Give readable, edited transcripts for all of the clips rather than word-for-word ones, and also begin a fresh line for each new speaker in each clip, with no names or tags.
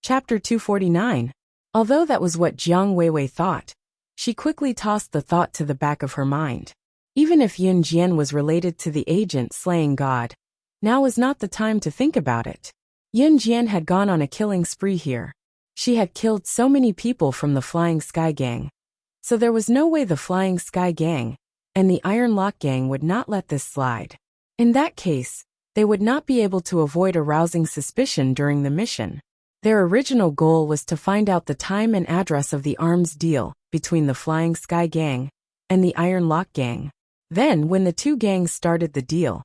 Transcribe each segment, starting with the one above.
Chapter 249. Although that was what Jiang Weiwei thought, she quickly tossed the thought to the back of her mind. Even if Yun Jian was related to the agent slaying God, now was not the time to think about it. Yun Jian had gone on a killing spree here. She had killed so many people from the Flying Sky Gang. So there was no way the Flying Sky Gang and the Iron Lock Gang would not let this slide. In that case, they would not be able to avoid arousing suspicion during the mission. Their original goal was to find out the time and address of the arms deal between the Flying Sky Gang and the Iron Lock Gang. Then, when the two gangs started the deal,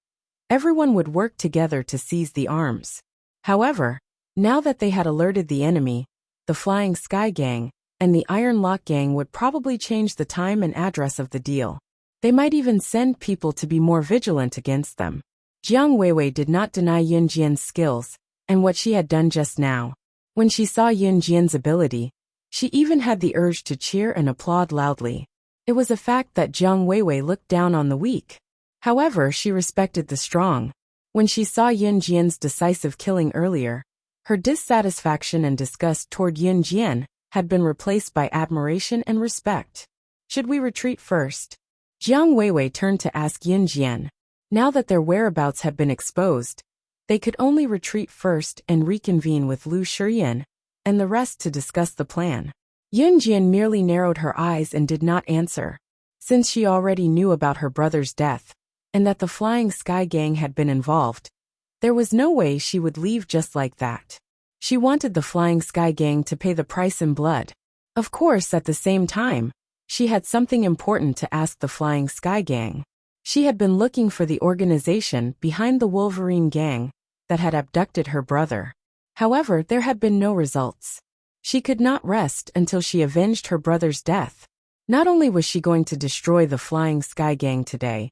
everyone would work together to seize the arms. However, now that they had alerted the enemy, the Flying Sky Gang and the Iron Lock Gang would probably change the time and address of the deal. They might even send people to be more vigilant against them. Jiang Weiwei did not deny Yun Jian's skills and what she had done just now. When she saw Yun Jian's ability, she even had the urge to cheer and applaud loudly. It was a fact that Jiang Weiwei looked down on the weak. However, she respected the strong. When she saw Yun Jian's decisive killing earlier, her dissatisfaction and disgust toward Yun Jian had been replaced by admiration and respect. Should we retreat first? Jiang Weiwei turned to ask Yun Jian. Now that their whereabouts had been exposed, they could only retreat first and reconvene with Lu Shiyan and the rest to discuss the plan. Yun Jian merely narrowed her eyes and did not answer. Since she already knew about her brother's death, and that the Flying Sky Gang had been involved, there was no way she would leave just like that. She wanted the Flying Sky Gang to pay the price in blood. Of course, at the same time, she had something important to ask the Flying Sky Gang. She had been looking for the organization behind the Wolverine Gang that had abducted her brother. However, there had been no results. She could not rest until she avenged her brother's death. Not only was she going to destroy the Flying Sky Gang today,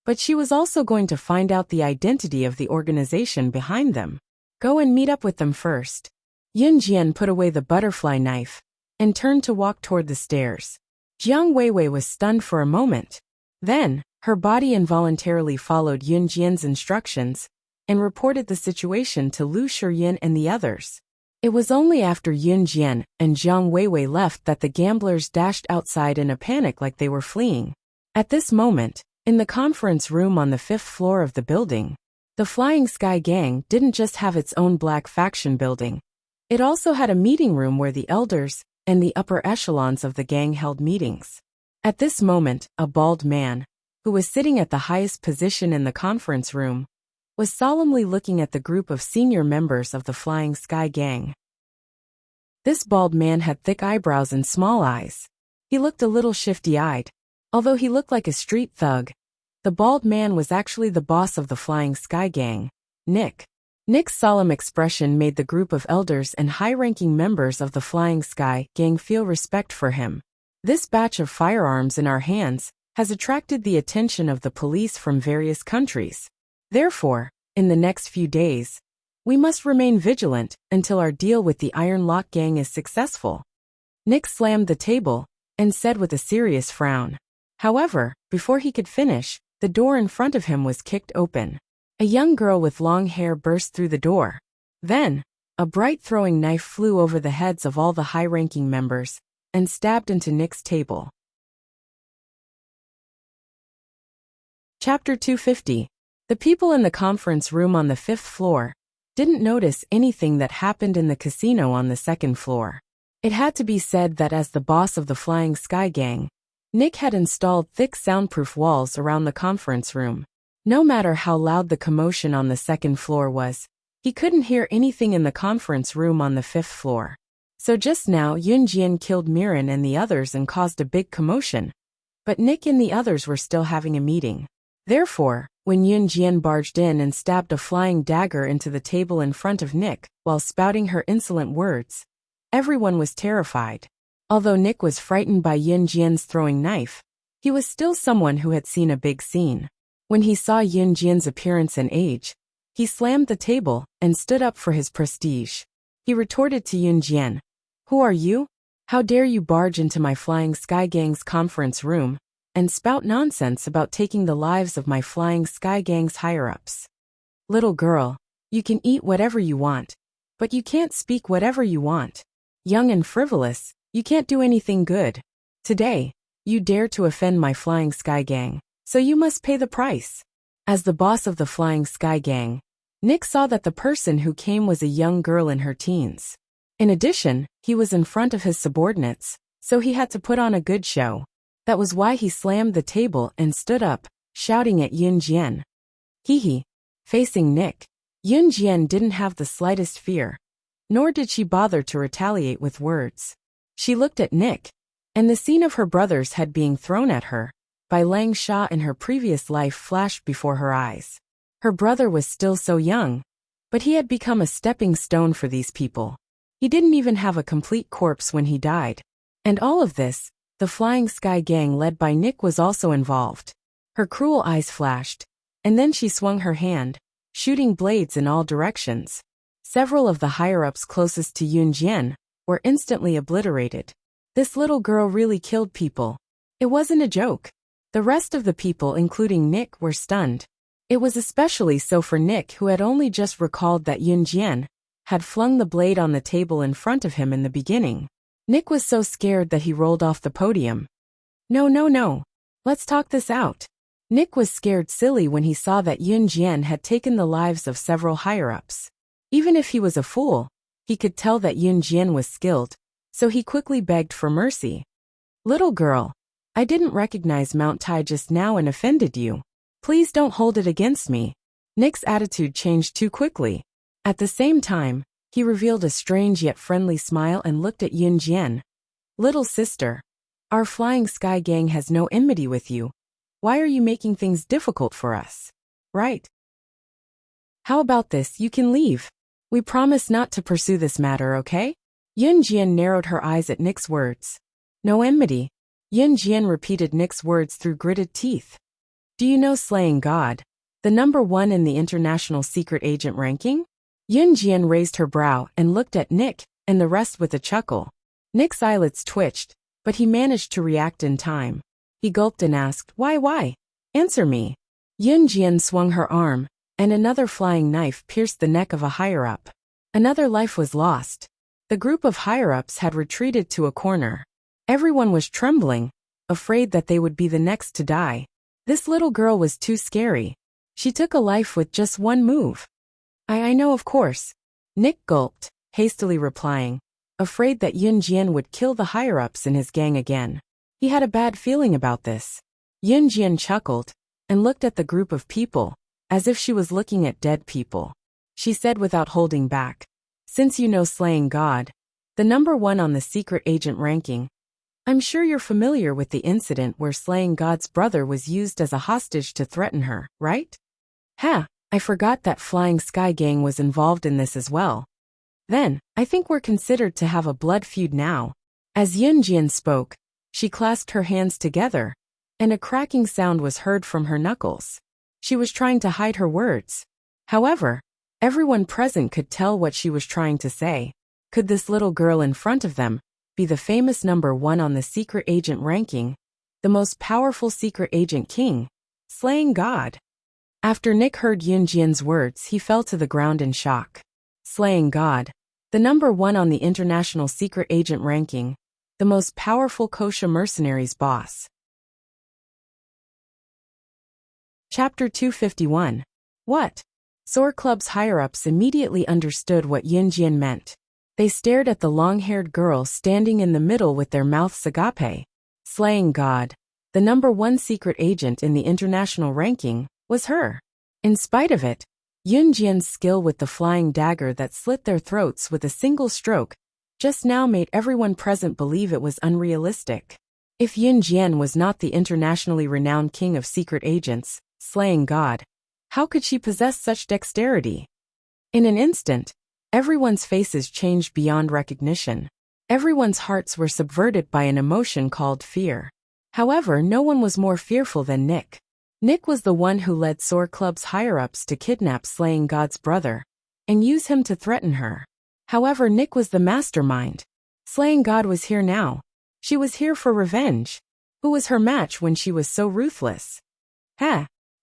but she was also going to find out the identity of the organization behind them. Go and meet up with them first. Yun Jian put away the butterfly knife and turned to walk toward the stairs. Jiang Weiwei was stunned for a moment. Then, her body involuntarily followed Yun Jian's instructions and reported the situation to Lu Shiyan and the others. It was only after Yun Jian and Jiang Weiwei left that the gamblers dashed outside in a panic like they were fleeing. At this moment, in the conference room on the 5th floor of the building, the Flying Sky Gang didn't just have its own black faction building. It also had a meeting room where the elders and the upper echelons of the gang held meetings. At this moment, a bald man, who was sitting at the highest position in the conference room, was solemnly looking at the group of senior members of the Flying Sky Gang. This bald man had thick eyebrows and small eyes. He looked a little shifty-eyed. Although he looked like a street thug, the bald man was actually the boss of the Flying Sky Gang, Nick. Nick's solemn expression made the group of elders and high-ranking members of the Flying Sky Gang feel respect for him. This batch of firearms in our hands has attracted the attention of the police from various countries. Therefore, in the next few days, we must remain vigilant until our deal with the Iron Lock Gang is successful. Nick slammed the table and said with a serious frown. However, before he could finish, the door in front of him was kicked open. A young girl with long hair burst through the door. Then, a bright throwing knife flew over the heads of all the high-ranking members and stabbed into Nick's table. Chapter 250. The people in the conference room on the 5th floor didn't notice anything that happened in the casino on the 2nd floor. It had to be said that as the boss of the Flying Sky Gang, Nick had installed thick soundproof walls around the conference room. No matter how loud the commotion on the 2nd floor was, he couldn't hear anything in the conference room on the 5th floor. So just now Yun Jian killed Miran and the others and caused a big commotion. But Nick and the others were still having a meeting. Therefore, when Yun Jian barged in and stabbed a flying dagger into the table in front of Nick while spouting her insolent words, everyone was terrified. Although Nick was frightened by Yun Jian's throwing knife, he was still someone who had seen a big scene. When he saw Yun Jian's appearance and age, he slammed the table and stood up for his prestige. He retorted to Yun Jian, "Who are you? How dare you barge into my Flying Sky Gang's conference room and spout nonsense about taking the lives of my Flying Sky Gang's higher-ups? Little girl, you can eat whatever you want, But you can't speak whatever you want. Young and frivolous, you can't do anything good. Today, you dare to offend my Flying Sky Gang, so you must pay the price. As the boss of the Flying Sky Gang, Nick saw that the person who came was a young girl in her teens. In addition, he was in front of his subordinates, so he had to put on a good show. That was why he slammed the table and stood up, shouting at Yun Jian. Hee. Facing Nick, Yun Jian didn't have the slightest fear, nor did she bother to retaliate with words. She looked at Nick, and the scene of her brother's head being thrown at her by Lang Sha in her previous life flashed before her eyes. Her brother was still so young, but he had become a stepping stone for these people. He didn't even have a complete corpse when he died. And all of this, the Flying Sky Gang led by Nick was also involved. Her cruel eyes flashed, and then she swung her hand, shooting blades in all directions. Several of the higher-ups closest to Yun Jian were instantly obliterated. This little girl really killed people. It wasn't a joke. The rest of the people, including Nick, were stunned. It was especially so for Nick, who had only just recalled that Yun Jian had flung the blade on the table in front of him in the beginning. Nick was so scared that he rolled off the podium. No. Let's talk this out. Nick was scared silly when he saw that Yun Jian had taken the lives of several higher-ups. Even if he was a fool, he could tell that Yun Jian was skilled, so he quickly begged for mercy. Little girl, I didn't recognize Mount Tai just now and offended you. Please don't hold it against me. Nick's attitude changed too quickly. At the same time, he revealed a strange yet friendly smile and looked at Yun Jian. Little sister, our Flying Sky Gang has no enmity with you. Why are you making things difficult for us? Right? How about this, you can leave. We promise not to pursue this matter, okay? Yun Jian narrowed her eyes at Nick's words. No enmity. Yun Jian repeated Nick's words through gritted teeth. Do you know slaying God, the number 1 in the international secret agent ranking? Yun Jian raised her brow and looked at Nick and the rest with a chuckle. Nick's eyelids twitched, but he managed to react in time. He gulped and asked, Why? Answer me. Yun Jian swung her arm, and another flying knife pierced the neck of a higher-up. Another life was lost. The group of higher-ups had retreated to a corner. Everyone was trembling, afraid that they would be the next to die. This little girl was too scary. She took a life with just one move. I know, of course. Nick gulped, hastily replying, afraid that Yun Jian would kill the higher-ups in his gang again. He had a bad feeling about this. Yun Jian chuckled and looked at the group of people, as if she was looking at dead people. She said without holding back, since you know slaying God, the number 1 on the secret agent ranking, I'm sure you're familiar with the incident where slaying God's brother was used as a hostage to threaten her, right? I forgot that Flying Sky Gang was involved in this as well. Then, I think we're considered to have a blood feud now. As Yun Jian spoke, she clasped her hands together, and a cracking sound was heard from her knuckles. She was trying to hide her words. However, everyone present could tell what she was trying to say. Could this little girl in front of them be the famous number 1 on the secret agent ranking, the most powerful secret agent king, slaying God? After Nick heard Yun Jian's words, he fell to the ground in shock. Slaying God, the number 1 on the international secret agent ranking, the most powerful kosher mercenaries boss. Chapter 251. What? Soar Club's higher-ups immediately understood what Yun Jian meant. They stared at the long-haired girl standing in the middle with their mouths agape. Slaying God, the number 1 secret agent in the international ranking, was her. In spite of it, Yun Jian's skill with the flying dagger that slit their throats with a single stroke just now made everyone present believe it was unrealistic. If Yun Jian was not the internationally renowned king of secret agents, slaying God, how could she possess such dexterity? In an instant, everyone's faces changed beyond recognition. Everyone's hearts were subverted by an emotion called fear. However, no one was more fearful than Nick. Nick was the one who led Soar Club's higher-ups to kidnap slaying God's brother and use him to threaten her. However, Nick was the mastermind. Slaying God was here now. She was here for revenge. Who was her match when she was so ruthless?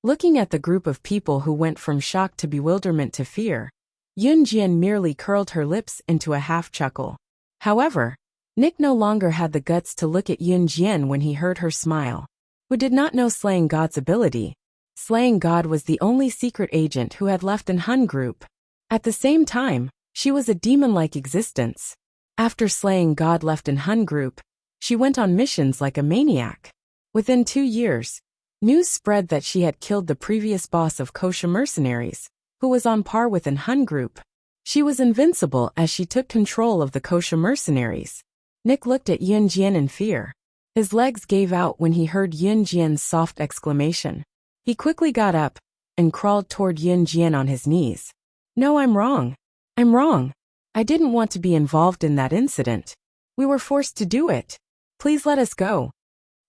Looking at the group of people who went from shock to bewilderment to fear, Yun Jian merely curled her lips into a half-chuckle. However, Nick no longer had the guts to look at Yun Jian when he heard her smile. Who did not know Slaying God's ability? Slaying God was the only secret agent who had left an Hun group. At the same time, she was a demon-like existence. After Slaying God left an Hun group, she went on missions like a maniac. Within 2 years, news spread that she had killed the previous boss of Kosha mercenaries, who was on par with an Hun group. She was invincible as she took control of the Kosha mercenaries. Nick looked at Yun Jian in fear. His legs gave out when he heard Yun Jian's soft exclamation. He quickly got up and crawled toward Yun Jian on his knees. No, I'm wrong. I'm wrong. I didn't want to be involved in that incident. We were forced to do it. Please let us go.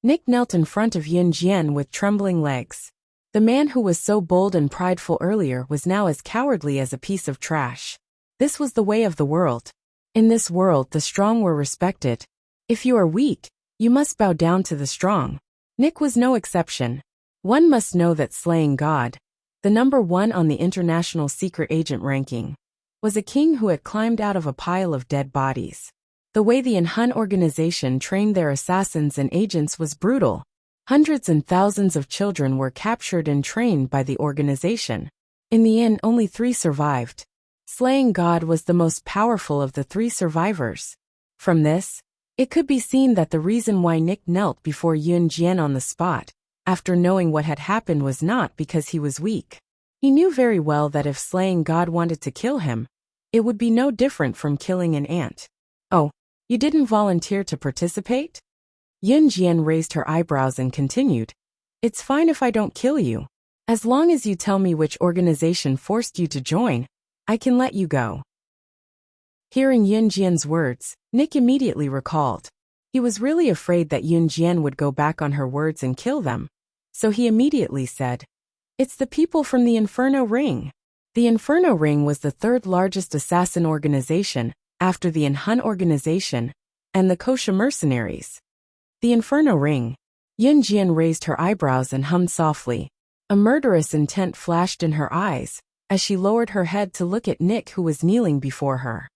Nick knelt in front of Yun Jian with trembling legs. The man who was so bold and prideful earlier was now as cowardly as a piece of trash. This was the way of the world. In this world, the strong were respected. If you are weak, you must bow down to the strong. Nick was no exception. One must know that Slaying God, the number 1 on the international secret agent ranking, was a king who had climbed out of a pile of dead bodies. The way the Hun organization trained their assassins and agents was brutal. Hundreds and thousands of children were captured and trained by the organization. In the end, only 3 survived. Slaying God was the most powerful of the 3 survivors. From this, it could be seen that the reason why Nick knelt before Yun Jian on the spot, after knowing what had happened, was not because he was weak. He knew very well that if Slaying God wanted to kill him, it would be no different from killing an ant. Oh, you didn't volunteer to participate? Yun Jian raised her eyebrows and continued. It's fine if I don't kill you. As long as you tell me which organization forced you to join, I can let you go. Hearing Yun Jian's words, Nick immediately recalled. He was really afraid that Yun Jian would go back on her words and kill them. So he immediately said, It's the people from the Inferno Ring. The Inferno Ring was the 3rd largest assassin organization, after the Hun organization, and the Kosha mercenaries. The Inferno Ring. Yun Jian raised her eyebrows and hummed softly. A murderous intent flashed in her eyes, as she lowered her head to look at Nick, who was kneeling before her.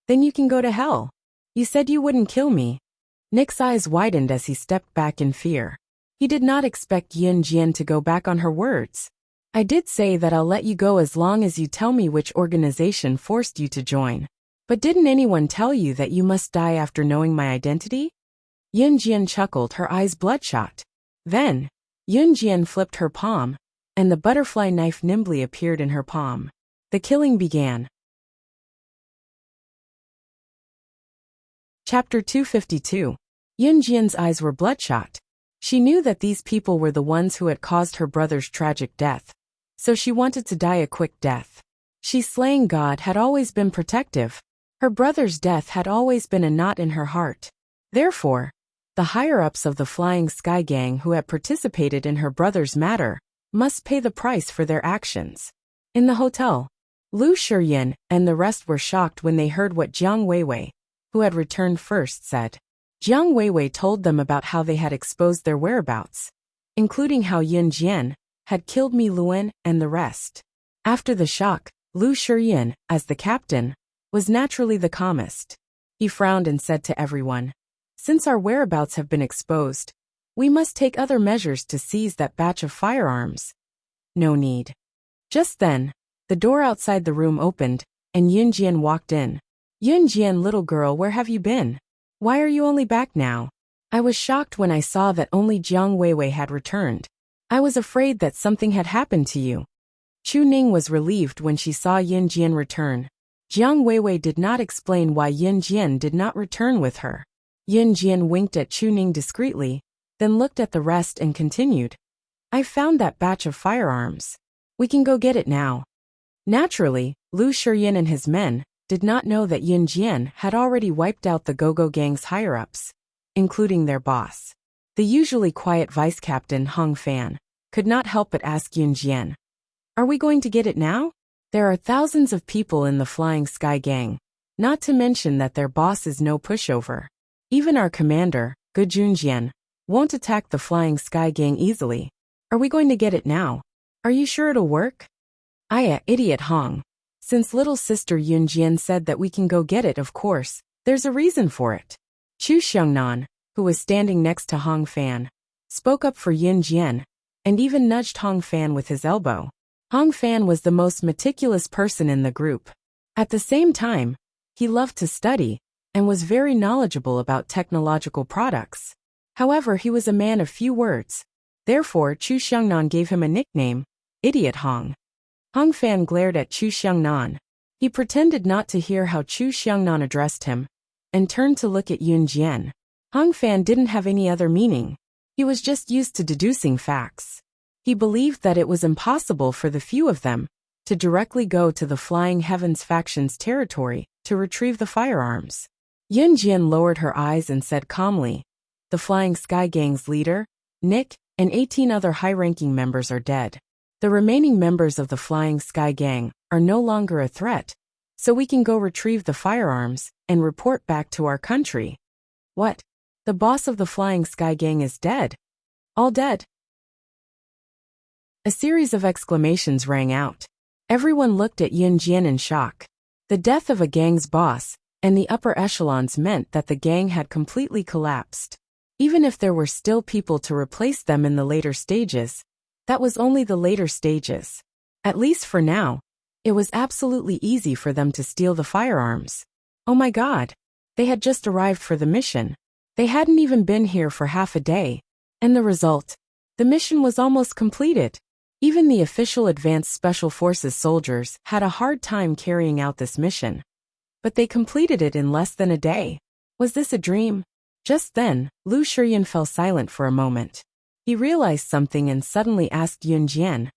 Then you can go to hell. You said you wouldn't kill me. Nick's eyes widened as he stepped back in fear. He did not expect Yun Jian to go back on her words. I did say that I'll let you go as long as you tell me which organization forced you to join. But didn't anyone tell you that you must die after knowing my identity? Yun Jian chuckled, her eyes bloodshot. Then, Yun Jian flipped her palm, and the butterfly knife nimbly appeared in her palm. The killing began. Chapter 252. Yun Jian's eyes were bloodshot. She knew that these people were the ones who had caused her brother's tragic death, so she wanted to die a quick death. Slaying God had always been protective. Her brother's death had always been a knot in her heart. Therefore, the higher-ups of the Flying Sky Gang who had participated in her brother's matter must pay the price for their actions. In the hotel, Lu Shiyin and the rest were shocked when they heard what Jiang Weiwei, who had returned first, said. Jiang Weiwei told them about how they had exposed their whereabouts, including how Yun Jian had killed Mi Luan and the rest. After the shock, Lu Shiyin, as the captain, was naturally the calmest. He frowned and said to everyone, Since our whereabouts have been exposed, we must take other measures to seize that batch of firearms. No need. Just then, the door outside the room opened, and Yun Jian walked in. Yun Jian, little girl, where have you been? Why are you only back now? I was shocked when I saw that only Jiang Weiwei had returned. I was afraid that something had happened to you. Chu Ning was relieved when she saw Yun Jian return. Jiang Weiwei did not explain why Yun Jian did not return with her. Yun Jian winked at Chu Ning discreetly, then looked at the rest and continued. I've found that batch of firearms. We can go get it now. Naturally, Lu Shiyin and his men did not know that Yun Jian had already wiped out the Go-Go Gang's higher-ups, including their boss. The usually quiet vice captain Hong Fan could not help but ask Yun Jian, Are we going to get it now? There are thousands of people in the Flying Sky Gang, not to mention that their boss is no pushover. Even our commander, Gu Junjian, won't attack the Flying Sky Gang easily. Are we going to get it now? Are you sure it'll work? Idiot Hong. Since little sister Yun Jian said that we can go get it, of course, there's a reason for it. Chu Xiongnan, who was standing next to Hong Fan, spoke up for Yun Jian, and even nudged Hong Fan with his elbow. Hong Fan was the most meticulous person in the group. At the same time, he loved to study, and was very knowledgeable about technological products. However, he was a man of few words. Therefore, Chu Xiongnan gave him a nickname, Idiot Hong. Hong Fan glared at Chu Xiongnan. He pretended not to hear how Chu Xiongnan addressed him, and turned to look at Yun Jian. Hong Fan didn't have any other meaning. He was just used to deducing facts. He believed that it was impossible for the few of them to directly go to the Flying Heavens faction's territory to retrieve the firearms. Yun Jian lowered her eyes and said calmly, "The Flying Sky Gang's leader, Nick, and 18 other high-ranking members are dead. The remaining members of the Flying Sky Gang are no longer a threat, so we can go retrieve the firearms and report back to our country." What? The boss of the Flying Sky Gang is dead? All dead? A series of exclamations rang out. Everyone looked at Yun Jian in shock. The death of a gang's boss and the upper echelons meant that the gang had completely collapsed. Even if there were still people to replace them in the later stages, that was only the later stages. At least for now, it was absolutely easy for them to steal the firearms. Oh my God! They had just arrived for the mission. They hadn't even been here for half a day. And the result? The mission was almost completed. Even the official Advanced Special Forces soldiers had a hard time carrying out this mission. But they completed it in less than a day. Was this a dream? Just then, Lu Shiyan fell silent for a moment. He realized something and suddenly asked Yun Jian,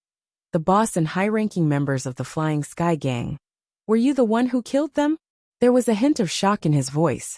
"The boss and high-ranking members of the Flying Sky Gang, were you the one who killed them?" There was a hint of shock in his voice.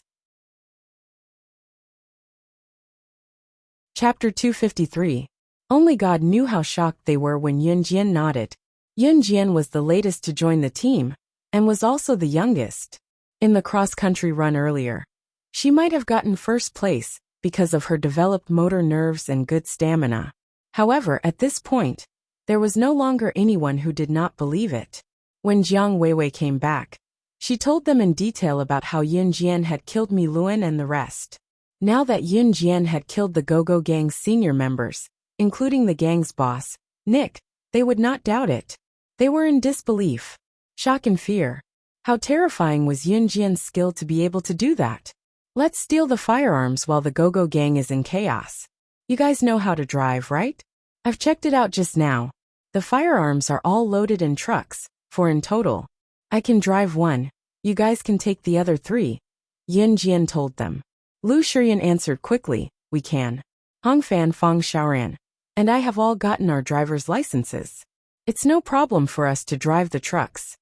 Chapter 253. Only God knew how shocked they were when Yun Jian nodded. Yun Jian was the latest to join the team, and was also the youngest. In the cross-country run earlier, she might have gotten first place because of her developed motor nerves and good stamina. However, at this point, there was no longer anyone who did not believe it. When Jiang Weiwei came back, she told them in detail about how Yun Jian had killed Mi Luan and the rest. Now that Yun Jian had killed the Go-Go Gang's senior members, including the gang's boss, Nick, they would not doubt it. They were in disbelief, shock and fear. How terrifying was Yun Jian's skill to be able to do that? Let's steal the firearms while the Go-Go Gang is in chaos. You guys know how to drive, right? I've checked it out just now. The firearms are all loaded in trucks, 4 in total. I can drive one. You guys can take the other 3. Yun Jian told them. Lu Shiyan answered quickly, "We can. Hong Fan, Fang Xiaoran, and I have all gotten our driver's licenses. It's no problem for us to drive the trucks."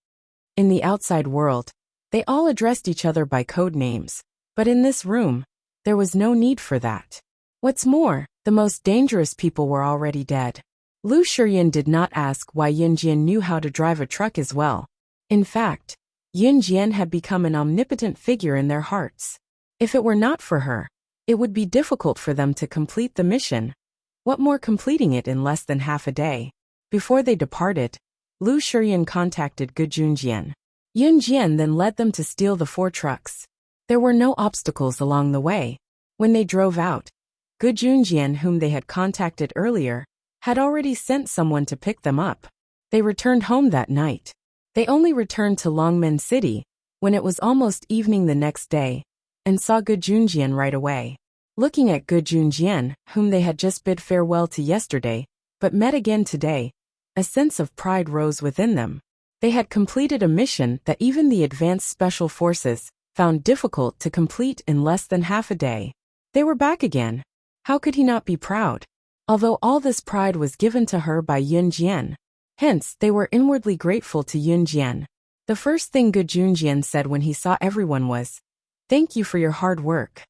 In the outside world, they all addressed each other by code names, but in this room, there was no need for that. What's more, the most dangerous people were already dead. Lu Shiyan did not ask why Yun Jian knew how to drive a truck as well. In fact, Yun Jian had become an omnipotent figure in their hearts. If it were not for her, it would be difficult for them to complete the mission. What more completing it in less than half a day? Before they departed, Lu Shiyan contacted Gu Junjian. Yun Jian then led them to steal the 4 trucks. There were no obstacles along the way. When they drove out, Gu Junjian, whom they had contacted earlier, had already sent someone to pick them up. They returned home that night. They only returned to Longmen City when it was almost evening the next day, and saw Gu Junjian right away. Looking at Gu Junjian, whom they had just bid farewell to yesterday, but met again today, a sense of pride rose within them. They had completed a mission that even the Advanced Special Forces found difficult to complete in less than half a day. They were back again. How could he not be proud? Although all this pride was given to her by Yun Jian. Hence, they were inwardly grateful to Yun Jian. The first thing Gu Junjian said when he saw everyone was, "Thank you for your hard work."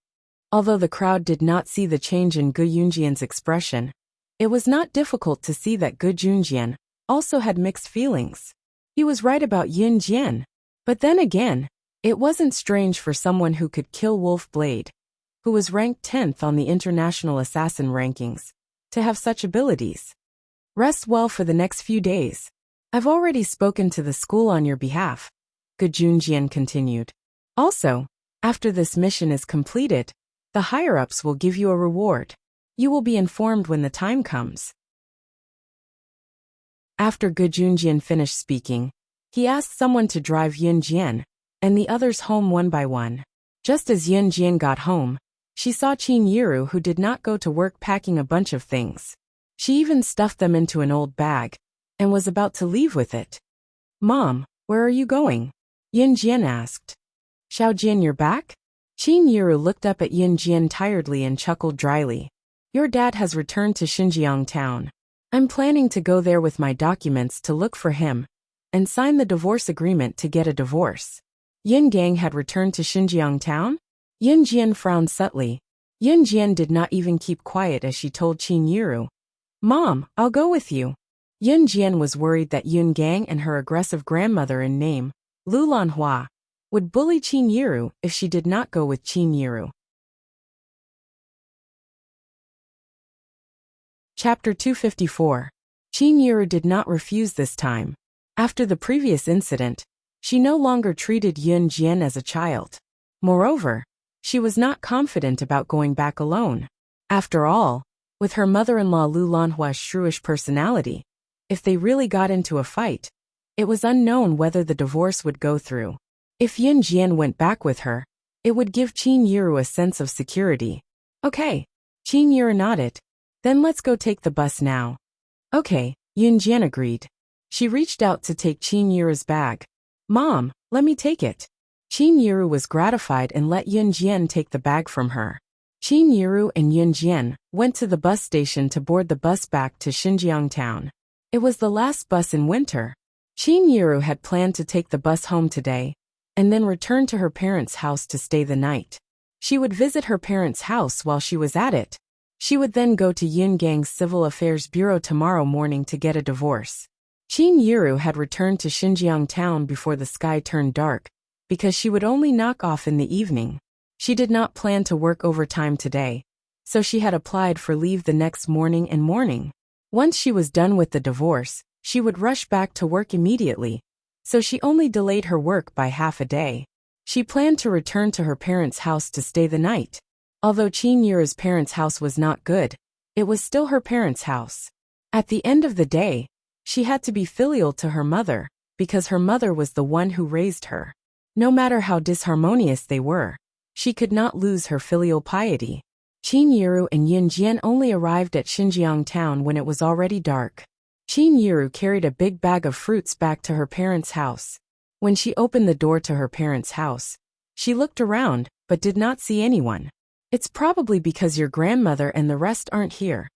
Although the crowd did not see the change in Gu Junjian's expression, it was not difficult to see that Gu Junjian also had mixed feelings. He was right about Yun Jian. But then again, it wasn't strange for someone who could kill Wolf Blade, who was ranked 10th on the international assassin rankings, to have such abilities. Rest well for the next few days. I've already spoken to the school on your behalf, Gu Junjian continued. Also, after this mission is completed, the higher-ups will give you a reward. You will be informed when the time comes. After Gu Junjian finished speaking, he asked someone to drive Yun Jian and the others home one by one. Just as Yun Jian got home, she saw Qin Yiru, who did not go to work, packing a bunch of things. She even stuffed them into an old bag and was about to leave with it. Mom, where are you going? Yun Jian asked. Xiao Jian, you're back? Qin Yiru looked up at Yun Jian tiredly and chuckled dryly. Your dad has returned to Xinjiang town. I'm planning to go there with my documents to look for him and sign the divorce agreement to get a divorce. Yin Gang had returned to Xinjiang town? Yun Jian frowned subtly. Yun Jian did not even keep quiet as she told Qin Yiru. Mom, I'll go with you. Yun Jian was worried that Yun Gang and her aggressive grandmother in name, Lu Lanhua, would bully Qin Yiru if she did not go with Qin Yiru. Chapter 254. Qin Yiru did not refuse this time. After the previous incident, she no longer treated Yun Jian as a child. Moreover, she was not confident about going back alone. After all, with her mother-in-law Lu Lanhua's shrewish personality, if they really got into a fight, it was unknown whether the divorce would go through. If Yun Jian went back with her, it would give Qin Yiru a sense of security. Okay, Qin Yiru nodded. Then let's go take the bus now. Okay, Yun Jian agreed. She reached out to take Qin Yiru's bag. Mom, let me take it. Qin Yiru was gratified and let Yun Jian take the bag from her. Qin Yiru and Yun Jian went to the bus station to board the bus back to Xinjiang town. It was the last bus in winter. Qin Yiru had planned to take the bus home today and then return to her parents' house to stay the night. She would visit her parents' house while she was at it. She would then go to Yun Gang's Civil Affairs Bureau tomorrow morning to get a divorce. Qin Yiru had returned to Xinjiang town before the sky turned dark, because she would only knock off in the evening. She did not plan to work overtime today, so she had applied for leave the next morning and morning. Once she was done with the divorce, she would rush back to work immediately, so she only delayed her work by half a day. She planned to return to her parents' house to stay the night. Although Qin Yiru's parents' house was not good, it was still her parents' house. At the end of the day, she had to be filial to her mother, because her mother was the one who raised her. No matter how disharmonious they were, she could not lose her filial piety. Qin Yiru and Yun Jian only arrived at Xinjiang town when it was already dark. Qin Yiru carried a big bag of fruits back to her parents' house. When she opened the door to her parents' house, she looked around, but did not see anyone. It's probably because your grandmother and the rest aren't here,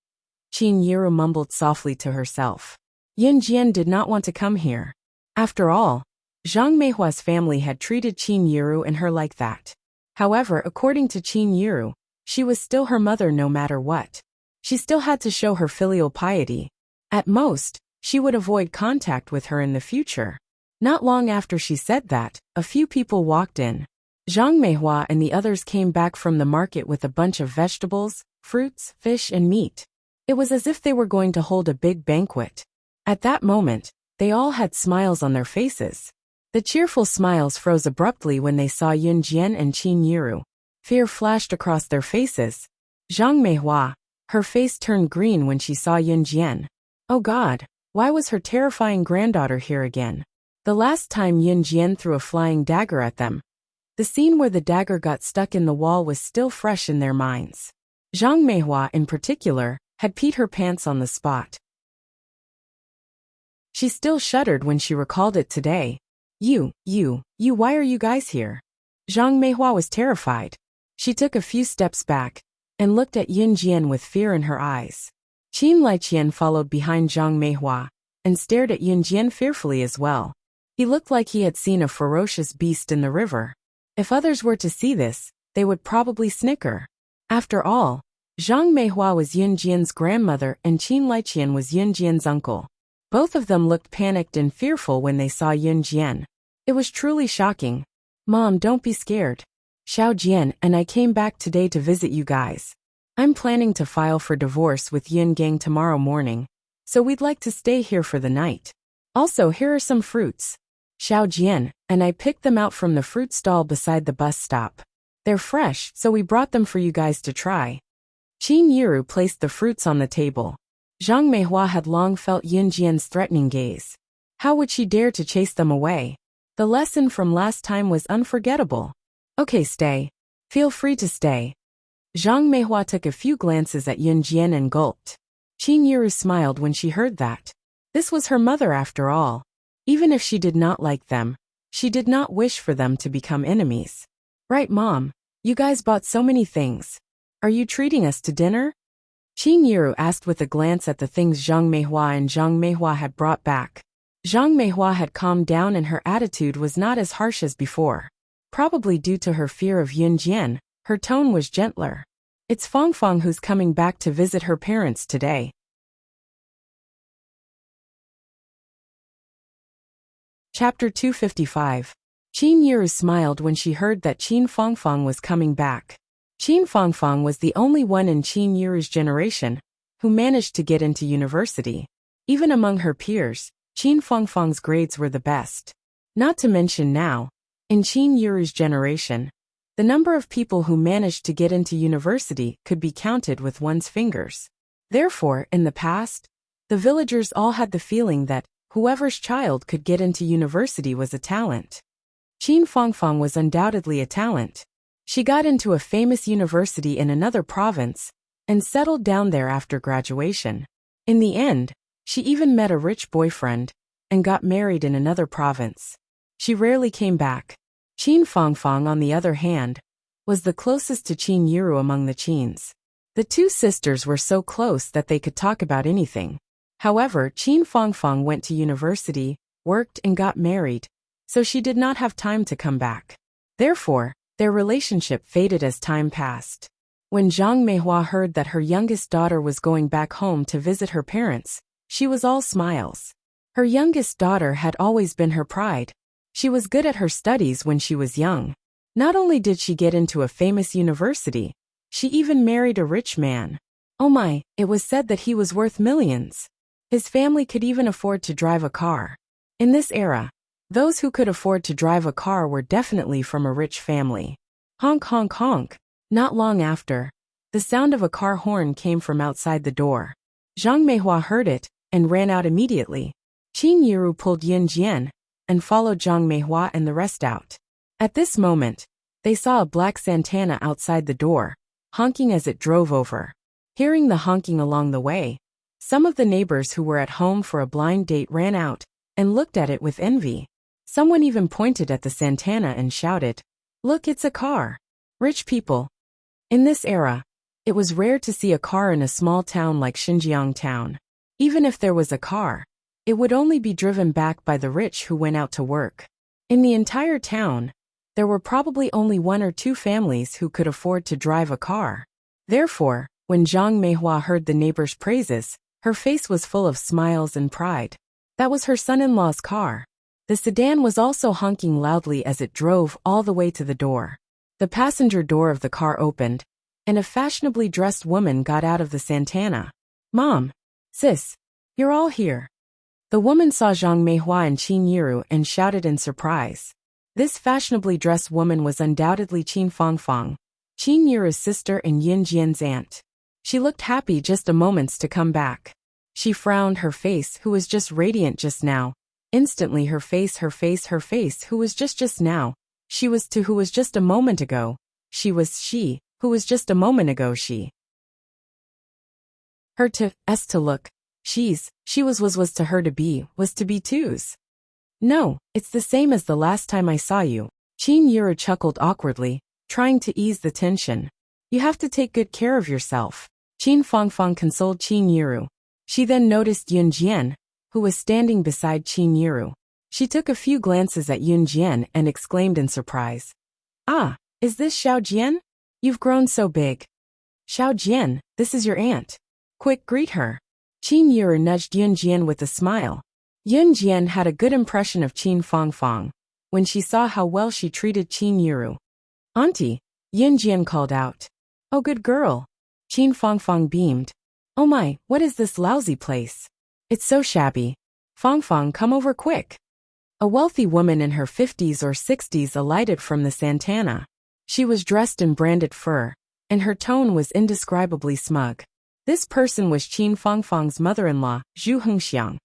Qin Yiru mumbled softly to herself. Yun Jian did not want to come here. After all, Zhang Meihua's family had treated Qin Yiru and her like that. However, according to Qin Yiru, she was still her mother no matter what. She still had to show her filial piety. At most, she would avoid contact with her in the future. Not long after she said that, a few people walked in. Zhang Meihua and the others came back from the market with a bunch of vegetables, fruits, fish and meat. It was as if they were going to hold a big banquet. At that moment, they all had smiles on their faces. The cheerful smiles froze abruptly when they saw Yun Jian and Qin Yiru. Fear flashed across their faces. Zhang Meihua, her face turned green when she saw Yun Jian. Oh God, why was her terrifying granddaughter here again? The last time Yun Jian threw a flying dagger at them, the scene where the dagger got stuck in the wall was still fresh in their minds. Zhang Meihua, in particular, had peed her pants on the spot. She still shuddered when she recalled it today. You, why are you guys here? Zhang Meihua was terrified. She took a few steps back and looked at Yun Jian with fear in her eyes. Qin Liqian followed behind Zhang Meihua and stared at Yun Jian fearfully as well. He looked like he had seen a ferocious beast in the river. If others were to see this, they would probably snicker. After all, Zhang Meihua was Yun Jian's grandmother and Qin Liqian was Yun Jian's uncle. Both of them looked panicked and fearful when they saw Yun Jian. It was truly shocking. Mom, don't be scared. Xiao Jian and I came back today to visit you guys. I'm planning to file for divorce with Yun Gang tomorrow morning, so we'd like to stay here for the night. Also, here are some fruits. Xiao Jian, and I picked them out from the fruit stall beside the bus stop. They're fresh, so we brought them for you guys to try. Qin Yiru placed the fruits on the table. Zhang Meihua had long felt Yun Jian's threatening gaze. How would she dare to chase them away? The lesson from last time was unforgettable. Okay, stay. Feel free to stay. Zhang Meihua took a few glances at Yun Jian and gulped. Qin Yiru smiled when she heard that. This was her mother after all. Even if she did not like them, she did not wish for them to become enemies. Right, Mom? You guys bought so many things. Are you treating us to dinner? Qin Yiru asked with a glance at the things Zhang Meihua and Zhang Meihua had brought back. Zhang Meihua had calmed down and her attitude was not as harsh as before. Probably due to her fear of Yun Jian, her tone was gentler. It's Fang Fang who's coming back to visit her parents today. Chapter 255. Qin Yiru smiled when she heard that Qin Fangfang was coming back. Qin Fangfang was the only one in Qin Yiru's generation who managed to get into university. Even among her peers, Qin Fangfang's grades were the best. Not to mention now, in Qin Yiru's generation, the number of people who managed to get into university could be counted with one's fingers. Therefore, in the past, the villagers all had the feeling that whoever's child could get into university was a talent. Qin Fangfang was undoubtedly a talent. She got into a famous university in another province and settled down there after graduation. In the end, she even met a rich boyfriend and got married in another province. She rarely came back. Qin Fangfang, on the other hand, was the closest to Qin Yiru among the Qins. The two sisters were so close that they could talk about anything. However, Qin Fangfang went to university, worked and got married, so she did not have time to come back. Therefore, their relationship faded as time passed. When Zhang Meihua heard that her youngest daughter was going back home to visit her parents, she was all smiles. Her youngest daughter had always been her pride. She was good at her studies when she was young. Not only did she get into a famous university, she even married a rich man. Oh my, it was said that he was worth millions. His family could even afford to drive a car. In this era, those who could afford to drive a car were definitely from a rich family. Honk honk honk. Not long after, the sound of a car horn came from outside the door. Zhang Meihua heard it and ran out immediately. Qin Yiru pulled Yun Jian and followed Zhang Meihua and the rest out. At this moment, they saw a black Santana outside the door, honking as it drove over. Hearing the honking along the way, some of the neighbors who were at home for a blind date ran out and looked at it with envy. Someone even pointed at the Santana and shouted, "Look, it's a car!" Rich people. In this era, it was rare to see a car in a small town like Xinjiang town. Even if there was a car, it would only be driven back by the rich who went out to work. In the entire town, there were probably only one or two families who could afford to drive a car. Therefore, when Zhang Meihua heard the neighbors' praises, her face was full of smiles and pride. That was her son-in-law's car. The sedan was also honking loudly as it drove all the way to the door. The passenger door of the car opened, and a fashionably dressed woman got out of the Santana. "Mom, sis, you're all here." The woman saw Zhang Meihua and Qin Yiru and shouted in surprise. This fashionably dressed woman was undoubtedly Qin Fangfang, Qin Yiru's sister and Yun Jian's aunt. She looked happy just a moment to come back. She frowned, her face, who was just radiant just now. Instantly her face, who was just now. She was to who was just a moment ago. She was she, who was just a moment ago she. Her to, s to look. She was to her to be, was to be too's. No, it's the same as the last time I saw you. Qin Yiru chuckled awkwardly, trying to ease the tension. You have to take good care of yourself. Qin Fangfang consoled Qin Yiru. She then noticed Yun Jian, who was standing beside Qin Yiru. She took a few glances at Yun Jian and exclaimed in surprise. "Ah, is this Xiao Jian? You've grown so big." "Xiao Jian, this is your aunt. Quick, greet her." Qin Yiru nudged Yun Jian with a smile. Yun Jian had a good impression of Qin Fangfang when she saw how well she treated Qin Yiru. "Auntie," Yun Jian called out. "Oh, good girl." Qin Fangfang beamed. "Oh my, what is this lousy place? It's so shabby." Fong Fong, come over quick. A wealthy woman in her 50s or 60s alighted from the Santana. She was dressed in branded fur, and her tone was indescribably smug. This person was Qin Fong Fong's mother-in-law, Zhu Hengxiang.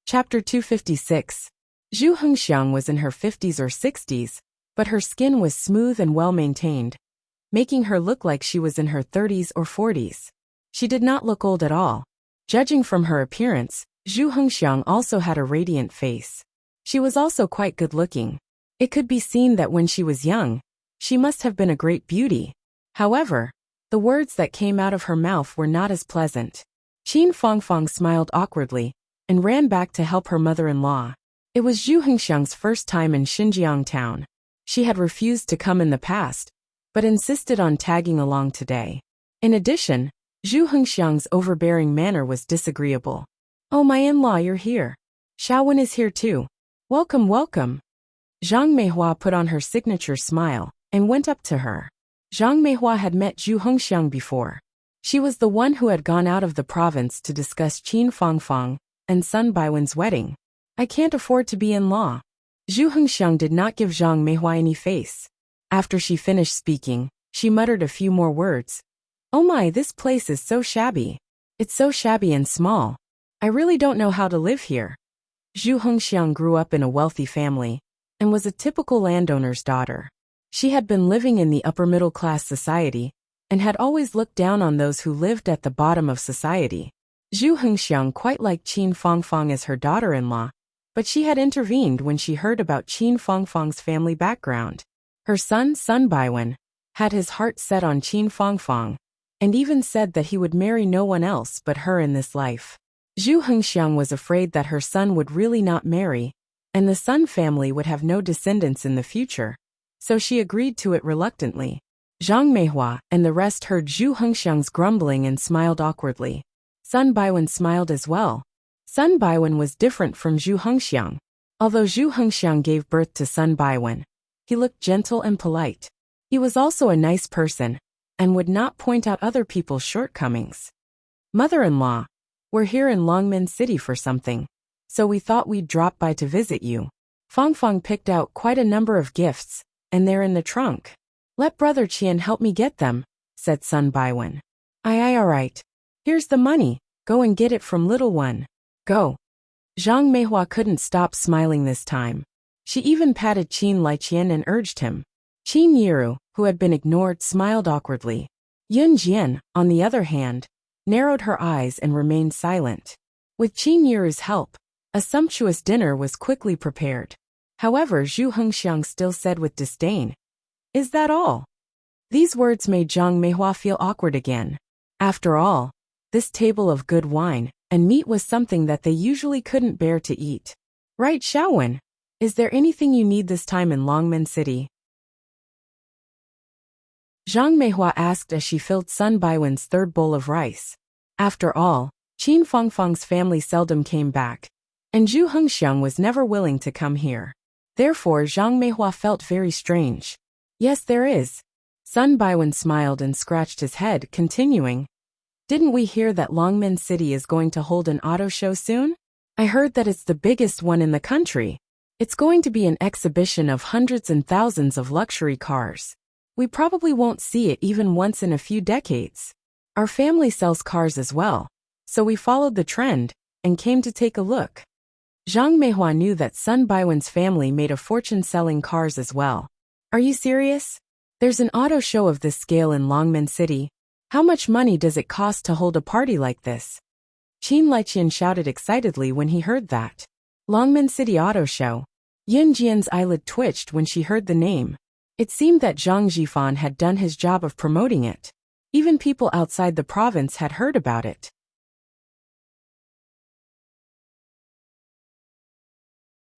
Chapter 256. Zhu Hengxiang was in her 50s or 60s, but her skin was smooth and well-maintained, making her look like she was in her 30s or 40s. She did not look old at all. Judging from her appearance, Zhu Hengxiang also had a radiant face. She was also quite good-looking. It could be seen that when she was young, she must have been a great beauty. However, the words that came out of her mouth were not as pleasant. Qin Fong Fong smiled awkwardly and ran back to help her mother-in-law. It was Zhu Hengxiang's first time in Xinjiang town. She had refused to come in the past, but insisted on tagging along today. In addition, Zhu Hengxiang's overbearing manner was disagreeable. "Oh, my in-law, you're here. Xiaowen is here too. Welcome, welcome." Zhang Meihua put on her signature smile and went up to her. Zhang Meihua had met Zhu Hengxiang before. She was the one who had gone out of the province to discuss Qin Fong Fong and Sun Baiwen's wedding. "I can't afford to be in-law." Zhu Hengxiang did not give Zhang Meihua any face. After she finished speaking, she muttered a few more words. "Oh my, this place is so shabby. It's so shabby and small. I really don't know how to live here." Zhu Hengxiang grew up in a wealthy family and was a typical landowner's daughter. She had been living in the upper-middle-class society and had always looked down on those who lived at the bottom of society. Zhu Hengxiang quite liked Qin Fong Fong as her daughter-in-law, but she had intervened when she heard about Qin Fong Fong's family background. Her son, Sun Baiwen, had his heart set on Qin Fong Fong, and even said that he would marry no one else but her in this life. Zhu Hengxiang was afraid that her son would really not marry, and the Sun family would have no descendants in the future, so she agreed to it reluctantly. Zhang Meihua and the rest heard Zhu Hengxiang's grumbling and smiled awkwardly. Sun Baiwen smiled as well. Sun Baiwen was different from Zhu Hengxiang. Although Zhu Hengxiang gave birth to Sun Baiwen, he looked gentle and polite. He was also a nice person, and would not point out other people's shortcomings. "Mother-in-law, we're here in Longmen City for something, so we thought we'd drop by to visit you." Fong Fong picked out quite a number of gifts, and they're in the trunk. "Let Brother Qian help me get them," said Sun Baiwen. Aye, alright. Here's the money, go and get it from little one. Go." Zhang Meihua couldn't stop smiling this time. She even patted Qin Liqian and urged him. Qin Yiru, who had been ignored, smiled awkwardly. Yun Jian, on the other hand, narrowed her eyes and remained silent. With Qin Yiru's help, a sumptuous dinner was quickly prepared. However, Zhu Hengxiang still said with disdain, "Is that all?" These words made Zhang Meihua feel awkward again. After all, this table of good wine and meat was something that they usually couldn't bear to eat. "Right, Xiaowen? Is there anything you need this time in Longmen City?" Zhang Meihua asked as she filled Sun Baiwen's third bowl of rice. After all, Qin Fong Fong's family seldom came back, and Zhu Hengxiang was never willing to come here. Therefore, Zhang Meihua felt very strange. "Yes, there is." Sun Baiwen smiled and scratched his head, continuing, "Didn't we hear that Longmen City is going to hold an auto show soon? I heard that it's the biggest one in the country. It's going to be an exhibition of hundreds and thousands of luxury cars. We probably won't see it even once in a few decades. Our family sells cars as well, so we followed the trend and came to take a look." Zhang Meihua knew that Sun Baiwen's family made a fortune selling cars as well. "Are you serious? There's an auto show of this scale in Longmen City? How much money does it cost to hold a party like this?" Qin Liqian shouted excitedly when he heard that. Longmen City Auto Show. Yun Jian's eyelid twitched when she heard the name. It seemed that Zhang Jifan had done his job of promoting it. Even people outside the province had heard about it.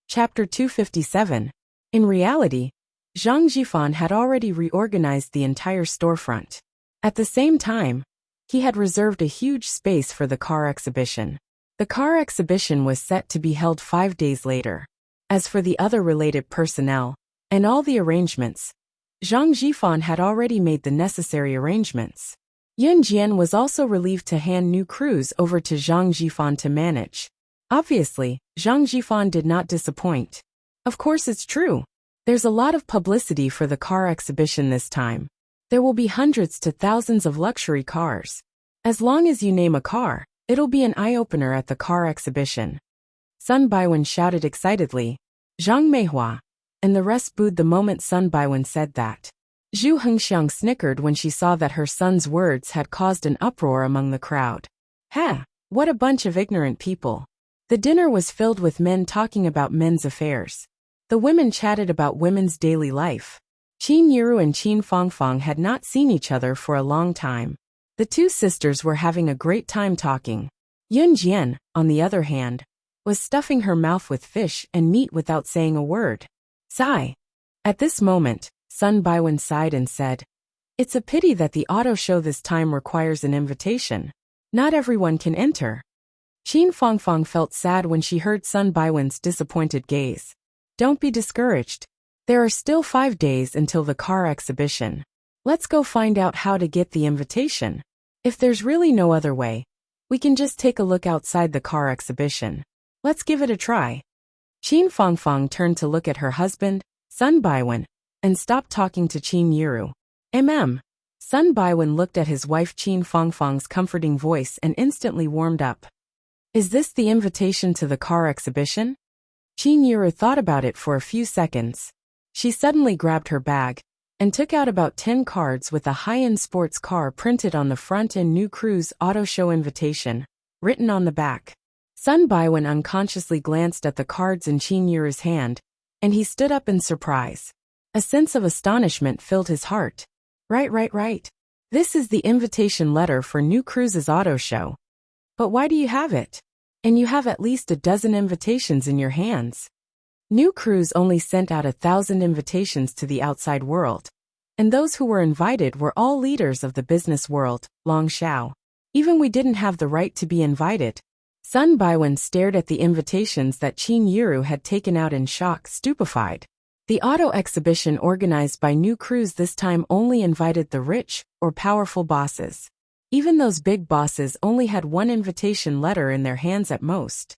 Chapter 257. In reality, Zhang Jifan had already reorganized the entire storefront. At the same time, he had reserved a huge space for the car exhibition. The car exhibition was set to be held 5 days later. As for the other related personnel and all the arrangements, Zhang Jifan had already made the necessary arrangements. Yun Jian was also relieved to hand new crews over to Zhang Jifan to manage. Obviously, Zhang Jifan did not disappoint. Of course it's true. There's a lot of publicity for the car exhibition this time. There will be hundreds to thousands of luxury cars. As long as you name a car, it'll be an eye-opener at the car exhibition. Sun Baiwen shouted excitedly, Zhang Meihua, and the rest booed the moment Sun Baiwen said that. Zhu Hengxiang snickered when she saw that her son's words had caused an uproar among the crowd. Ha! What a bunch of ignorant people. The dinner was filled with men talking about men's affairs. The women chatted about women's daily life. Qin Yiru and Qin Fangfang had not seen each other for a long time. The two sisters were having a great time talking. Yun Jian, on the other hand, was stuffing her mouth with fish and meat without saying a word. Sigh. At this moment, Sun Baiwen sighed and said, It's a pity that the auto show this time requires an invitation. Not everyone can enter. Qin Fangfang felt sad when she heard Sun Baiwen's disappointed gaze. Don't be discouraged. There are still 5 days until the car exhibition. Let's go find out how to get the invitation. If there's really no other way, we can just take a look outside the car exhibition. Let's give it a try. Qin Fangfang turned to look at her husband, Sun Baiwen, and stopped talking to Qin Yiru. Sun Baiwen looked at his wife Qin Fangfang's comforting voice and instantly warmed up. Is this the invitation to the car exhibition? Qin Yiru thought about it for a few seconds. She suddenly grabbed her bag and took out about 10 cards with a high-end sports car printed on the front and New Cruise Auto Show invitation, written on the back. Sun Baiwen unconsciously glanced at the cards in Qin Yiru's hand, and he stood up in surprise. A sense of astonishment filled his heart. Right. This is the invitation letter for New Cruise's auto show. But why do you have it? And you have at least a dozen invitations in your hands. New Cruise only sent out 1,000 invitations to the outside world. And those who were invited were all leaders of the business world, Long Xiao. Even we didn't have the right to be invited. Sun Baiwen stared at the invitations that Qin Yiru had taken out in shock, stupefied. The auto exhibition organized by New Cruise this time only invited the rich or powerful bosses. Even those big bosses only had one invitation letter in their hands at most.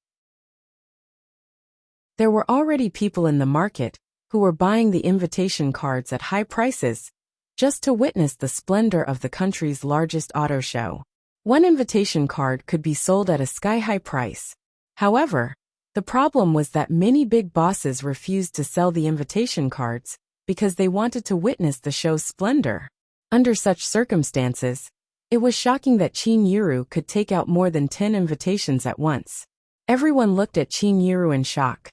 There were already people in the market who were buying the invitation cards at high prices just to witness the splendor of the country's largest auto show. One invitation card could be sold at a sky-high price. However, the problem was that many big bosses refused to sell the invitation cards because they wanted to witness the show's splendor. Under such circumstances, it was shocking that Qin Yiru could take out more than 10 invitations at once. Everyone looked at Qin Yiru in shock.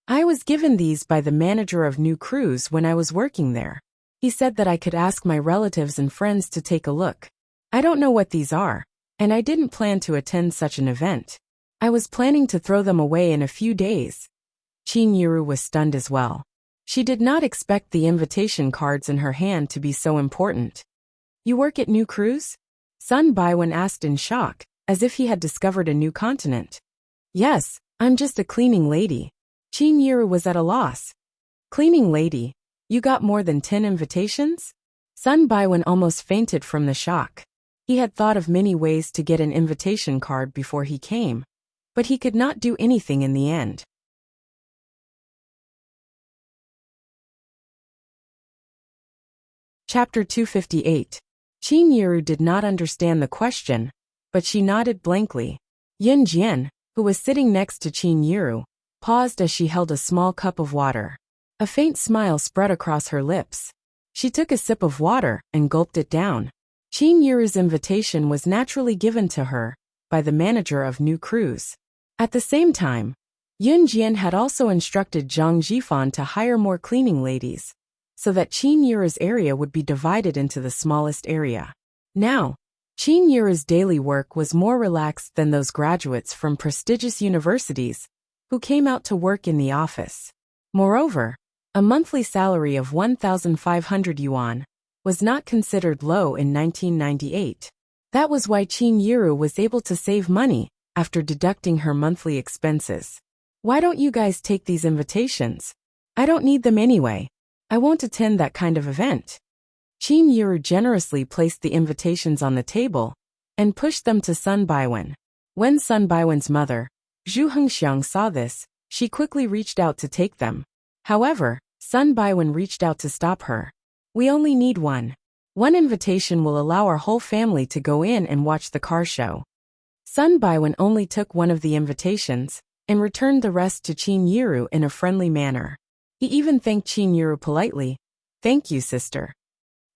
I was given these by the manager of New Cruise when I was working there. He said that I could ask my relatives and friends to take a look. I don't know what these are, and I didn't plan to attend such an event. I was planning to throw them away in a few days. Qin Yiru was stunned as well. She did not expect the invitation cards in her hand to be so important. You work at New Cruise? Sun Baiwen asked in shock, as if he had discovered a new continent. Yes, I'm just a cleaning lady. Qin Yiru was at a loss. Cleaning lady? You got more than 10 invitations? Sun Baiwen almost fainted from the shock. He had thought of many ways to get an invitation card before he came, but he could not do anything in the end. Chapter 258. Qin Yiru did not understand the question, but she nodded blankly. Yun Jian, who was sitting next to Qin Yiru, paused as she held a small cup of water. A faint smile spread across her lips. She took a sip of water and gulped it down. Qin Yiru's invitation was naturally given to her by the manager of New Cruise. At the same time, Yun Jian had also instructed Zhang Jifan to hire more cleaning ladies, so that Qin Yiru's area would be divided into the smallest area. Now, Qin Yiru's daily work was more relaxed than those graduates from prestigious universities who came out to work in the office. Moreover, a monthly salary of 1,500 yuan was not considered low in 1998. That was why Qin Yiru was able to save money after deducting her monthly expenses. Why don't you guys take these invitations? I don't need them anyway. I won't attend that kind of event. Qin Yiru generously placed the invitations on the table and pushed them to Sun Baiwen. When Sun Baiwen's mother, Zhu Hengxiang, saw this, she quickly reached out to take them. However, Sun Baiwen reached out to stop her. We only need one. One invitation will allow our whole family to go in and watch the car show. Sun Baiwen only took one of the invitations and returned the rest to Qin Yiru in a friendly manner. He even thanked Qin Yiru politely. Thank you, sister.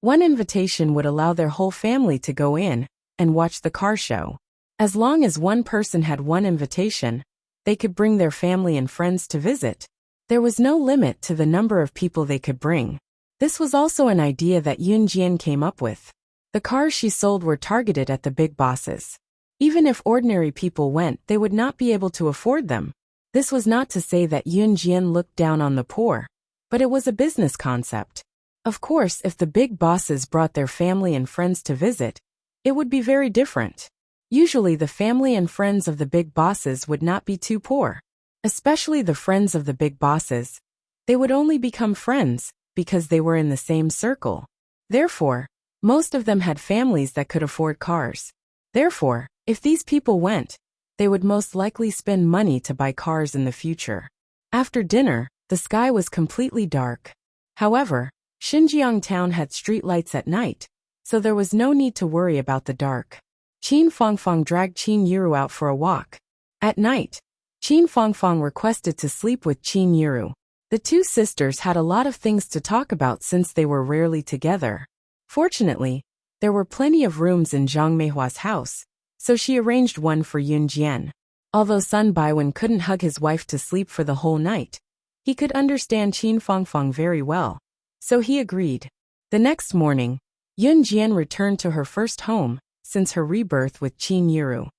One invitation would allow their whole family to go in and watch the car show. As long as one person had one invitation, they could bring their family and friends to visit. There was no limit to the number of people they could bring. This was also an idea that Yun Jian came up with. The cars she sold were targeted at the big bosses. Even if ordinary people went, they would not be able to afford them. This was not to say that Yun Jian looked down on the poor, but it was a business concept. Of course, if the big bosses brought their family and friends to visit, it would be very different. Usually the family and friends of the big bosses would not be too poor. Especially the friends of the big bosses. They would only become friends because they were in the same circle. Therefore, most of them had families that could afford cars. Therefore, if these people went, they would most likely spend money to buy cars in the future. After dinner, the sky was completely dark. However, Xinjiang town had street lights at night, so there was no need to worry about the dark. Qin Fangfang dragged Qin Yiru out for a walk. At night, Qin Fangfang requested to sleep with Qin Yiru. The two sisters had a lot of things to talk about since they were rarely together. Fortunately, there were plenty of rooms in Zhang Meihua's house, so she arranged one for Yun Jian. Although Sun Baiwen couldn't hug his wife to sleep for the whole night, he could understand Qin Fangfang very well, so he agreed. The next morning, Yun Jian returned to her first home since her rebirth with Qin Yiru.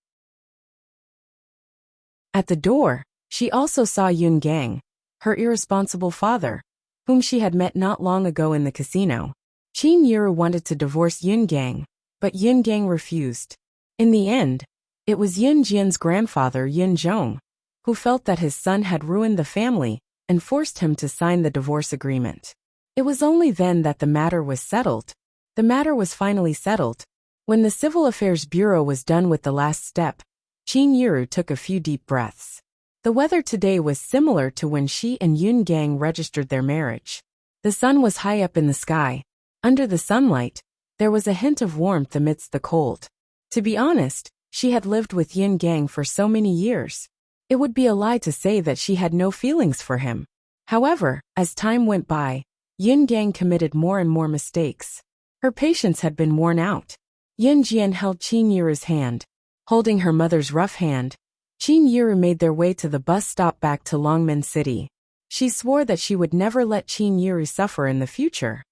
At the door, she also saw Yun Gang, her irresponsible father, whom she had met not long ago in the casino. Qin Yiru wanted to divorce Yun Gang, but Yun Gang refused. In the end, it was Yun Jian's grandfather Yun Zhong, who felt that his son had ruined the family and forced him to sign the divorce agreement. It was only then that the matter was settled. The matter was finally settled. When the Civil Affairs Bureau was done with the last step, Qin Yiru took a few deep breaths. The weather today was similar to when she and Yun Gang registered their marriage. The sun was high up in the sky. Under the sunlight, there was a hint of warmth amidst the cold. To be honest, she had lived with Yun Gang for so many years. It would be a lie to say that she had no feelings for him. However, as time went by, Yun Gang committed more and more mistakes. Her patience had been worn out. Yun Jian held Qin Yiru's hand. Holding her mother's rough hand, Qin Yiru made their way to the bus stop back to Longmen City. She swore that she would never let Qin Yiru suffer in the future.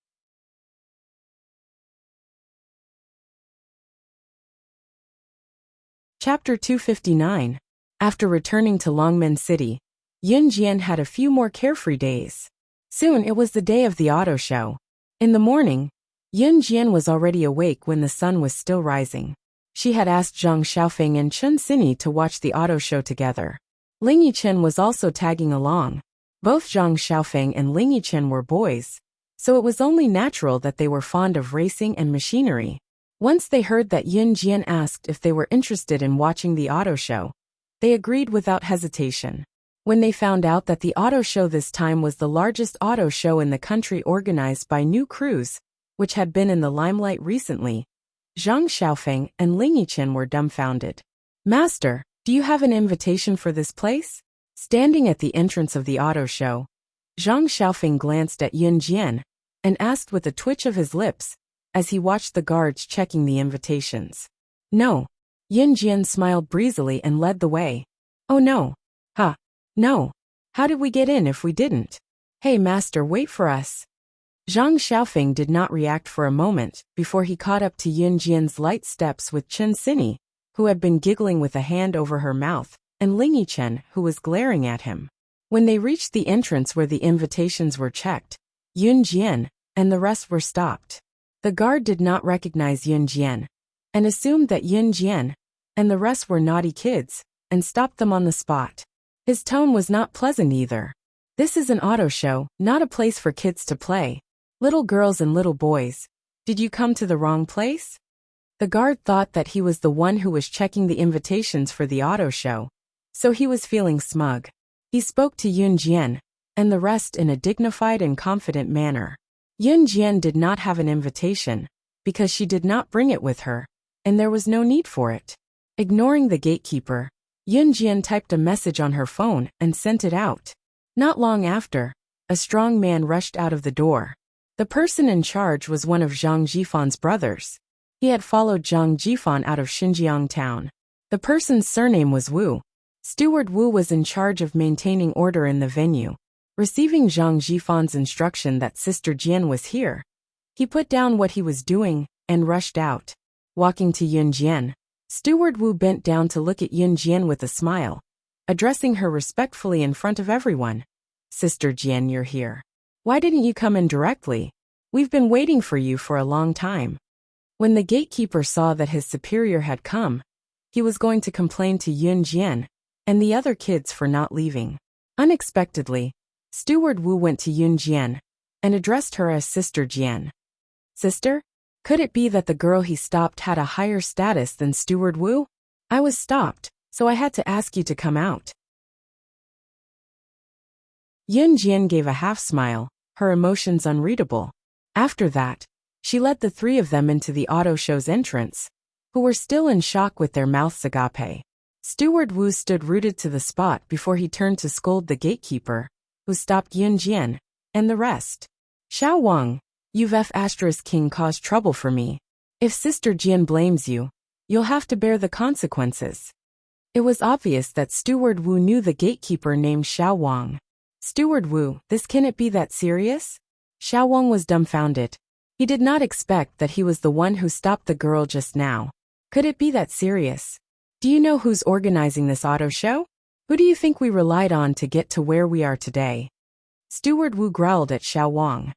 Chapter 259. After returning to Longmen City, Yun Jian had a few more carefree days. Soon it was the day of the auto show. In the morning, Yun Jian was already awake when the sun was still rising. She had asked Zhang Xiaofeng and Chen Xini to watch the auto show together. Ling Yichen was also tagging along. Both Zhang Xiaofeng and Ling Yichen were boys, so it was only natural that they were fond of racing and machinery. Once they heard that Yun Jian asked if they were interested in watching the auto show, they agreed without hesitation. When they found out that the auto show this time was the largest auto show in the country organized by New Cruise, which had been in the limelight recently, Zhang Xiaofeng and Ling Yichen were dumbfounded. Master, do you have an invitation for this place? Standing at the entrance of the auto show, Zhang Xiaofeng glanced at Yun Jian and asked with a twitch of his lips as he watched the guards checking the invitations. No. Yun Jian smiled breezily and led the way. Oh no. Huh. No. How did we get in if we didn't? Hey master, wait for us. Zhang Xiaofeng did not react for a moment before he caught up to Yun Jian's light steps with Chen Xini, who had been giggling with a hand over her mouth, and Ling Yichen, who was glaring at him. When they reached the entrance where the invitations were checked, Yun Jian and the rest were stopped. The guard did not recognize Yun Jian and assumed that Yun Jian and the rest were naughty kids and stopped them on the spot. His tone was not pleasant either. This is an auto show, not a place for kids to play. Little girls and little boys, Did you come to the wrong place? The guard thought that he was the one who was checking the invitations for the auto show, so he was feeling smug. He spoke to Yun Jian and the rest in a dignified and confident manner. Yun Jian did not have an invitation because she did not bring it with her, and there was no need for it. Ignoring the gatekeeper, Yun Jian typed a message on her phone and sent it out. Not long after, a strong man rushed out of the door. The person in charge was one of Zhang Jifan's brothers. He had followed Zhang Jifan out of Xinjiang town. The person's surname was Wu. Steward Wu was in charge of maintaining order in the venue. Receiving Zhang Jifan's instruction that Sister Jian was here, he put down what he was doing and rushed out. Walking to Yun Jian, Steward Wu bent down to look at Yun Jian with a smile, addressing her respectfully in front of everyone. Sister Jian, you're here. Why didn't you come in directly? We've been waiting for you for a long time. When the gatekeeper saw that his superior had come, he was going to complain to Yun Jian and the other kids for not leaving. Unexpectedly, Steward Wu went to Yun Jian and addressed her as Sister Jian. Sister? Could it be that the girl he stopped had a higher status than Steward Wu? I was stopped, so I had to ask you to come out. Yun Jian gave a half-smile, her emotions unreadable. After that, she led the three of them into the auto show's entrance, who were still in shock with their mouths agape. Steward Wu stood rooted to the spot before he turned to scold the gatekeeper, who stopped Yun Jian and the rest. Xiao Wang, you've King caused trouble for me. If Sister Jian blames you, you'll have to bear the consequences. It was obvious that Steward Wu knew the gatekeeper named Xiao Wang. Steward Wu, this can it be that serious? Xiao Wang was dumbfounded. He did not expect that he was the one who stopped the girl just now. Could it be that serious? Do you know who's organizing this auto show? Who do you think we relied on to get to where we are today? Steward Wu growled at Xiao Wang.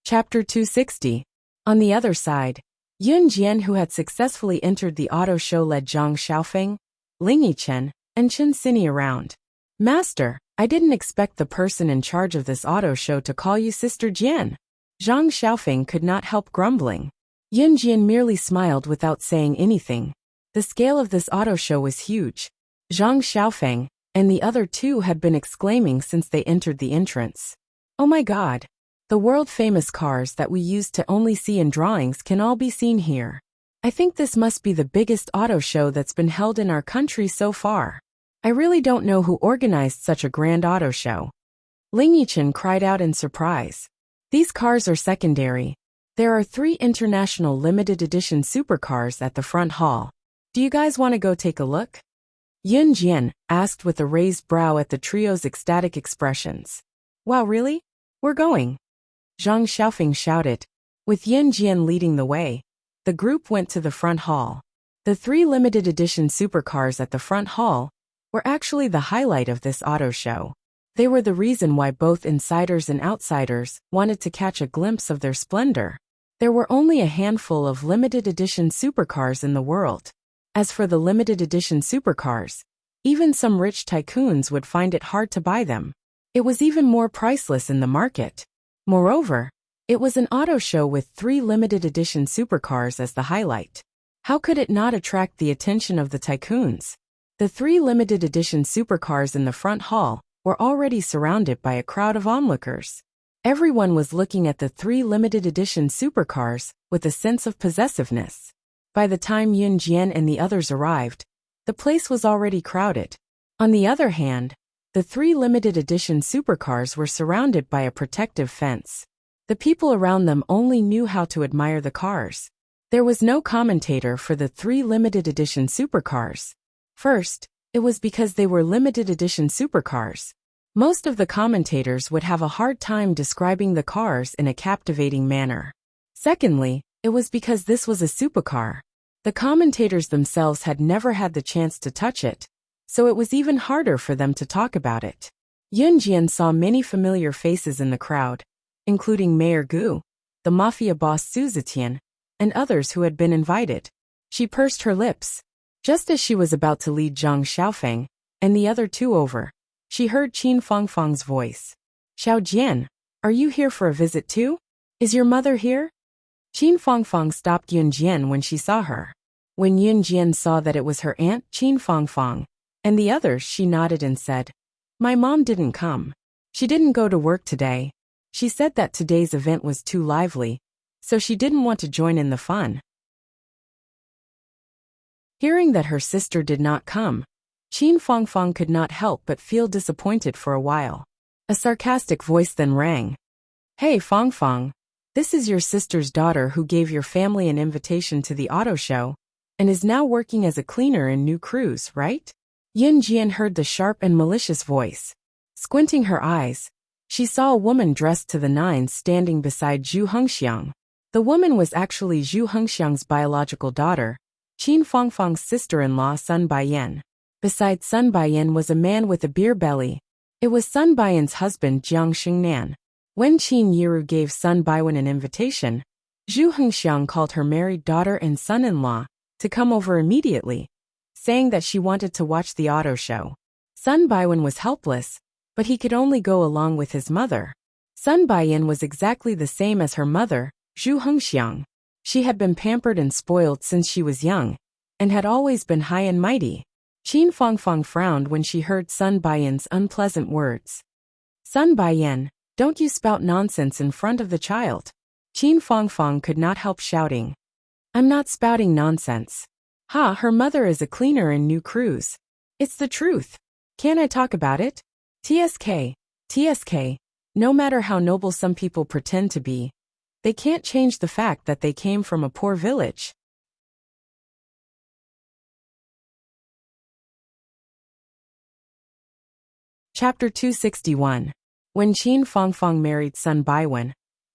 Chapter 260. On the other side, Yun Jian, who had successfully entered the auto show, led Zhang Xiaofeng, Ling Yichen, and Chen Xini around. Master, I didn't expect the person in charge of this auto show to call you Sister Jian. Zhang Xiaofeng could not help grumbling. Yun Jian merely smiled without saying anything. The scale of this auto show was huge. Zhang Xiaofeng and the other two had been exclaiming since they entered the entrance. Oh my God! The world-famous cars that we used to only see in drawings can all be seen here. I think this must be the biggest auto show that's been held in our country so far. I really don't know who organized such a grand auto show. Ling Yichen cried out in surprise. These cars are secondary. There are 3 international limited edition supercars at the front hall. Do you guys want to go take a look? Yun Jian asked with a raised brow at the trio's ecstatic expressions. Wow, really? We're going. Zhang Xiaofeng shouted. With Yun Jian leading the way, the group went to the front hall. The 3 limited edition supercars at the front hall were actually the highlight of this auto show. They were the reason why both insiders and outsiders wanted to catch a glimpse of their splendor. There were only a handful of limited edition supercars in the world. As for the limited edition supercars, even some rich tycoons would find it hard to buy them. It was even more priceless in the market. Moreover, it was an auto show with 3 limited edition supercars as the highlight. How could it not attract the attention of the tycoons? The 3 limited edition supercars in the front hall were already surrounded by a crowd of onlookers. Everyone was looking at the 3 limited edition supercars with a sense of possessiveness. By the time Yun Jian and the others arrived, the place was already crowded. On the other hand, the 3 limited edition supercars were surrounded by a protective fence. The people around them only knew how to admire the cars. There was no commentator for the 3 limited edition supercars. First, it was because they were limited edition supercars. Most of the commentators would have a hard time describing the cars in a captivating manner. Secondly, it was because this was a supercar. The commentators themselves had never had the chance to touch it, so it was even harder for them to talk about it. Yun Jian saw many familiar faces in the crowd, including Mayor Gu, the mafia boss Su Zetian, and others who had been invited. She pursed her lips. Just as she was about to lead Zhang Xiaofeng and the other 2 over, she heard Qin Fangfang's voice. Xiao Jian, are you here for a visit too? Is your mother here? Qin Fangfang stopped Yun Jian when she saw her. When Yun Jian saw that it was her aunt Qin Fangfang and the others, she nodded and said, "My mom didn't come. She didn't go to work today. She said that today's event was too lively, so she didn't want to join in the fun." Hearing that her sister did not come, Qin Fangfang could not help but feel disappointed for a while. A sarcastic voice then rang. "Hey Fangfang, this is your sister's daughter who gave your family an invitation to the auto show and is now working as a cleaner in New Cruise, right?" Yun Jian heard the sharp and malicious voice. Squinting her eyes, she saw a woman dressed to the nines standing beside Zhu Hengxiang. The woman was actually Zhu Hengxiang's biological daughter, Qin Fangfang's sister-in-law Sun Baiyan. Beside Sun Baiyan was a man with a beer belly. It was Sun Baiyan's husband Jiang Xingnan. When Qin Yiru gave Sun Baiwan an invitation, Zhu Hengxiang called her married daughter and son-in-law to come over immediately, saying that she wanted to watch the auto show. Sun Baiwan was helpless, but he could only go along with his mother. Sun Baiyan was exactly the same as her mother, Zhu Hengxiang. She had been pampered and spoiled since she was young, and had always been high and mighty. Qin Fangfang frowned when she heard Sun Baiyan's unpleasant words. "Sun Baiyan, don't you spout nonsense in front of the child." Qin Fangfang could not help shouting. "I'm not spouting nonsense. Ha, her mother is a cleaner in New Cruise. It's the truth. Can't I talk about it? TSK, no matter how noble some people pretend to be, they can't change the fact that they came from a poor village." Chapter 261. When Qin Fangfang married Sun Baiwan.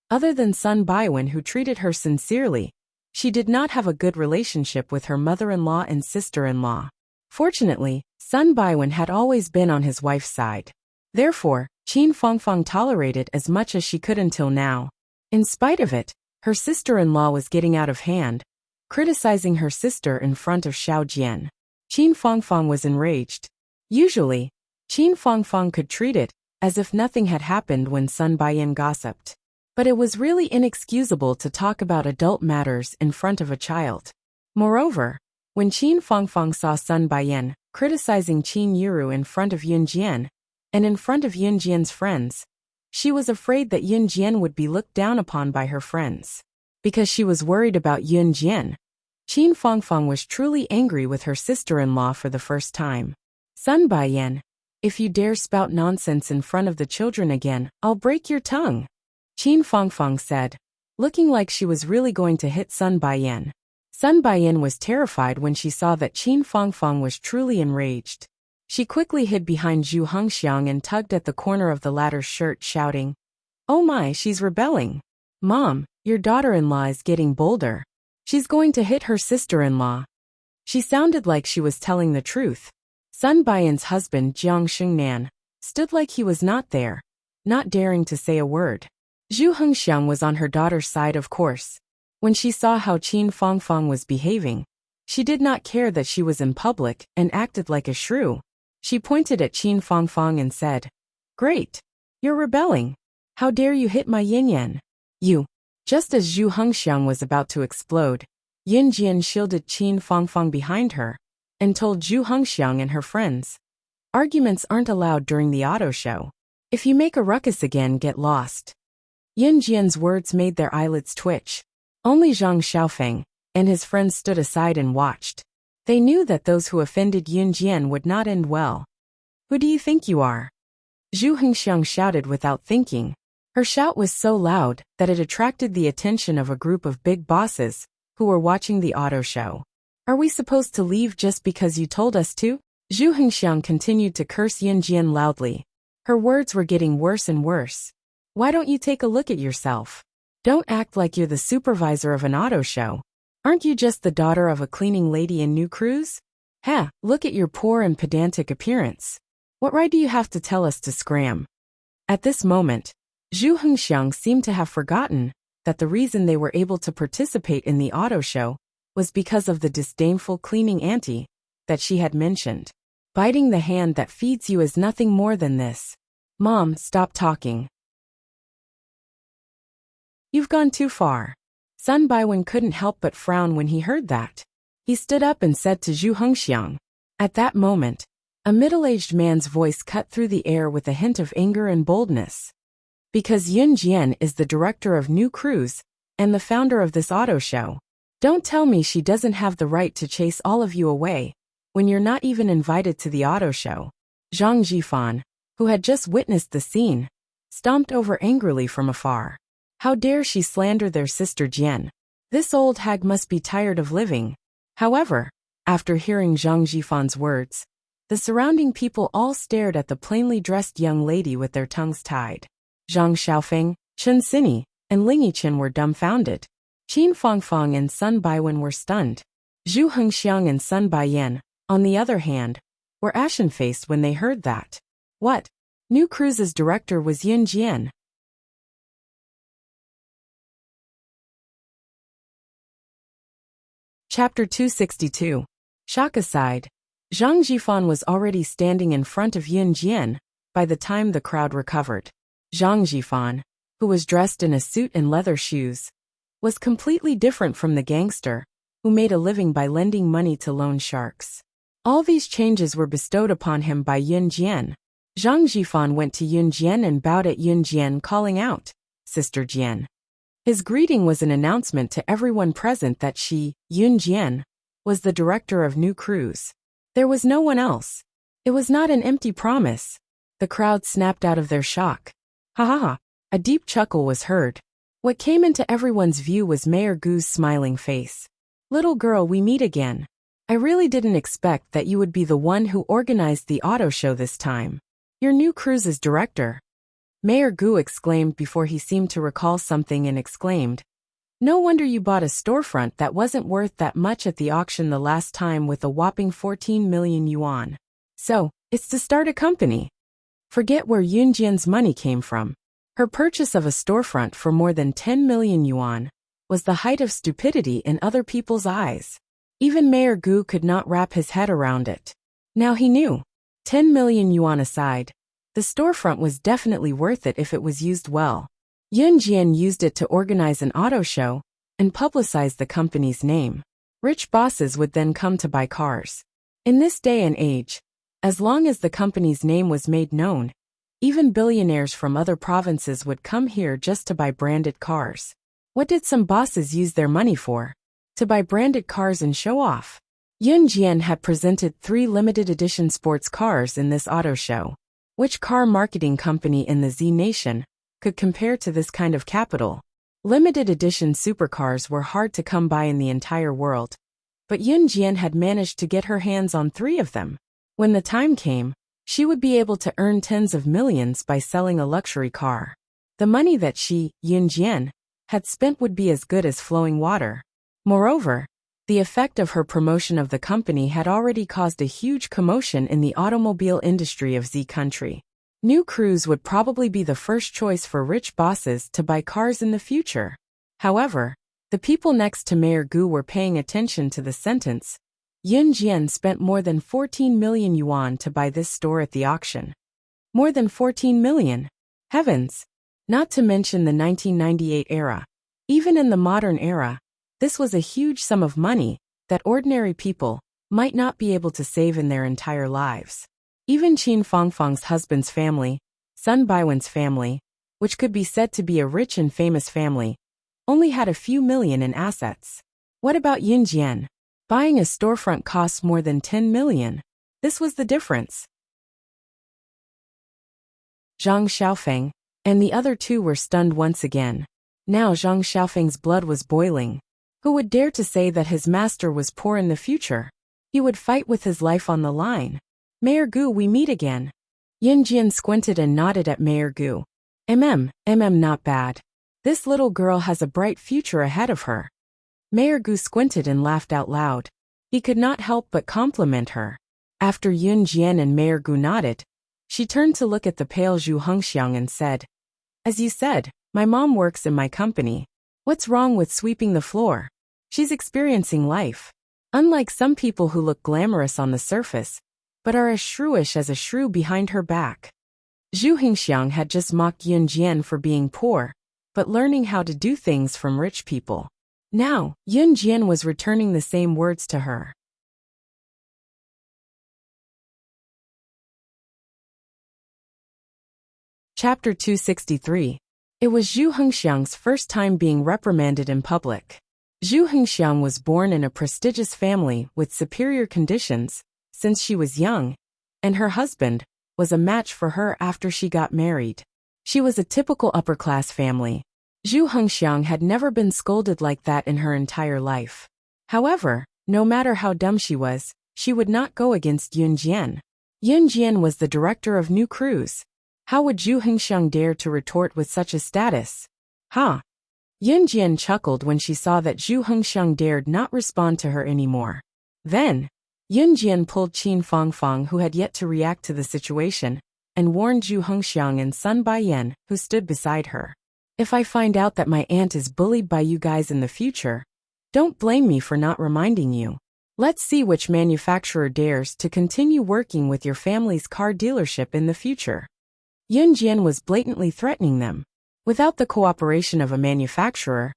Other than Sun Baiwan, who treated her sincerely, she did not have a good relationship with her mother-in-law and sister-in-law. Fortunately, Sun Baiwan had always been on his wife's side. Therefore, Qin Fangfang tolerated as much as she could until now. In spite of it, her sister-in-law was getting out of hand, criticizing her sister in front of Xiao Jian. Qin Fangfang was enraged. Usually, Qin Fangfang could treat it as if nothing had happened when Sun Baiyan gossiped. But it was really inexcusable to talk about adult matters in front of a child. Moreover, when Qin Fangfang saw Sun Baiyan criticizing Qin Yiru in front of Yun Jian and in front of Yun Jian's friends, she was afraid that Yun Jian would be looked down upon by her friends. Because she was worried about Yun Jian, Qin Fangfang was truly angry with her sister-in-law for the first time. "Sun Baiyan, if you dare spout nonsense in front of the children again, I'll break your tongue," Qin Fangfang said, looking like she was really going to hit Sun Baiyan. Sun Baiyan was terrified when she saw that Qin Fangfang was truly enraged. She quickly hid behind Zhu Hengxiang and tugged at the corner of the latter's shirt, shouting, "Oh my, she's rebelling. Mom, your daughter-in-law is getting bolder. She's going to hit her sister-in-law." She sounded like she was telling the truth. Sun Baiyan's husband, Jiang Xingnan, stood like he was not there, not daring to say a word. Zhu Hengxiang was on her daughter's side, of course. When she saw how Qin Fangfang was behaving, she did not care that she was in public and acted like a shrew. She pointed at Qin Fangfang and said, "Great. You're rebelling. How dare you hit my yin-yan? You." Just as Zhu Hengxiang was about to explode, Yun Jian shielded Qin Fangfang behind her and told Zhu Hengxiang and her friends, "Arguments aren't allowed during the auto show. If you make a ruckus again, get lost." Yun Jian's words made their eyelids twitch. Only Zhang Xiaofeng and his friends stood aside and watched. They knew that those who offended Yun Jian would not end well. "Who do you think you are?" Zhu Hengxiang shouted without thinking. Her shout was so loud that it attracted the attention of a group of big bosses who were watching the auto show. "Are we supposed to leave just because you told us to?" Zhu Hengxiang continued to curse Yun Jian loudly. Her words were getting worse and worse. "Why don't you take a look at yourself? Don't act like you're the supervisor of an auto show. Aren't you just the daughter of a cleaning lady in New Cruise? Look at your poor and pedantic appearance. What right do you have to tell us to scram?" At this moment, Zhu Hengxiang seemed to have forgotten that the reason they were able to participate in the auto show was because of the disdainful cleaning auntie that she had mentioned. "Biting the hand that feeds you is nothing more than this." "Mom, stop talking. You've gone too far. Sun Baiwen couldn't help but frown when he heard that. He stood up and said to Zhu Hengxiang. At that moment, a middle-aged man's voice cut through the air with a hint of anger and boldness. Because Yun Jian is the director of New Cruise and the founder of this auto show, don't tell me she doesn't have the right to chase all of you away when you're not even invited to the auto show. Zhang Jifan, who had just witnessed the scene, stomped over angrily from afar. How dare she slander their sister Jian? This old hag must be tired of living. However, after hearing Zhang Jifan's words, the surrounding people all stared at the plainly dressed young lady with their tongues tied. Zhang Xiaofeng, Chen Xini, and Ling Yichen were dumbfounded. Qin Fangfang and Sun Baiwen were stunned. Zhu Hengxiang and Sun Baiyan, on the other hand, were ashen-faced when they heard that. What? New Cruise's director was Yun Jian. Chapter 262. Shock aside, Zhang Jifan was already standing in front of Yun Jian by the time the crowd recovered. Zhang Jifan, who was dressed in a suit and leather shoes, was completely different from the gangster who made a living by lending money to loan sharks. All these changes were bestowed upon him by Yun Jian. Zhang Jifan went to Yun Jian and bowed at Yun Jian, calling out, "Sister Jian." His greeting was an announcement to everyone present that she, Yun Jian, was the director of New Cruise. There was no one else. It was not an empty promise. The crowd snapped out of their shock. Ha ha ha. A deep chuckle was heard. What came into everyone's view was Mayor Gu's smiling face. "Little girl, we meet again. I really didn't expect that you would be the one who organized the auto show this time. You're New Cruise's director." Mayor Gu exclaimed before he seemed to recall something and exclaimed, "No wonder you bought a storefront that wasn't worth that much at the auction the last time with a whopping 14 million yuan. So, it's to start a company." Forget where Yun Jian's money came from. Her purchase of a storefront for more than 10 million yuan was the height of stupidity in other people's eyes. Even Mayor Gu could not wrap his head around it. Now he knew. 10 million yuan aside, the storefront was definitely worth it if it was used well. Yun Jian used it to organize an auto show and publicize the company's name. Rich bosses would then come to buy cars. In this day and age, as long as the company's name was made known, even billionaires from other provinces would come here just to buy branded cars. What did some bosses use their money for? To buy branded cars and show off. Yun Jian had presented 3 limited edition sports cars in this auto show. Which car marketing company in the Z Nation could compare to this kind of capital? Limited edition supercars were hard to come by in the entire world, but Yun Jian had managed to get her hands on 3 of them. When the time came, she would be able to earn tens of millions by selling a luxury car. The money that she, Yun Jian, had spent would be as good as flowing water. Moreover, the effect of her promotion of the company had already caused a huge commotion in the automobile industry of Z country. New Cruise would probably be the first choice for rich bosses to buy cars in the future. However, the people next to Mayor Gu were paying attention to the sentence. Yun Jian spent more than 14 million yuan to buy this store at the auction. More than 14 million? Heavens! Not to mention the 1998 era. Even in the modern era, this was a huge sum of money that ordinary people might not be able to save in their entire lives. Even Qin Fangfang's husband's family, Sun Baiwen's family, which could be said to be a rich and famous family, only had a few million in assets. What about Yun Jian? Buying a storefront costs more than 10 million. This was the difference. Zhang Xiaofeng and the other 2 were stunned once again. Now Zhang Xiaofeng's blood was boiling. Who would dare to say that his master was poor in the future? He would fight with his life on the line. Mayor Gu, we meet again. Yun Jian squinted and nodded at Mayor Gu. Not bad. This little girl has a bright future ahead of her. Mayor Gu squinted and laughed out loud. He could not help but compliment her. After Yun Jian and Mayor Gu nodded, she turned to look at the pale Zhu Hengxiang and said, "As you said, my mom works in my company. What's wrong with sweeping the floor? She's experiencing life. Unlike some people who look glamorous on the surface, but are as shrewish as a shrew behind her back." Zhu Hengxiang had just mocked Yun Jian for being poor, but learning how to do things from rich people. Now, Yun Jian was returning the same words to her. Chapter 263. It was Zhu Hengxiang's first time being reprimanded in public. Zhu Hengxiang was born in a prestigious family with superior conditions since she was young, and her husband was a match for her after she got married. She was a typical upper-class family. Zhu Hengxiang had never been scolded like that in her entire life. However, no matter how dumb she would not go against Yun Jian. Yun Jian was the director of New Cruise. How would Zhu Hengxiang dare to retort with such a status? Ha! Yun Jian chuckled when she saw that Zhu Hengxiang dared not respond to her anymore. Then, Yun Jian pulled Qin Fangfang, who had yet to react to the situation, and warned Zhu Hengxiang and Sun Baiyan, who stood beside her. If I find out that my aunt is bullied by you guys in the future, don't blame me for not reminding you. Let's see which manufacturer dares to continue working with your family's car dealership in the future. Yun Jian was blatantly threatening them. Without the cooperation of a manufacturer,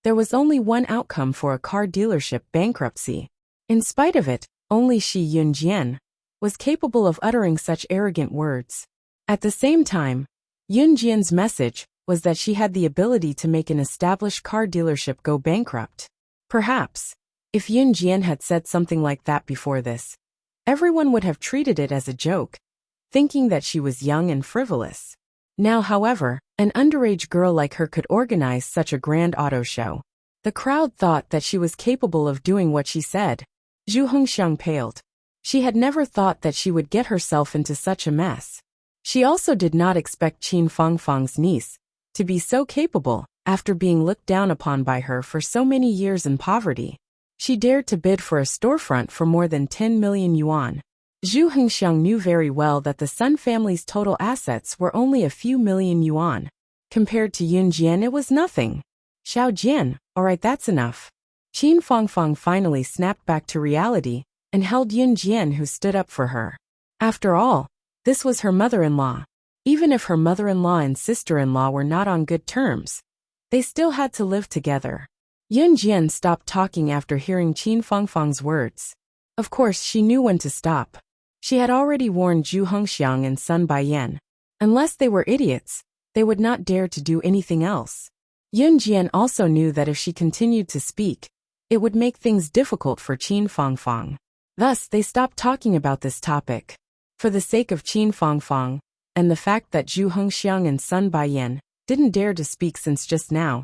there was only one outcome for a car dealership: bankruptcy. In spite of it, only she, Yun Jian, was capable of uttering such arrogant words. At the same time, Yun Jian's message was that she had the ability to make an established car dealership go bankrupt. Perhaps, if Yun Jian had said something like that before this, everyone would have treated it as a joke, thinking that she was young and frivolous. Now, however, an underage girl like her could organize such a grand auto show. The crowd thought that she was capable of doing what she said. Zhu Hengxiang paled. She had never thought that she would get herself into such a mess. She also did not expect Qin Fangfang's niece to be so capable, after being looked down upon by her for so many years in poverty. She dared to bid for a storefront for more than 10 million yuan. Zhu Hengxiang knew very well that the Sun family's total assets were only a few million yuan. Compared to Yun Jian, it was nothing. Xiao Jian, alright, that's enough. Qin Fangfang finally snapped back to reality and held Yun Jian, who stood up for her. After all, this was her mother-in-law. Even if her mother-in-law and sister-in-law were not on good terms, they still had to live together. Yun Jian stopped talking after hearing Qin Fangfang's words. Of course, she knew when to stop. She had already warned Zhu Hengxiang and Sun Baiyan. Unless they were idiots, they would not dare to do anything else. Yun Jian also knew that if she continued to speak, it would make things difficult for Qin Fangfang. Thus, they stopped talking about this topic. For the sake of Qin Fangfang, and the fact that Zhu Hengxiang and Sun Baiyan didn't dare to speak since just now,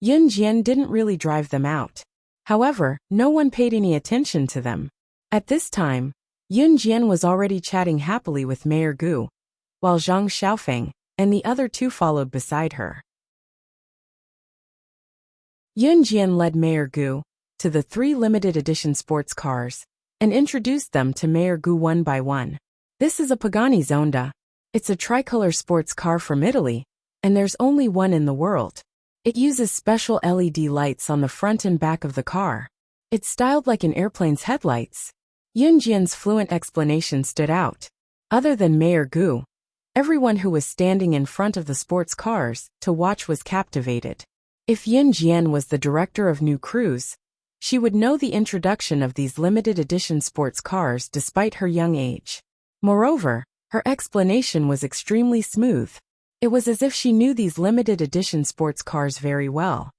Yun Jian didn't really drive them out. However, no one paid any attention to them. At this time, Yun Jian was already chatting happily with Mayor Gu, while Zhang Xiaofeng and the other two followed beside her. Yun Jian led Mayor Gu to the 3 limited edition sports cars and introduced them to Mayor Gu one by one. This is a Pagani Zonda. It's a tricolor sports car from Italy, and there's only one in the world. It uses special LED lights on the front and back of the car. It's styled like an airplane's headlights. Yun Jian's fluent explanation stood out. Other than Mayor Gu, everyone who was standing in front of the sports cars to watch was captivated. If Yun Jian was the director of New Cruise, she would know the introduction of these limited edition sports cars despite her young age. Moreover, her explanation was extremely smooth. It was as if she knew these limited edition sports cars very well.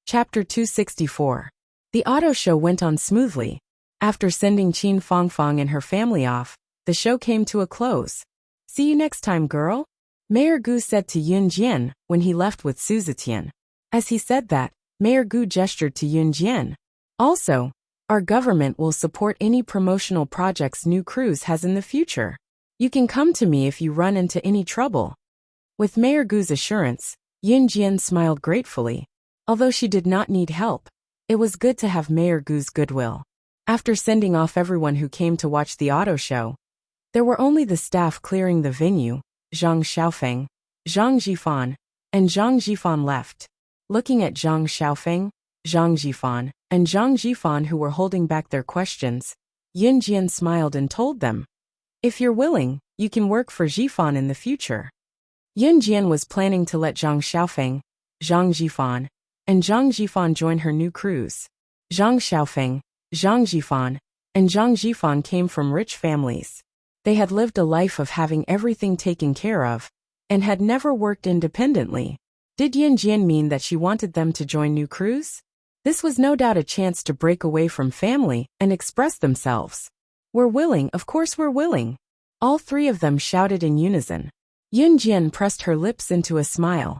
Chapter 264. The auto show went on smoothly. After sending Qin Fangfang and her family off, the show came to a close. See you next time, girl, Mayor Gu said to Yun Jian when he left with Su Zetian. As he said that, Mayor Gu gestured to Yun Jian. Also, our government will support any promotional projects New Cruise has in the future. You can come to me if you run into any trouble. With Mayor Gu's assurance, Yun Jian smiled gratefully. Although she did not need help, it was good to have Mayor Gu's goodwill. After sending off everyone who came to watch the auto show, there were only the staff clearing the venue. Zhang Xiaofeng, Zhang Jifan, and Zhang Jifan left. Looking at Zhang Xiaofeng, Zhang Jifan, and Zhang Jifan, who were holding back their questions, Yun Jian smiled and told them, If you're willing, you can work for Jifan in the future. Yun Jian was planning to let Zhang Xiaofeng, Zhang Jifan, and Zhang Jifan join her new cruise. Zhang Xiaofeng, Zhang Jifan, and Zhang Jifan came from rich families. They had lived a life of having everything taken care of, and had never worked independently. Did Yun Jian mean that she wanted them to join new cruise? This was no doubt a chance to break away from family and express themselves. We're willing, of course we're willing. All three of them shouted in unison. Yun Jian pressed her lips into a smile.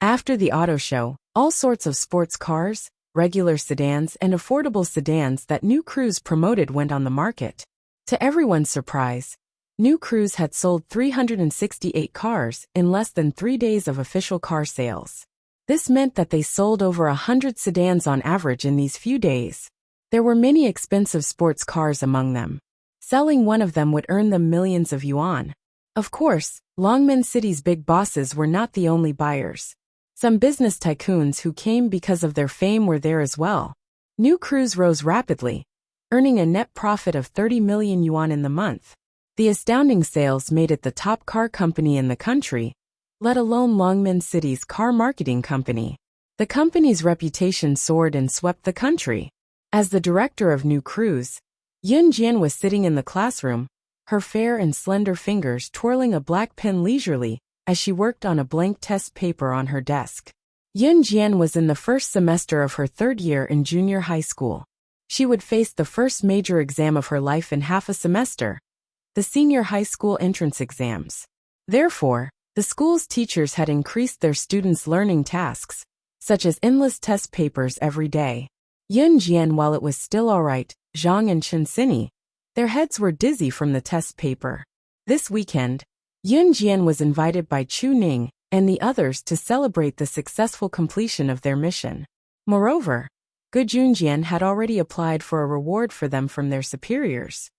After the auto show, all sorts of sports cars, regular sedans and affordable sedans that New Cruise promoted went on the market. To everyone's surprise, New Cruise had sold 368 cars in less than 3 days of official car sales. This meant that they sold over 100 sedans on average in these few days. There were many expensive sports cars among them. Selling one of them would earn them millions of yuan. Of course, Longmen City's big bosses were not the only buyers. Some business tycoons who came because of their fame were there as well. New Cruise rose rapidly, earning a net profit of 30 million yuan in the month. The astounding sales made it the top car company in the country, let alone Longmen City's car marketing company. The company's reputation soared and swept the country. As the director of New Cruise, Yun Jian was sitting in the classroom, her fair and slender fingers twirling a black pen leisurely as she worked on a blank test paper on her desk. Yun Jian was in the first semester of her 3rd year in junior high school. She would face the first major exam of her life in half a semester, the senior high school entrance exams. Therefore, the school's teachers had increased their students' learning tasks, such as endless test papers every day. Yun Jian, while it was still alright, Zhang and Chen Xini, their heads were dizzy from the test paper. This weekend, Yun Jian was invited by Chu Ning and the others to celebrate the successful completion of their mission. Moreover, Good Yun Jian had already applied for a reward for them from their superiors.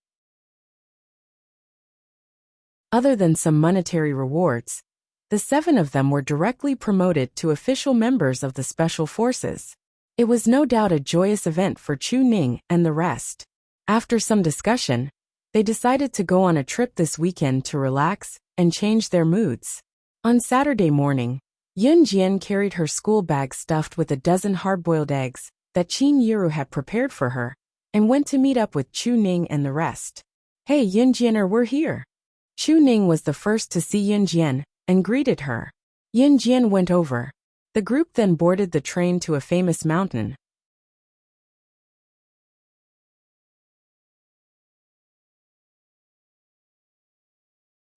Other than some monetary rewards, the 7 of them were directly promoted to official members of the Special Forces. It was no doubt a joyous event for Chu Ning and the rest. After some discussion, they decided to go on a trip this weekend to relax and change their moods. On Saturday morning, Yun Jian carried her school bag stuffed with a dozen hard-boiled eggs that Qin Yiru had prepared for her, and went to meet up with Chu Ning and the rest. Hey Yun Jianer, we're here. Chu Ning was the first to see Yun Jian and greeted her. Yun Jian went over. The group then boarded the train to a famous mountain.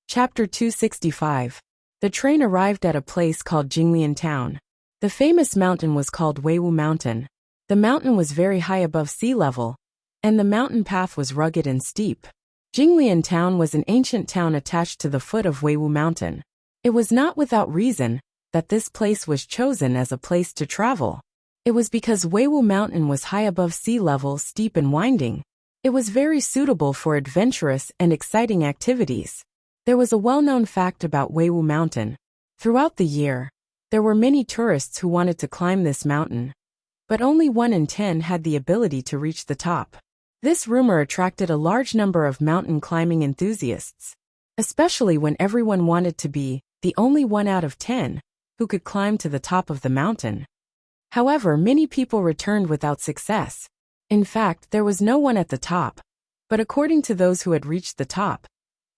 Chapter 265. The train arrived at a place called Jinglian Town. The famous mountain was called Weiwu Mountain. The mountain was very high above sea level, and the mountain path was rugged and steep. Jinglian Town was an ancient town attached to the foot of Weiwu Mountain. It was not without reason that this place was chosen as a place to travel. It was because Weiwu Mountain was high above sea level, steep and winding. It was very suitable for adventurous and exciting activities. There was a well-known fact about Weiwu Mountain. Throughout the year, there were many tourists who wanted to climb this mountain, but only 1 in 10 had the ability to reach the top. This rumor attracted a large number of mountain climbing enthusiasts, especially when everyone wanted to be the only 1 out of 10 who could climb to the top of the mountain. However, many people returned without success. In fact, there was no one at the top, but according to those who had reached the top,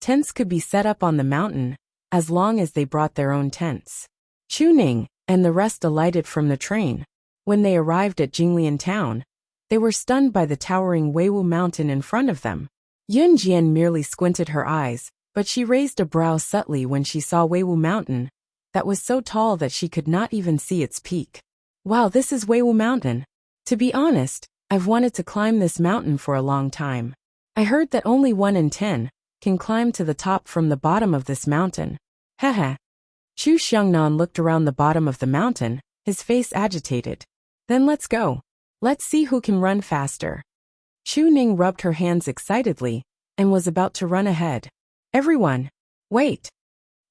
tents could be set up on the mountain, as long as they brought their own tents. Chu Ning and the rest alighted from the train. When they arrived at Jinglian Town, they were stunned by the towering Weiwu Mountain in front of them. Yun Jian merely squinted her eyes, but she raised a brow subtly when she saw Weiwu Mountain, that was so tall that she could not even see its peak. Wow, this is Weiwu Mountain. To be honest, I've wanted to climb this mountain for a long time. I heard that only 1 in 10 can climb to the top from the bottom of this mountain. Haha. Chu Xiangnan looked around the bottom of the mountain, his face agitated. Then let's go. Let's see who can run faster. Chu Ning rubbed her hands excitedly and was about to run ahead. Everyone, wait.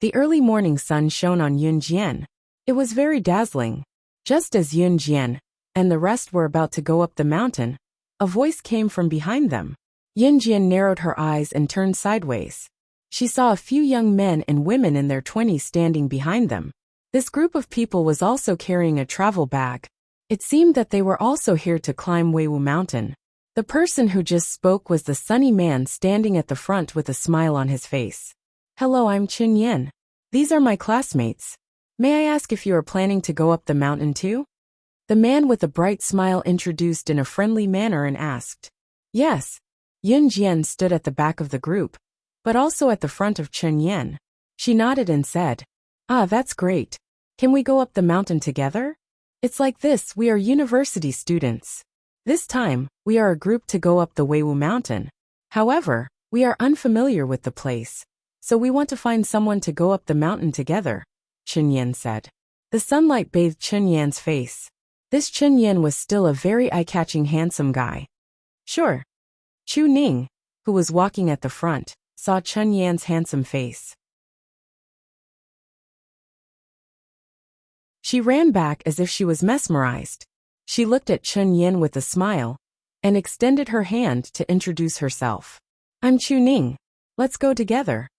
The early morning sun shone on Yun Jian. It was very dazzling. Just as Yun Jian and the rest were about to go up the mountain, a voice came from behind them. Yunjian narrowed her eyes and turned sideways. She saw a few young men and women in their 20s standing behind them. This group of people was also carrying a travel bag. It seemed that they were also here to climb Weiwu Mountain. The person who just spoke was the sunny man standing at the front with a smile on his face. Hello, I'm Qin Yan. These are my classmates. May I ask if you are planning to go up the mountain too? The man with a bright smile introduced in a friendly manner and asked. Yes. Yun Jian stood at the back of the group, but also at the front of Chen Yan. She nodded and said, Ah, that's great. Can we go up the mountain together? It's like this, we are university students. This time, we are a group to go up the Weiwu Mountain. However, we are unfamiliar with the place, so we want to find someone to go up the mountain together, Chen Yan said. The sunlight bathed Chen Yan's face. This Chen Yan was still a very eye-catching handsome guy. Sure. Chu Ning, who was walking at the front, saw Chen Yan's handsome face. She ran back as if she was mesmerized. She looked at Chen Yan with a smile and extended her hand to introduce herself. I'm Chu Ning. Let's go together.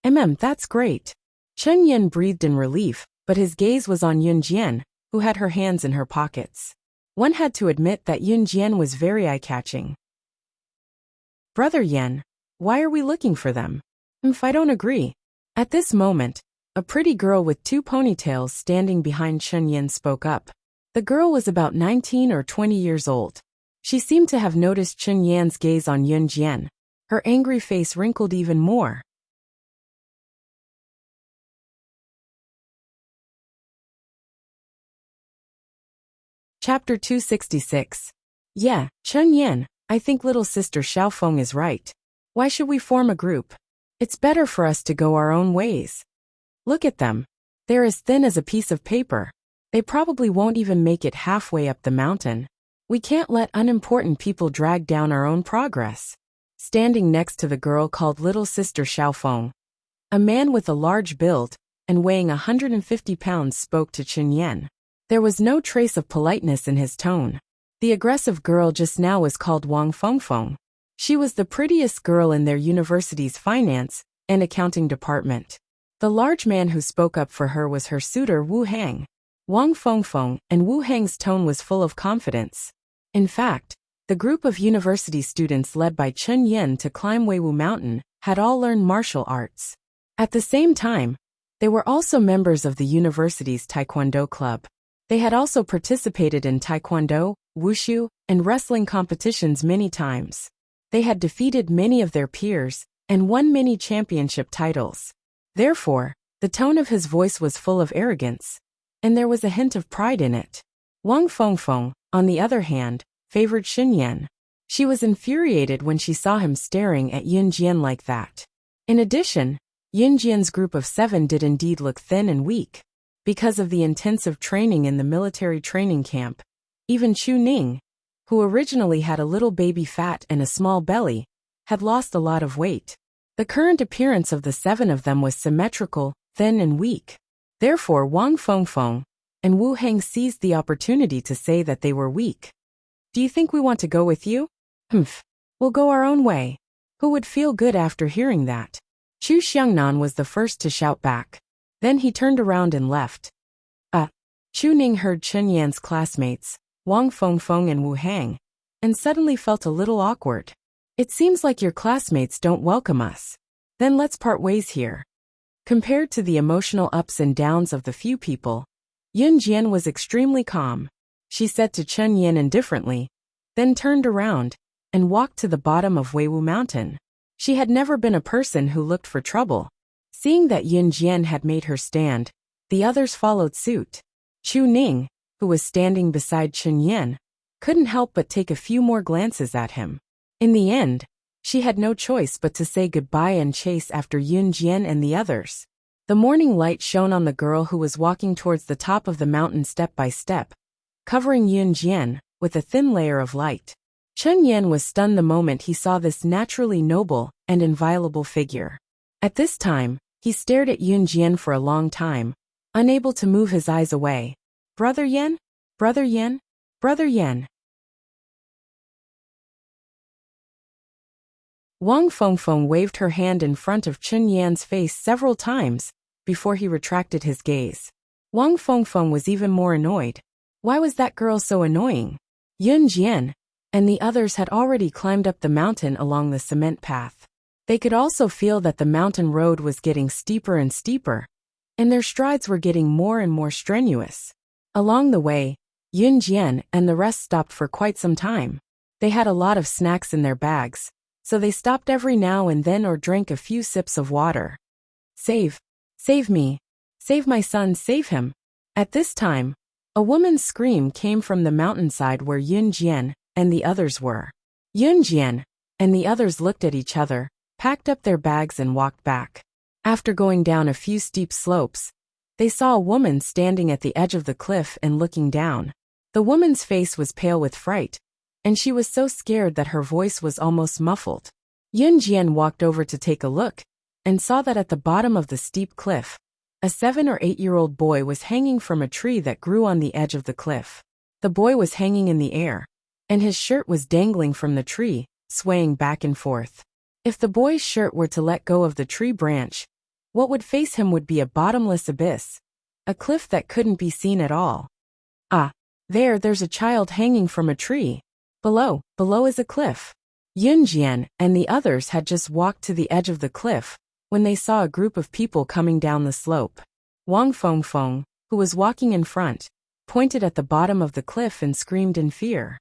That's great. Chen Yan breathed in relief, but his gaze was on Yun Jian, who had her hands in her pockets. One had to admit that Yun Jian was very eye-catching. Brother Yan, why are we looking for them? I don't agree. At this moment, a pretty girl with 2 ponytails standing behind Chen Yan spoke up. The girl was about 19 or 20 years old. She seemed to have noticed Chen Yan's gaze on Yun Jian. Her angry face wrinkled even more. Chapter 266. Yeah, Chen Yan, I think little sister Xiaofeng is right. Why should we form a group? It's better for us to go our own ways. Look at them. They're as thin as a piece of paper. They probably won't even make it halfway up the mountain. We can't let unimportant people drag down our own progress. Standing next to the girl called little sister Xiaofeng, a man with a large build and weighing 150 pounds spoke to Chen Yan. There was no trace of politeness in his tone. The aggressive girl just now was called Wang Fengfeng. She was the prettiest girl in their university's finance and accounting department. The large man who spoke up for her was her suitor Wu Hang. Wang Fengfeng and Wu Hang's tone was full of confidence. In fact, the group of university students led by Chen Yan to climb Weiwu Mountain had all learned martial arts. At the same time, they were also members of the university's Taekwondo club. They had also participated in Taekwondo, Wushu, and wrestling competitions many times. They had defeated many of their peers and won many championship titles. Therefore, the tone of his voice was full of arrogance, and there was a hint of pride in it. Wang Fengfeng, on the other hand, favored Xin Yan. She was infuriated when she saw him staring at Yun Jian like that. In addition, Yun Jian's group of 7 did indeed look thin and weak. Because of the intensive training in the military training camp, even Chu Ning, who originally had a little baby fat and a small belly, had lost a lot of weight. The current appearance of the 7 of them was symmetrical, thin and weak. Therefore Wang Fengfeng and Wu Hang seized the opportunity to say that they were weak. Do you think we want to go with you? We'll go our own way. Who would feel good after hearing that? Chu Xiangnan was the first to shout back. Then he turned around and left. Chu Ning heard Chen Yan's classmates, Wang Fengfeng and Wu Hang, and suddenly felt a little awkward. It seems like your classmates don't welcome us. Then let's part ways here. Compared to the emotional ups and downs of the few people, Yun Jian was extremely calm. She said to Chen Yan indifferently, then turned around and walked to the bottom of Weiwu Mountain. She had never been a person who looked for trouble. Seeing that Yun Jian had made her stand, the others followed suit. Chu Ning, who was standing beside Chen Yan, couldn't help but take a few more glances at him. In the end, she had no choice but to say goodbye and chase after Yun Jian and the others. The morning light shone on the girl who was walking towards the top of the mountain step by step, covering Yun Jian with a thin layer of light. Chen Yan was stunned the moment he saw this naturally noble and inviolable figure. At this time, he stared at Yun Jian for a long time, unable to move his eyes away. Brother Yan? Brother Yan? Brother Yan. Wang Fengfeng waved her hand in front of Chun Yan's face several times before he retracted his gaze. Wang Fengfeng was even more annoyed. Why was that girl so annoying? Yun Jian and the others had already climbed up the mountain along the cement path. They could also feel that the mountain road was getting steeper and steeper, and their strides were getting more and more strenuous. Along the way, Yun Jian and the rest stopped for quite some time. They had a lot of snacks in their bags, so they stopped every now and then or drank a few sips of water. Save me. Save my son, save him. At this time, a woman's scream came from the mountainside where Yun Jian and the others were. Yun Jian and the others looked at each other, packed up their bags and walked back. After going down a few steep slopes, they saw a woman standing at the edge of the cliff and looking down. The woman's face was pale with fright, and she was so scared that her voice was almost muffled. Yun Jian walked over to take a look, and saw that at the bottom of the steep cliff, a 7 or 8-year-old boy was hanging from a tree that grew on the edge of the cliff. The boy was hanging in the air, and his shirt was dangling from the tree, swaying back and forth. If the boy's shirt were to let go of the tree branch, what would face him would be a bottomless abyss, a cliff that couldn't be seen at all. Ah, there's a child hanging from a tree. Below is a cliff. Yun Jian and the others had just walked to the edge of the cliff when they saw a group of people coming down the slope. Wang Fengfeng, who was walking in front, pointed at the bottom of the cliff and screamed in fear.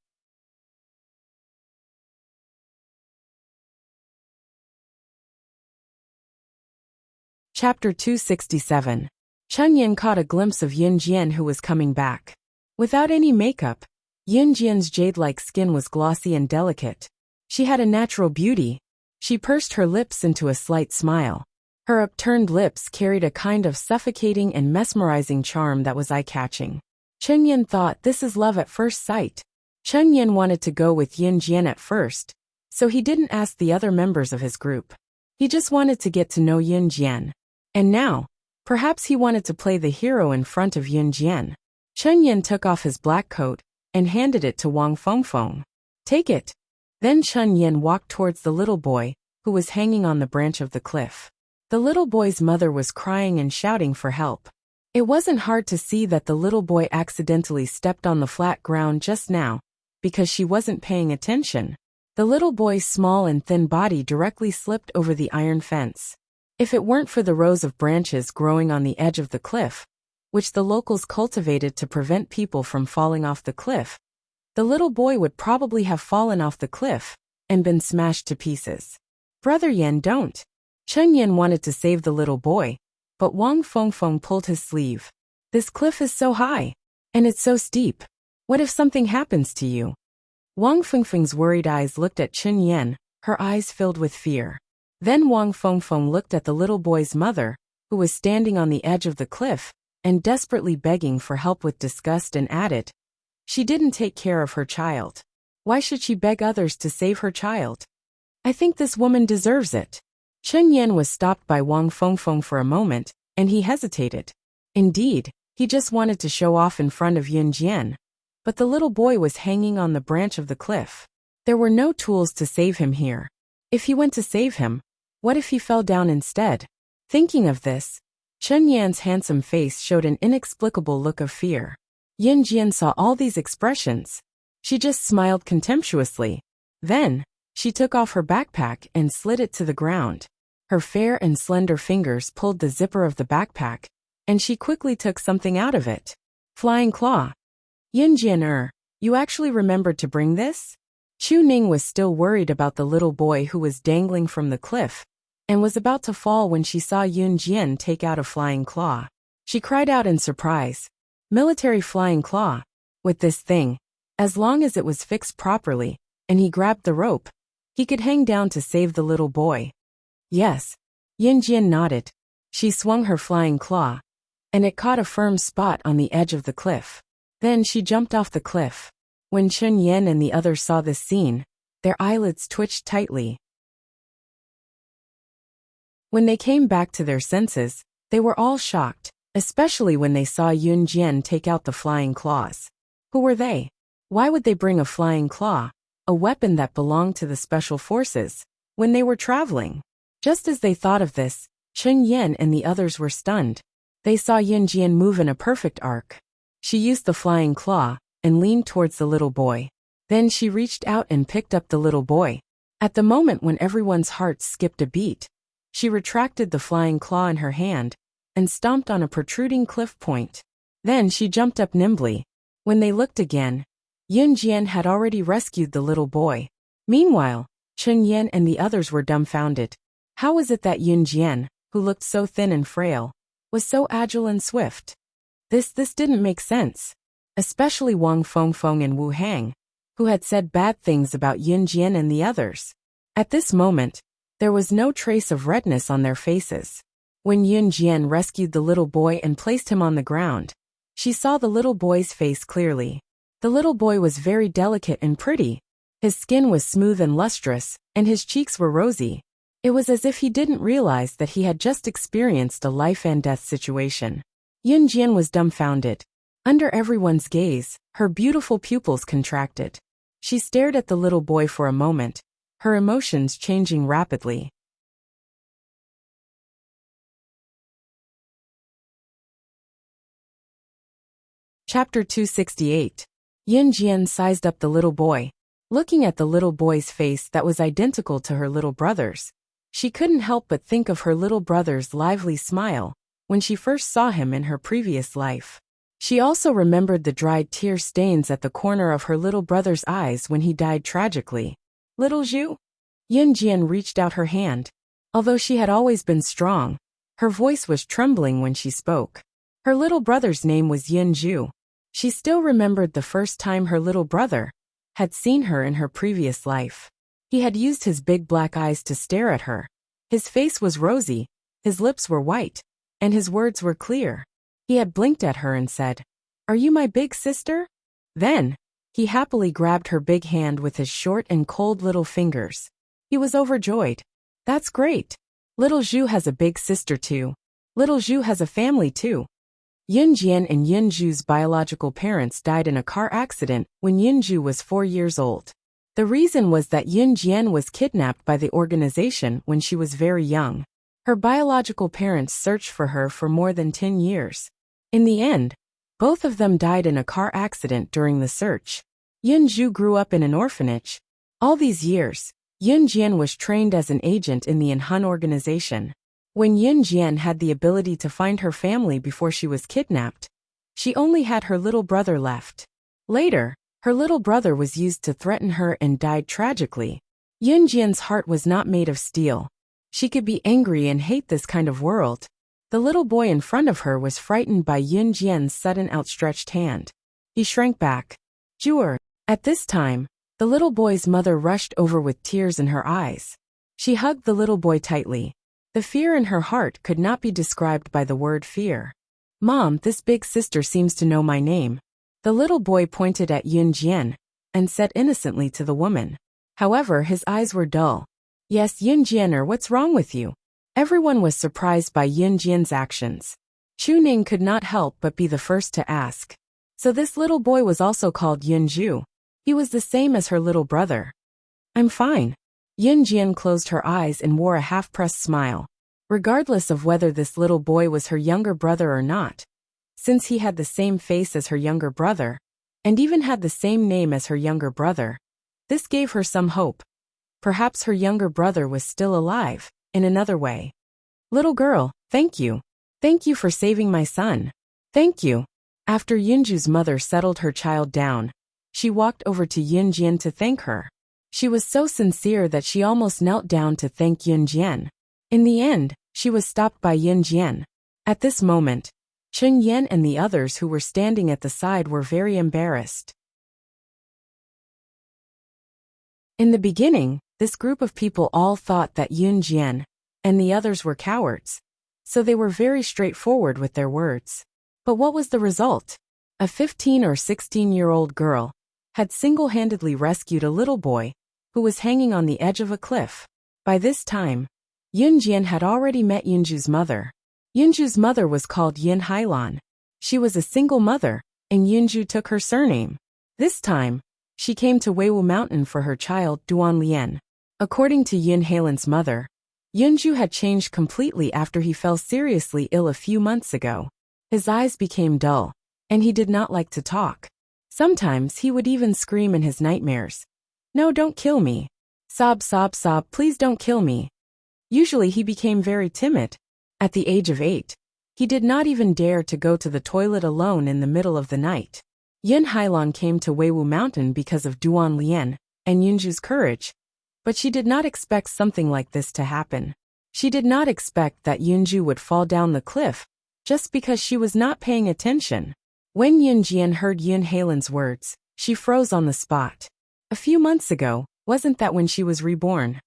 Chapter 267. Chun Yin caught a glimpse of Yun Jian who was coming back. Without any makeup, Yun Jian's jade-like skin was glossy and delicate. She had a natural beauty. She pursed her lips into a slight smile. Her upturned lips carried a kind of suffocating and mesmerizing charm that was eye-catching. Chun Yin thought, this is love at first sight. Chun Yin wanted to go with Yun Jian at first, so he didn't ask the other members of his group. He just wanted to get to know Yun Jian. And now, perhaps he wanted to play the hero in front of Yun Jian. Chun Yin took off his black coat and handed it to Wang Fengfeng. Take it. Then Chun Yin walked towards the little boy, who was hanging on the branch of the cliff. The little boy's mother was crying and shouting for help. It wasn't hard to see that the little boy accidentally stepped on the flat ground just now, because she wasn't paying attention. The little boy's small and thin body directly slipped over the iron fence. If it weren't for the rows of branches growing on the edge of the cliff, which the locals cultivated to prevent people from falling off the cliff, the little boy would probably have fallen off the cliff and been smashed to pieces. Brother Yen, don't. Chun Yin wanted to save the little boy, but Wang Fengfeng pulled his sleeve. This cliff is so high, and it's so steep. What if something happens to you? Wang Fengfeng's worried eyes looked at Chun Yin, her eyes filled with fear. Then Wang Fengfeng looked at the little boy's mother, who was standing on the edge of the cliff and desperately begging for help with disgust, and added, she didn't take care of her child. Why should she beg others to save her child? I think this woman deserves it. Chun Yin was stopped by Wang Fengfeng for a moment, and he hesitated. Indeed, he just wanted to show off in front of Yun Jian. But the little boy was hanging on the branch of the cliff. There were no tools to save him here. If he went to save him, what if he fell down instead? Thinking of this, Chun Yan's handsome face showed an inexplicable look of fear. Yun Jian saw all these expressions. She just smiled contemptuously. Then, she took off her backpack and slid it to the ground. Her fair and slender fingers pulled the zipper of the backpack, and she quickly took something out of it. Flying claw. Yun Jian, you actually remembered to bring this? Chu Ning was still worried about the little boy who was dangling from the cliff, and was about to fall when she saw Yun Jian take out a flying claw. She cried out in surprise. Military flying claw. With this thing, as long as it was fixed properly, and he grabbed the rope, he could hang down to save the little boy. Yes. Yun Jian nodded. She swung her flying claw, and it caught a firm spot on the edge of the cliff. Then she jumped off the cliff. When Chun Yin and the others saw this scene, their eyelids twitched tightly. When they came back to their senses, they were all shocked, especially when they saw Yun Jian take out the flying claws. Who were they? Why would they bring a flying claw, a weapon that belonged to the special forces, when they were traveling. Just as they thought of this, Cheng Yan and the others were stunned. They saw Yunjian move in a perfect arc. She used the flying claw and leaned towards the little boy. Then she reached out and picked up the little boy. At the moment when everyone's hearts skipped a beat, she retracted the flying claw in her hand and stomped on a protruding cliff point. Then she jumped up nimbly. When they looked again, Yunjian had already rescued the little boy. Meanwhile, Cheng Yan and the others were dumbfounded. How was it that Yunjian, who looked so thin and frail, was so agile and swift? This didn't make sense. Especially Wang Fengfeng and Wu Hang, who had said bad things about Yunjian and the others. At this moment, there was no trace of redness on their faces. When Yunjian rescued the little boy and placed him on the ground, she saw the little boy's face clearly. The little boy was very delicate and pretty. His skin was smooth and lustrous, and his cheeks were rosy. It was as if he didn't realize that he had just experienced a life-and-death situation. Yunjian was dumbfounded. Under everyone's gaze, her beautiful pupils contracted. She stared at the little boy for a moment, her emotions changing rapidly. Chapter 268. Yunjian sized up the little boy. Looking at the little boy's face that was identical to her little brother's, she couldn't help but think of her little brother's lively smile when she first saw him in her previous life. She also remembered the dried tear stains at the corner of her little brother's eyes when he died tragically. Little Zhu? Yunjian reached out her hand. Although she had always been strong, her voice was trembling when she spoke. Her little brother's name was Yunju. She still remembered the first time her little brother had seen her in her previous life. He had used his big black eyes to stare at her. His face was rosy, his lips were white, and his words were clear. He had blinked at her and said, "Are you my big sister?" Then, he happily grabbed her big hand with his short and cold little fingers. He was overjoyed. "That's great. Little Zhu has a big sister too. Little Zhu has a family too." Yunjian and Yunju's biological parents died in a car accident when Yunju was 4 years old. The reason was that Yunjian was kidnapped by the organization when she was very young. Her biological parents searched for her for more than 10 years. In the end, both of them died in a car accident during the search. Yunju grew up in an orphanage. All these years, Yunjian was trained as an agent in the Inhun organization. When Yunjian had the ability to find her family before she was kidnapped, she only had her little brother left. Later, her little brother was used to threaten her and died tragically. Yunjian's heart was not made of steel. She could be angry and hate this kind of world. The little boy in front of her was frightened by Yunjian's sudden outstretched hand. He shrank back. "Jur." At this time, the little boy's mother rushed over with tears in her eyes. She hugged the little boy tightly. The fear in her heart could not be described by the word fear. "Mom, this big sister seems to know my name." The little boy pointed at Yunjian and said innocently to the woman. However, his eyes were dull. "Yes, Yunjianer, what's wrong with you?" Everyone was surprised by Yunjian's actions. Chu Ning could not help but be the first to ask. So this little boy was also called Yunju. He was the same as her little brother. "I'm fine." Yunjian closed her eyes and wore a half-pressed smile. Regardless of whether this little boy was her younger brother or not, since he had the same face as her younger brother, and even had the same name as her younger brother, this gave her some hope. Perhaps her younger brother was still alive, in another way. "Little girl, thank you. Thank you for saving my son. Thank you." After Yunju's mother settled her child down, she walked over to Yunjian to thank her. She was so sincere that she almost knelt down to thank Yunjian. In the end, she was stopped by Yunjian. At this moment, Cheng Yan and the others who were standing at the side were very embarrassed. In the beginning, this group of people all thought that Yunjian and the others were cowards, so they were very straightforward with their words. But what was the result? A 15 or 16-year-old girl had single-handedly rescued a little boy who was hanging on the edge of a cliff. By this time, Yunjian had already met Yunju's mother. Yunju's mother was called Yin Hailan. She was a single mother, and Yunju took her surname. This time, she came to Weiwu Mountain for her child Duan Lian. According to Yoon Haelan's mother, Yoonju had changed completely after he fell seriously ill a few months ago. His eyes became dull, and he did not like to talk. Sometimes he would even scream in his nightmares. "No, don't kill me. Sob, sob, sob, please don't kill me." Usually he became very timid. At the age of 8, he did not even dare to go to the toilet alone in the middle of the night. Yoon Haelan came to Weiwu Mountain because of Duan Lien and Yoonju's courage, but she did not expect something like this to happen. She did not expect that Yoonju would fall down the cliff just because she was not paying attention. When Yoon Jian heard Yoon Haelan's words, she froze on the spot. A few months ago, wasn't that when she was reborn?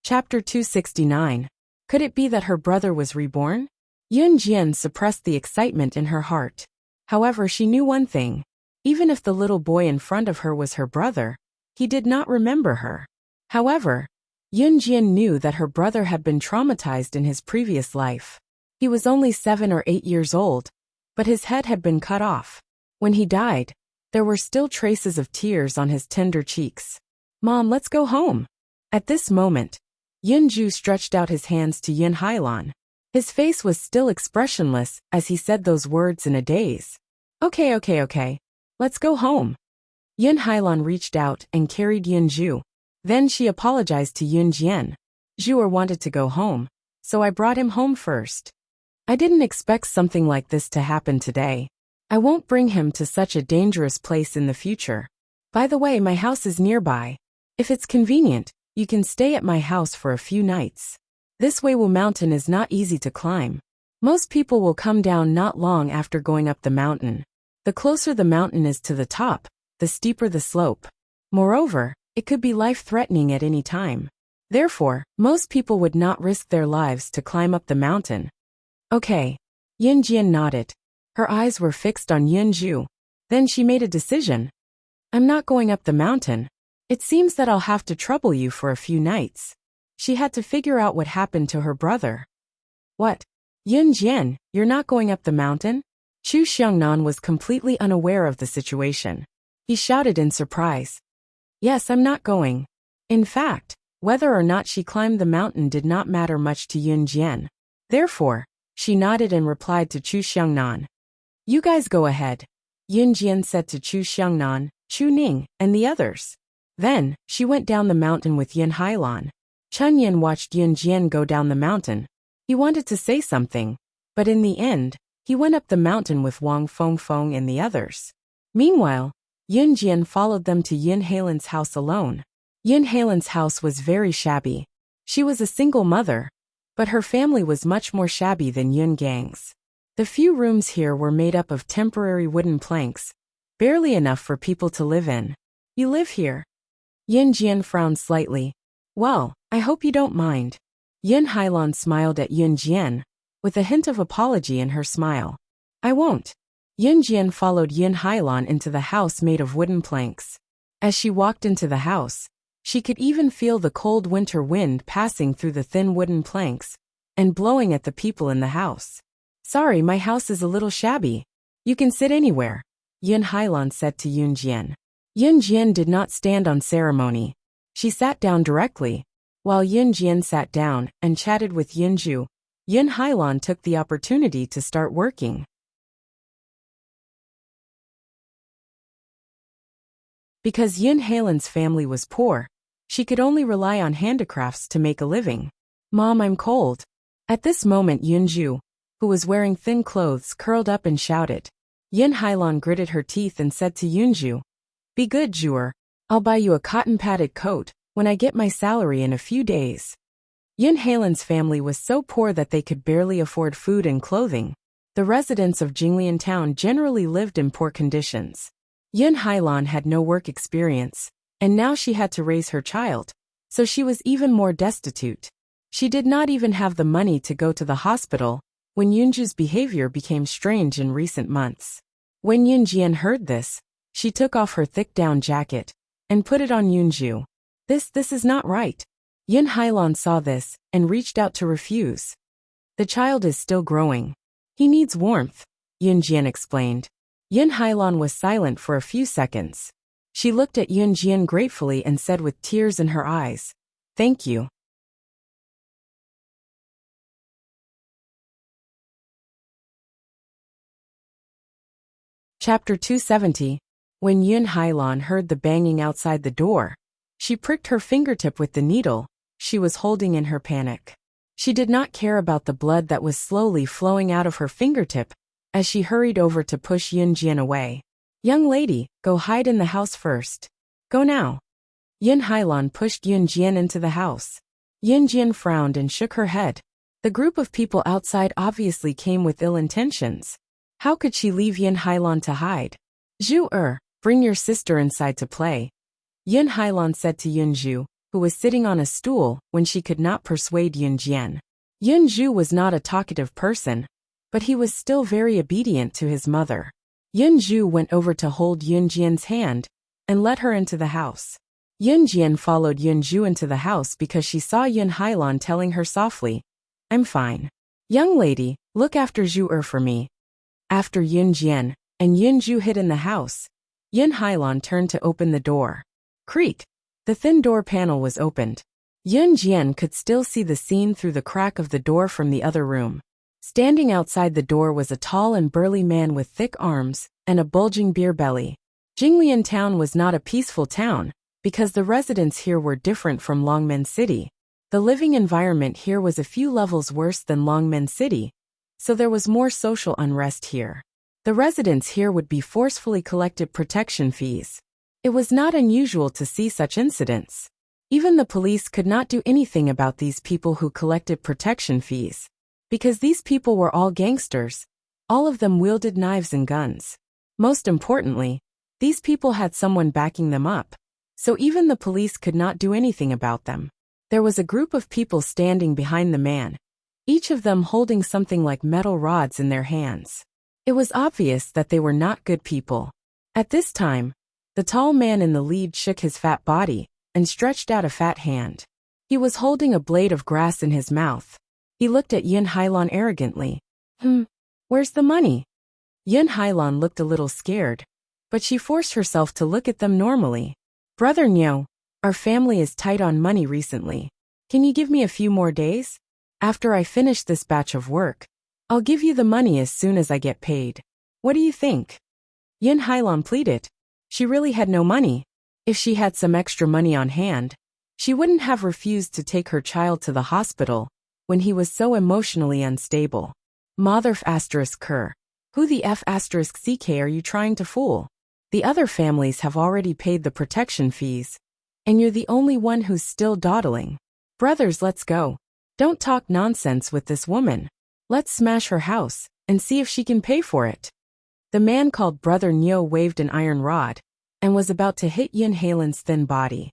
Chapter 269. Could it be that her brother was reborn? Yoon Jian suppressed the excitement in her heart. However, she knew one thing. Even if the little boy in front of her was her brother, he did not remember her. However, Yoon Jian knew that her brother had been traumatized in his previous life. He was only 7 or 8 years old, but his head had been cut off. When he died, there were still traces of tears on his tender cheeks. "Mom, let's go home." At this moment, Yoonju stretched out his hands to Yoon Haelan. His face was still expressionless as he said those words in a daze. Okay. Let's go home." Yoon Haelan reached out and carried Yoonju. Then she apologized to Yoon Jian. "Juer wanted to go home, so I brought him home first. I didn't expect something like this to happen today. I won't bring him to such a dangerous place in the future. By the way, my house is nearby. If it's convenient, you can stay at my house for a few nights. This Weiwu Mountain is not easy to climb. Most people will come down not long after going up the mountain. The closer the mountain is to the top, the steeper the slope. Moreover, it could be life-threatening at any time. Therefore, most people would not risk their lives to climb up the mountain." "Okay." Yoon Jian nodded. Her eyes were fixed on Yoonju. Then she made a decision. "I'm not going up the mountain. It seems that I'll have to trouble you for a few nights." She had to figure out what happened to her brother. "What? Yoon Jian, you're not going up the mountain?" Chu Xiangnan was completely unaware of the situation. He shouted in surprise. "Yes, I'm not going." In fact, whether or not she climbed the mountain did not matter much to Yoon Jian. Therefore, she nodded and replied to Chu Xiangnan. "You guys go ahead," Yoon Jian said to Chu Xiangnan, Chu Ning, and the others. Then, she went down the mountain with Yoon Haelan. Chun Yin watched Yoon Jian go down the mountain. He wanted to say something, but in the end, he went up the mountain with Wang Fengfeng and the others. Meanwhile, Yoon Jian followed them to Yoon Haelan's house alone. Yoon Haelan's house was very shabby. She was a single mother, but her family was much more shabby than Yoon Gang's. The few rooms here were made up of temporary wooden planks, barely enough for people to live in. "You live here?" Yoon Jian frowned slightly. "Well, I hope you don't mind." Yoon Haelan smiled at Yoon Jian, with a hint of apology in her smile. "I won't." Yoon Jian followed Yoon Haelan into the house made of wooden planks. As she walked into the house, she could even feel the cold winter wind passing through the thin wooden planks and blowing at the people in the house. "Sorry, my house is a little shabby. You can sit anywhere," Yoon Haelan said to Yoon Jian. Yoon Jian did not stand on ceremony. She sat down directly. While Yoon Jian sat down and chatted with Yoonju, Yoon Haelan took the opportunity to start working. Because Yoon Haelan's family was poor, she could only rely on handicrafts to make a living. "Mom, I'm cold." At this moment Yoonju, who was wearing thin clothes, curled up and shouted. Yoon Haelan gritted her teeth and said to Yoonju, "Be good, Juer. I'll buy you a cotton-padded coat when I get my salary in a few days." Yoon Haelan's family was so poor that they could barely afford food and clothing. The residents of Jinglian town generally lived in poor conditions. Yoon Haelan had no work experience, and now she had to raise her child, so she was even more destitute. She did not even have the money to go to the hospital when Yoonju's behavior became strange in recent months. When Yoon Jian heard this, she took off her thick down jacket and put it on Yoonju. This is not right." Yoon Haelan saw this and reached out to refuse. "The child is still growing. He needs warmth." Yun Jian explained. Yun Hailan was silent for a few seconds. She looked at Yun Jian gratefully and said with tears in her eyes, "Thank you." Chapter 270. When Yun Hailan heard the banging outside the door, she pricked her fingertip with the needle she was holding in her panic. She did not care about the blood that was slowly flowing out of her fingertip as she hurried over to push Yun Jian away. "Young lady, go hide in the house first. Go now." Yun Hailan pushed Yun Jian into the house. Yun Jian frowned and shook her head. The group of people outside obviously came with ill intentions. How could she leave Yun Hailan to hide? "Zhu bring your sister inside to play," Yun Hailan said to Yun Zhu, who was sitting on a stool when she could not persuade Yun Jian. Yun Zhu was not a talkative person, but he was still very obedient to his mother. Yun Zhu went over to hold Yun Jian's hand and led her into the house. Yun Jian followed Yun Zhu into the house because she saw Yun Hailan telling her softly, "I'm fine. Young lady, look after Zhu for me." After Yun Jian and Yun Zhu hid in the house, Yun Hailan turned to open the door. Creak! The thin door panel was opened. Yun Jian could still see the scene through the crack of the door from the other room. Standing outside the door was a tall and burly man with thick arms and a bulging beer belly. Jinglian town was not a peaceful town because the residents here were different from Longmen City. The living environment here was a few levels worse than Longmen City, so there was more social unrest here. The residents here would be forcefully collected protection fees. It was not unusual to see such incidents. Even the police could not do anything about these people who collected protection fees. Because these people were all gangsters, all of them wielded knives and guns. Most importantly, these people had someone backing them up, so even the police could not do anything about them. There was a group of people standing behind the man, each of them holding something like metal rods in their hands. It was obvious that they were not good people. At this time, the tall man in the lead shook his fat body and stretched out a fat hand. He was holding a blade of grass in his mouth. He looked at Yun Hailan arrogantly. Where's the money?" Yun Hailan looked a little scared, but she forced herself to look at them normally. "Brother Nyo, our family is tight on money recently. Can you give me a few more days? After I finish this batch of work, I'll give you the money as soon as I get paid. What do you think?" Yun Hailan pleaded. She really had no money. If she had some extra money on hand, she wouldn't have refused to take her child to the hospital when he was so emotionally unstable. Mother ****, who the ****ck are you trying to fool? The other families have already paid the protection fees, and you're the only one who's still dawdling. Brothers, let's go. Don't talk nonsense with this woman. Let's smash her house and see if she can pay for it. The man called Brother Nyo waved an iron rod and was about to hit Yun Hailan's thin body.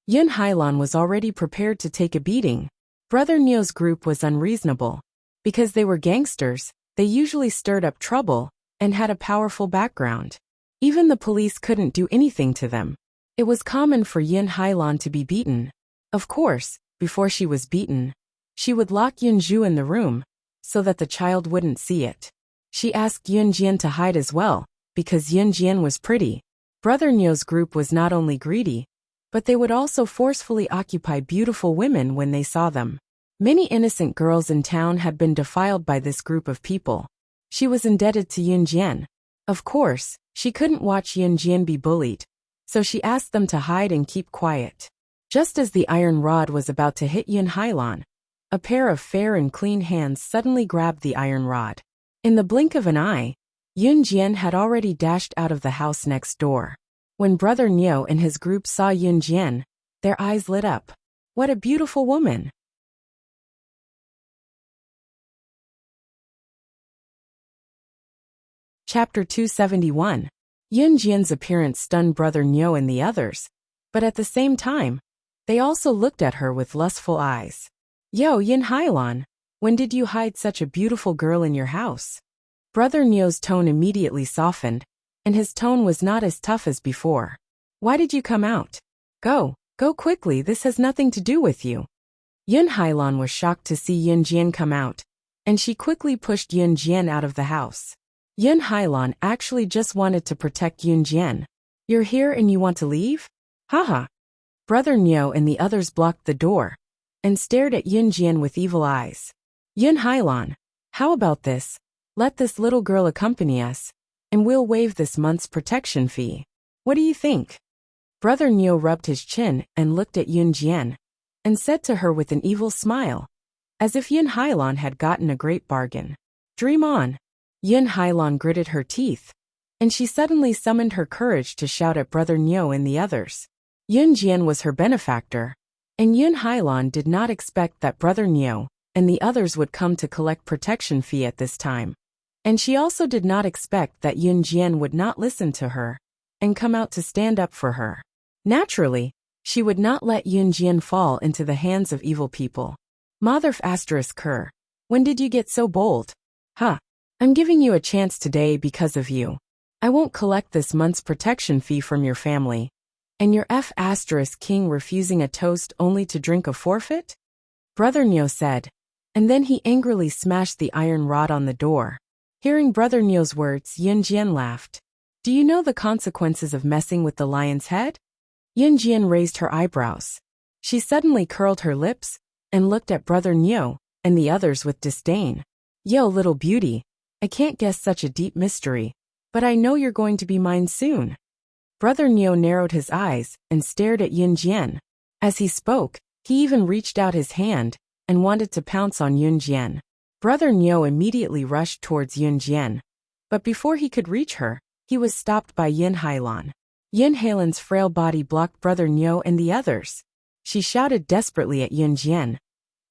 Yun Hailan was already prepared to take a beating. Brother Nyo's group was unreasonable. Because they were gangsters, they usually stirred up trouble and had a powerful background. Even the police couldn't do anything to them. It was common for Yun Hailan to be beaten. Of course, before she was beaten, she would lock Yun Zhu in the room so that the child wouldn't see it. She asked Yun Jian to hide as well, because Yun Jian was pretty. Brother Nyo's group was not only greedy, but they would also forcefully occupy beautiful women when they saw them. Many innocent girls in town had been defiled by this group of people. She was indebted to Yun Jian. Of course, she couldn't watch Yun Jian be bullied, so she asked them to hide and keep quiet. Just as the iron rod was about to hit Yun Hailan, a pair of fair and clean hands suddenly grabbed the iron rod. In the blink of an eye, Yun Jian had already dashed out of the house next door. When Brother Nyo and his group saw Yun Jian, their eyes lit up. What a beautiful woman! Chapter 271. Yun Jian's appearance stunned Brother Nyo and the others, but at the same time, they also looked at her with lustful eyes. Yo, Yun Hailan, when did you hide such a beautiful girl in your house? Brother Nyo's tone immediately softened, and his tone was not as tough as before. Why did you come out? Go quickly, this has nothing to do with you. Yun Hailan was shocked to see Yun Jian come out, and she quickly pushed Yun Jian out of the house. Yun Hailan actually just wanted to protect Yun Jian. You're here and you want to leave? Haha. Brother Nyo and the others blocked the door and stared at Yun Jian with evil eyes. Yun Hailan, how about this? Let this little girl accompany us, and we'll waive this month's protection fee. What do you think? Brother Nyo rubbed his chin and looked at Yun Jian, and said to her with an evil smile, as if Yun Hailan had gotten a great bargain. Dream on. Yun Hailan gritted her teeth, and she suddenly summoned her courage to shout at Brother Nyo and the others. Yun Jian was her benefactor, and Yun Hailan did not expect that Brother Nyo and the others would come to collect protection fee at this time. And she also did not expect that Yun Jian would not listen to her and come out to stand up for her. Naturally, she would not let Yun Jian fall into the hands of evil people. Mother **her. When did you get so bold? Huh. I'm giving you a chance today because of you. I won't collect this month's protection fee from your family. And your **king refusing a toast only to drink a forfeit? Brother Nyo said. And then he angrily smashed the iron rod on the door. Hearing Brother Nyo's words, Yun Jian laughed. Do you know the consequences of messing with the lion's head? Yun Jian raised her eyebrows. She suddenly curled her lips and looked at Brother Nyo and the others with disdain. Yo, little beauty, I can't guess such a deep mystery, but I know you're going to be mine soon. Brother Nyo narrowed his eyes and stared at Yun Jian. As he spoke, he even reached out his hand and wanted to pounce on Yun Jian. Brother Nyo immediately rushed towards Yun Jian, but before he could reach her, he was stopped by Yun Hailan. Yun Hailan's frail body blocked Brother Nyo and the others. She shouted desperately at Yun Jian.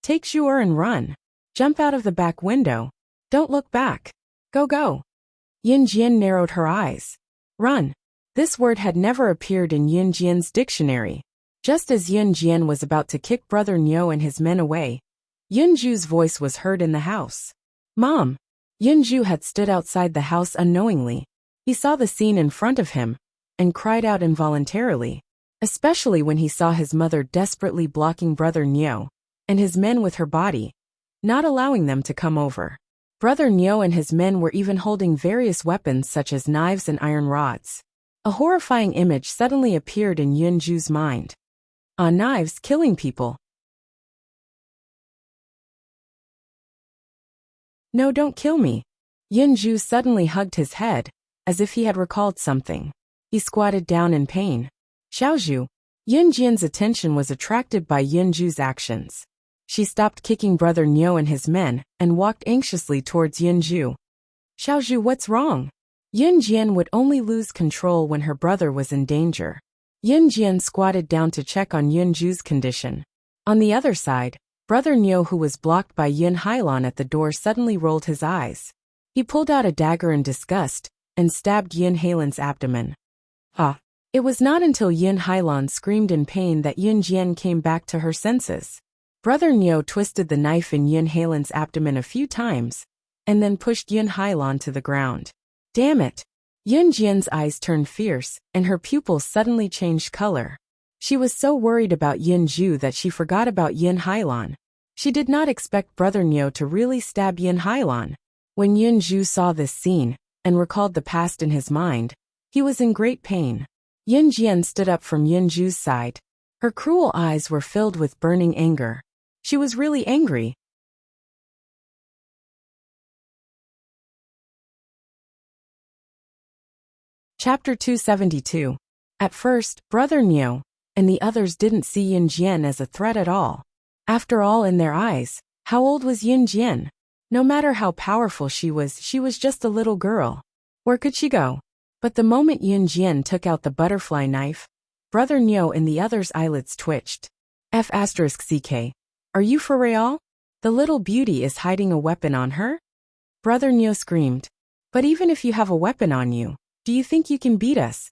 Take Zhu'er and run. Jump out of the back window. Don't look back. Go, go. Yun Jian narrowed her eyes. Run. This word had never appeared in Yun Jian's dictionary. Just as Yun Jian was about to kick Brother Nyo and his men away, Yun Zhu's voice was heard in the house. Mom! Yun Zhu had stood outside the house unknowingly. He saw the scene in front of him and cried out involuntarily, especially when he saw his mother desperately blocking Brother Nyo and his men with her body, not allowing them to come over. Brother Nyo and his men were even holding various weapons such as knives and iron rods. A horrifying image suddenly appeared in Yun Zhu's mind. Knives killing people. No, don't kill me. Yun Zhu suddenly hugged his head, as if he had recalled something. He squatted down in pain. Xiaozhu. Yun Jian's attention was attracted by Yun Zhu's actions. She stopped kicking Brother Nyo and his men and walked anxiously towards Yun Zhu. Xiaozhu, what's wrong? Yun Jian would only lose control when her brother was in danger. Yun Jian squatted down to check on Yun Zhu's condition. On the other side, Brother Nyo, who was blocked by Yun Hailan at the door, suddenly rolled his eyes. He pulled out a dagger in disgust and stabbed Yun Hailan's abdomen. It was not until Yun Hailan screamed in pain that Yun Jian came back to her senses. Brother Nyo twisted the knife in Yun Hailan's abdomen a few times and then pushed Yun Hailan to the ground. Damn it! Yun Jian's eyes turned fierce and her pupils suddenly changed color. She was so worried about Yun Zhu that she forgot about Yun Hailan. She did not expect Brother Nyo to really stab Yun Hailan. When Yun Zhu saw this scene and recalled the past in his mind, he was in great pain. Yun Jian stood up from Yun Zhu's side. Her cruel eyes were filled with burning anger. She was really angry. Chapter 272. At first, Brother Nyo and the others didn't see Yun Jian as a threat at all. After all, in their eyes, how old was Yun Jian? No matter how powerful she was just a little girl. Where could she go? But the moment Yun Jian took out the butterfly knife, Brother Nyo and the others' eyelids twitched. **CK. Are you for real? The little beauty is hiding a weapon on her? Brother Nyo screamed. But even if you have a weapon on you, do you think you can beat us?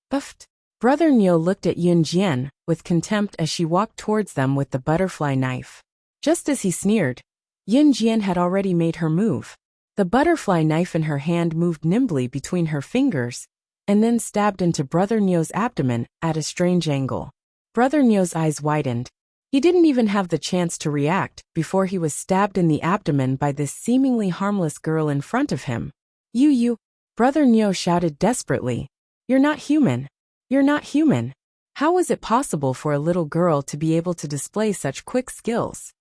Buffed. Brother Nyo looked at Yun Jian with contempt as she walked towards them with the butterfly knife. Just as he sneered, Yun Jian had already made her move. The butterfly knife in her hand moved nimbly between her fingers and then stabbed into Brother Nyo's abdomen at a strange angle. Brother Nyo's eyes widened. He didn't even have the chance to react before he was stabbed in the abdomen by this seemingly harmless girl in front of him. You, Brother Neo shouted desperately. You're not human. You're not human. How was it possible for a little girl to be able to display such quick skills?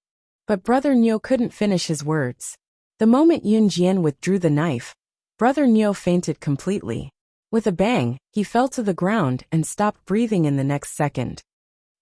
But Brother Neo couldn't finish his words. The moment Yun Jian withdrew the knife, Brother Neo fainted completely. With a bang, he fell to the ground and stopped breathing in the next second.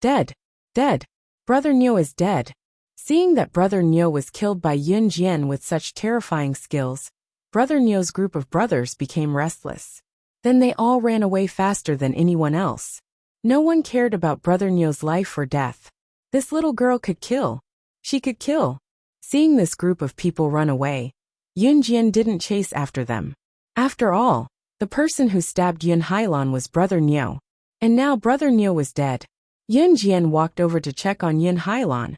Dead. Dead. Brother Neo is dead. Seeing that Brother Neo was killed by Yun Jian with such terrifying skills, Brother Neo's group of brothers became restless. Then they all ran away faster than anyone else. No one cared about Brother Neo's life or death. This little girl could kill. She could kill. Seeing this group of people run away, Yun Jian didn't chase after them. After all, the person who stabbed Yun Hailan was Brother Neo. And now Brother Neo was dead. Yun Jian walked over to check on Yun Hailan,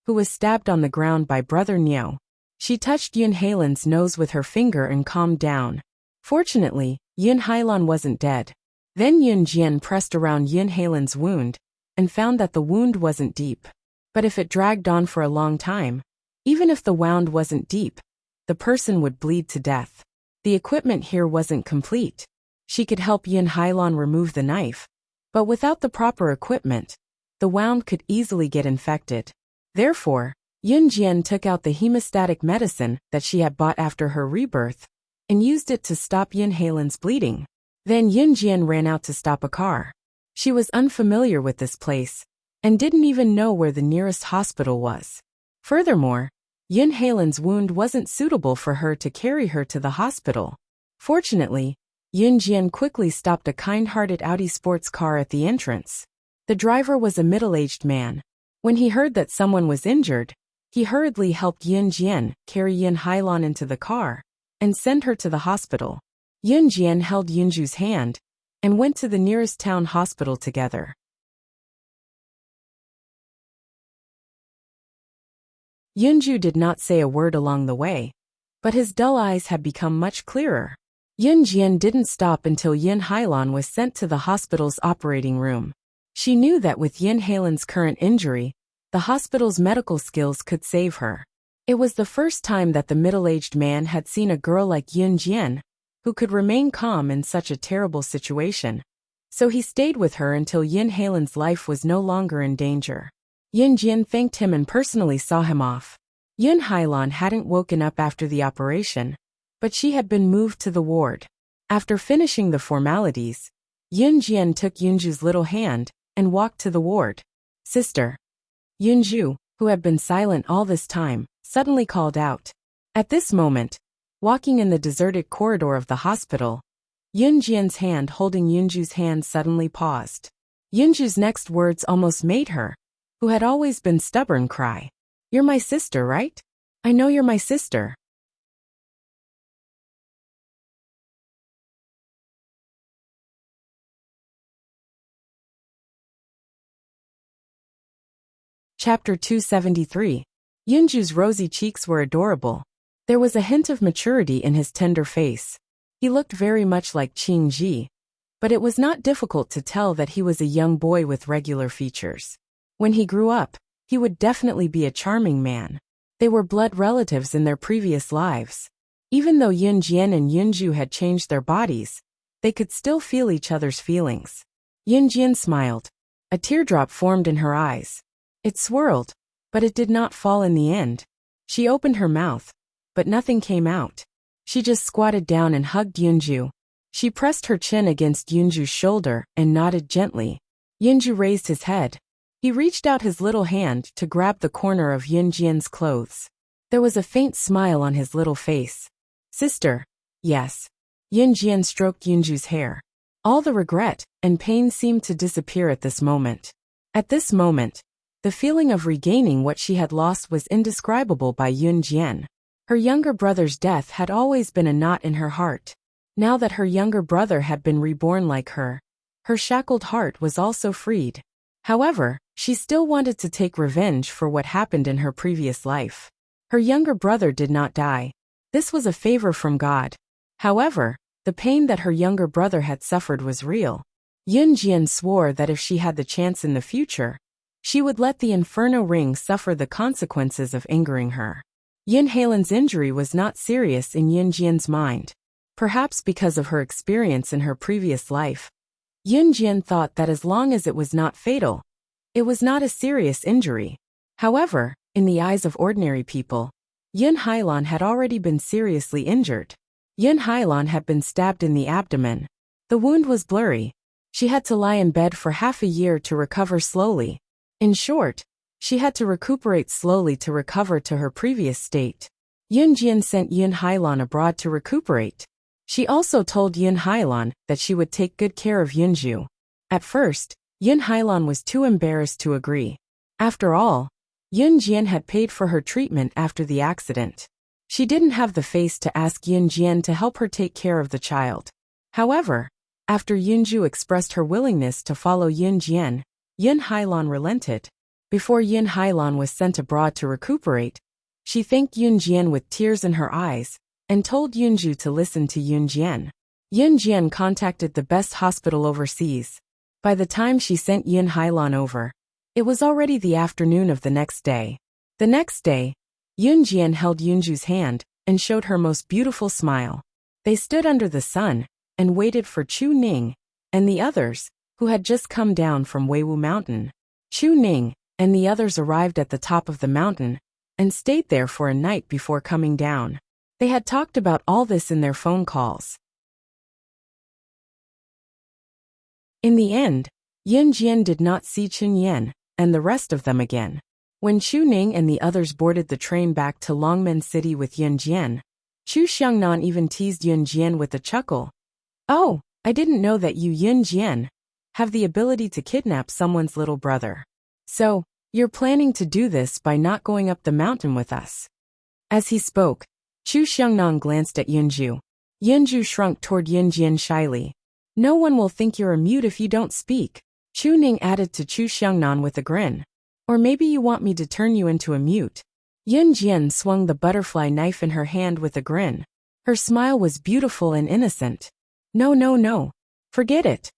who was stabbed on the ground by Brother Neo. She touched Yun Hailan's nose with her finger and calmed down. Fortunately, Yun Hailan wasn't dead. Then Yun Jian pressed around Yun Hailan's wound and found that the wound wasn't deep. But if it dragged on for a long time, even if the wound wasn't deep, the person would bleed to death. The equipment here wasn't complete. She could help Yun Hailan remove the knife, but without the proper equipment, the wound could easily get infected. Therefore, Yun Jian took out the hemostatic medicine that she had bought after her rebirth and used it to stop Yun Hailan's bleeding. Then Yun Jian ran out to stop a car. She was unfamiliar with this place and didn't even know where the nearest hospital was. Furthermore, Yun Hailan's wound wasn't suitable for her to carry her to the hospital. Fortunately, Yun Jian quickly stopped a kind-hearted Audi sports car at the entrance. The driver was a middle-aged man. When he heard that someone was injured, he hurriedly helped Yun Jian carry Yun Hailan into the car and send her to the hospital. Yun Jian held Yunju's hand and went to the nearest town hospital together. Yunju did not say a word along the way, but his dull eyes had become much clearer. Yun Jian didn't stop until Yun Hailan was sent to the hospital's operating room. She knew that with Yun Hailan's current injury, the hospital's medical skills could save her. It was the first time that the middle-aged man had seen a girl like Yun Jian, who could remain calm in such a terrible situation. So he stayed with her until Yun Hailan's life was no longer in danger. Yun Jian thanked him and personally saw him off. Yun Hailan hadn't woken up after the operation, but she had been moved to the ward. After finishing the formalities, Yun Jian took Yunju's little hand and walked to the ward. Sister. Yunju, who had been silent all this time, suddenly called out. At this moment, walking in the deserted corridor of the hospital, Yun Jian's hand holding Yunju's hand suddenly paused. Yunju's next words almost made her, who had always been stubborn, cry. You're my sister, right? I know you're my sister. Chapter 273. Yunju's rosy cheeks were adorable. There was a hint of maturity in his tender face. He looked very much like Qing Ji, but it was not difficult to tell that he was a young boy with regular features. When he grew up, he would definitely be a charming man. They were blood relatives in their previous lives. Even though Yun Jian and Yunju had changed their bodies, they could still feel each other's feelings. Yun Jian smiled. A teardrop formed in her eyes. It swirled, but it did not fall in the end. She opened her mouth, but nothing came out. She just squatted down and hugged Yunju. She pressed her chin against Yunju's shoulder and nodded gently. Yunju raised his head. He reached out his little hand to grab the corner of Yun Jian's clothes. There was a faint smile on his little face. Sister. Yes. Yun Jian stroked Yunju's hair. All the regret and pain seemed to disappear at this moment. At this moment, the feeling of regaining what she had lost was indescribable by Yun Jian. Her younger brother's death had always been a knot in her heart. Now that her younger brother had been reborn like her shackled heart was also freed. However, she still wanted to take revenge for what happened in her previous life. Her younger brother did not die. This was a favor from God. However, the pain that her younger brother had suffered was real. Yun Jian swore that if she had the chance in the future, She would let the Inferno Ring suffer the consequences of angering her. Yin Halan's injury was not serious in Yin Jian's mind. Perhaps because of her experience in her previous life, Yin Jian thought that as long as it was not fatal, it was not a serious injury. However, in the eyes of ordinary people, Yin Hailan had already been seriously injured. Yin Hailan had been stabbed in the abdomen. The wound was blurry. She had to lie in bed for half a year to recover slowly. In short, she had to recuperate slowly to recover to her previous state. Yin Jian sent Yin Hailan abroad to recuperate. She also told Yin Hailan that she would take good care of Yunju. At first, Yin Hailan was too embarrassed to agree. After all, Yin Jian had paid for her treatment after the accident. She didn't have the face to ask Yin Jian to help her take care of the child. However, after Yunju expressed her willingness to follow Yin Jian, Yin Hailan relented. Before Yin Hailan was sent abroad to recuperate, she thanked Yin Jian with tears in her eyes and told Yunju to listen to Yin Jian. Yin Jian contacted the best hospital overseas. By the time she sent Yin Hailan over, it was already the afternoon of the next day. The next day, Yin Jian held Yunju's hand and showed her most beautiful smile. They stood under the sun and waited for Chu Ning and the others, who had just come down from Weiwu Mountain. Chu Ning and the others arrived at the top of the mountain and stayed there for a night before coming down. They had talked about all this in their phone calls. In the end, Yin Jian did not see Chun Yan and the rest of them again. When Chu Ning and the others boarded the train back to Longmen City with Yin Jian, Chu Xiangnan even teased Yin Jian with a chuckle. "Oh, I didn't know that you, Yin Jian, have the ability to kidnap someone's little brother. So, you're planning to do this by not going up the mountain with us." As he spoke, Chu Xiangnan glanced at Yunju. Yunju shrunk toward Yin Jian shyly. "No one will think you're a mute if you don't speak," Chu Ning added to Chu Xiangnan with a grin. "Or maybe you want me to turn you into a mute." Yin Jian swung the butterfly knife in her hand with a grin. Her smile was beautiful and innocent. "No, no, no. Forget it."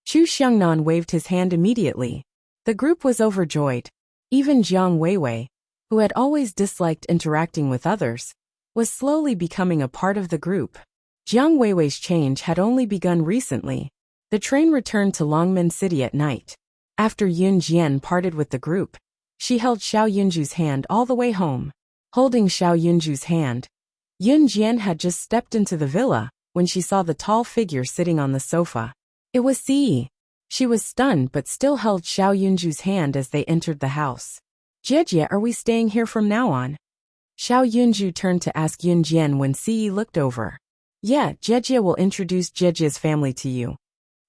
Chu Xiangnan waved his hand immediately. The group was overjoyed. Even Jiang Weiwei, who had always disliked interacting with others, was slowly becoming a part of the group. Jiang Weiwei's change had only begun recently. The train returned to Longmen City at night. After Yun Jian parted with the group, she held Xiao Yunju's hand all the way home. Holding Xiao Yunju's hand, Yun Jian had just stepped into the villa when she saw the tall figure sitting on the sofa. It was Si. She was stunned but still held Xiao Yunju's hand as they entered the house. "Jejie, are we staying here from now on?" Xiao Yunju turned to ask Yun Jian when Si looked over. "Yeah, Jejie will introduce Jejie's family to you."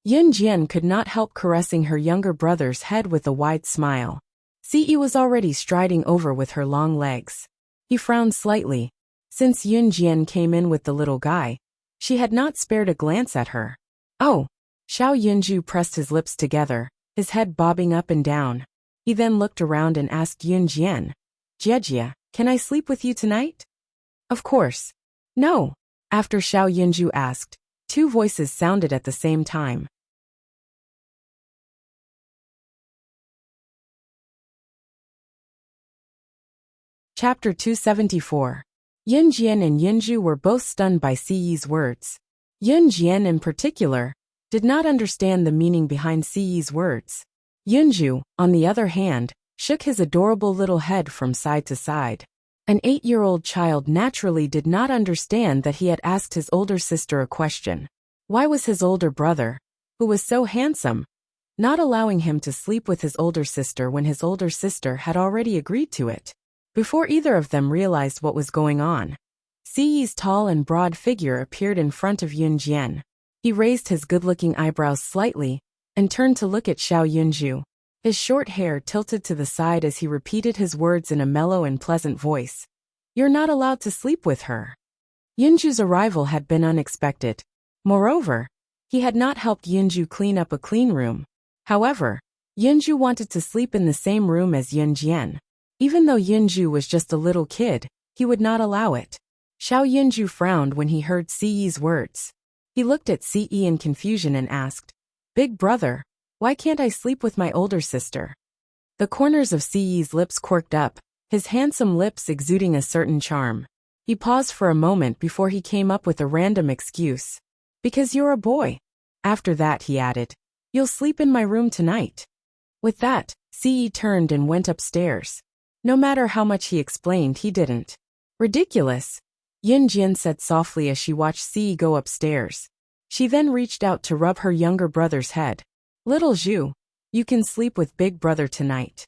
Yun Jian could not help caressing her younger brother's head with a wide smile. Si was already striding over with her long legs. He frowned slightly. Since Yun Jian came in with the little guy, she had not spared a glance at her. "Oh." Xiao Yunju pressed his lips together, his head bobbing up and down. He then looked around and asked Yun Jian, "Jejie, can I sleep with you tonight?" "Of course." "No." After Xiao Yunju asked, two voices sounded at the same time. Chapter 274. Yun Jian and Yunju were both stunned by Si Yi's words. Yun Jian in particular did not understand the meaning behind Si Yi's words. Yunju, on the other hand, shook his adorable little head from side to side. An 8-year-old child naturally did not understand that he had asked his older sister a question. Why was his older brother, who was so handsome, not allowing him to sleep with his older sister when his older sister had already agreed to it? Before either of them realized what was going on, Si Yi's tall and broad figure appeared in front of Yun Jian. He raised his good-looking eyebrows slightly and turned to look at Xiao Yunju. His short hair tilted to the side as he repeated his words in a mellow and pleasant voice. "You're not allowed to sleep with her." Yunju's arrival had been unexpected. Moreover, he had not helped Yunju clean up a clean room. However, Yunju wanted to sleep in the same room as Yun Jian. Even though Yunju was just a little kid, he would not allow it. Xiao Yunju frowned when he heard Si Yi's words. He looked at Si Yi in confusion and asked, "Big brother, why can't I sleep with my older sister?" The corners of Siyi's lips quirked up, his handsome lips exuding a certain charm. He paused for a moment before he came up with a random excuse. Because you're a boy. After that, he added, you'll sleep in my room tonight. With that, Siyi turned and went upstairs. No matter how much he explained, he didn't. Ridiculous, Yunjian said softly as she watched Siyi go upstairs. She then reached out to rub her younger brother's head. Little Zhu, you can sleep with big brother tonight.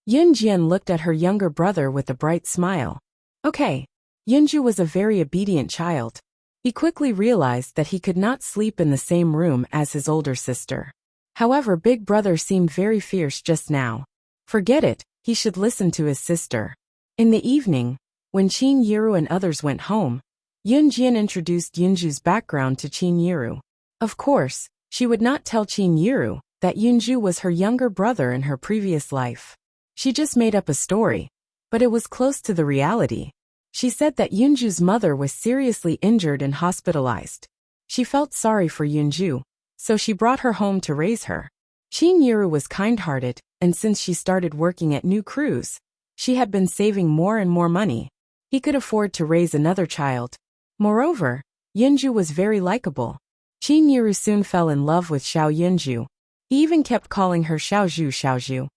Yunjian looked at her younger brother with a bright smile. Okay. Yunju was a very obedient child. He quickly realized that he could not sleep in the same room as his older sister. However, big brother seemed very fierce just now. Forget it, he should listen to his sister. In the evening, when Qin Yiru and others went home, Yunjian introduced Yunju's background to Qin Yiru. Of course, she would not tell Qin Yiru that Yunju was her younger brother in her previous life. She just made up a story, but it was close to the reality. She said that Yunju's mother was seriously injured and hospitalized. She felt sorry for Yunju, so she brought her home to raise her. Qin Yiru was kind-hearted, and since she started working at New Cruise, she had been saving more and more money. He could afford to raise another child. Moreover, Yunju was very likable. Qin Yiru soon fell in love with Xiao Yunju. He even kept calling her Xiaozhu Xiaozhu.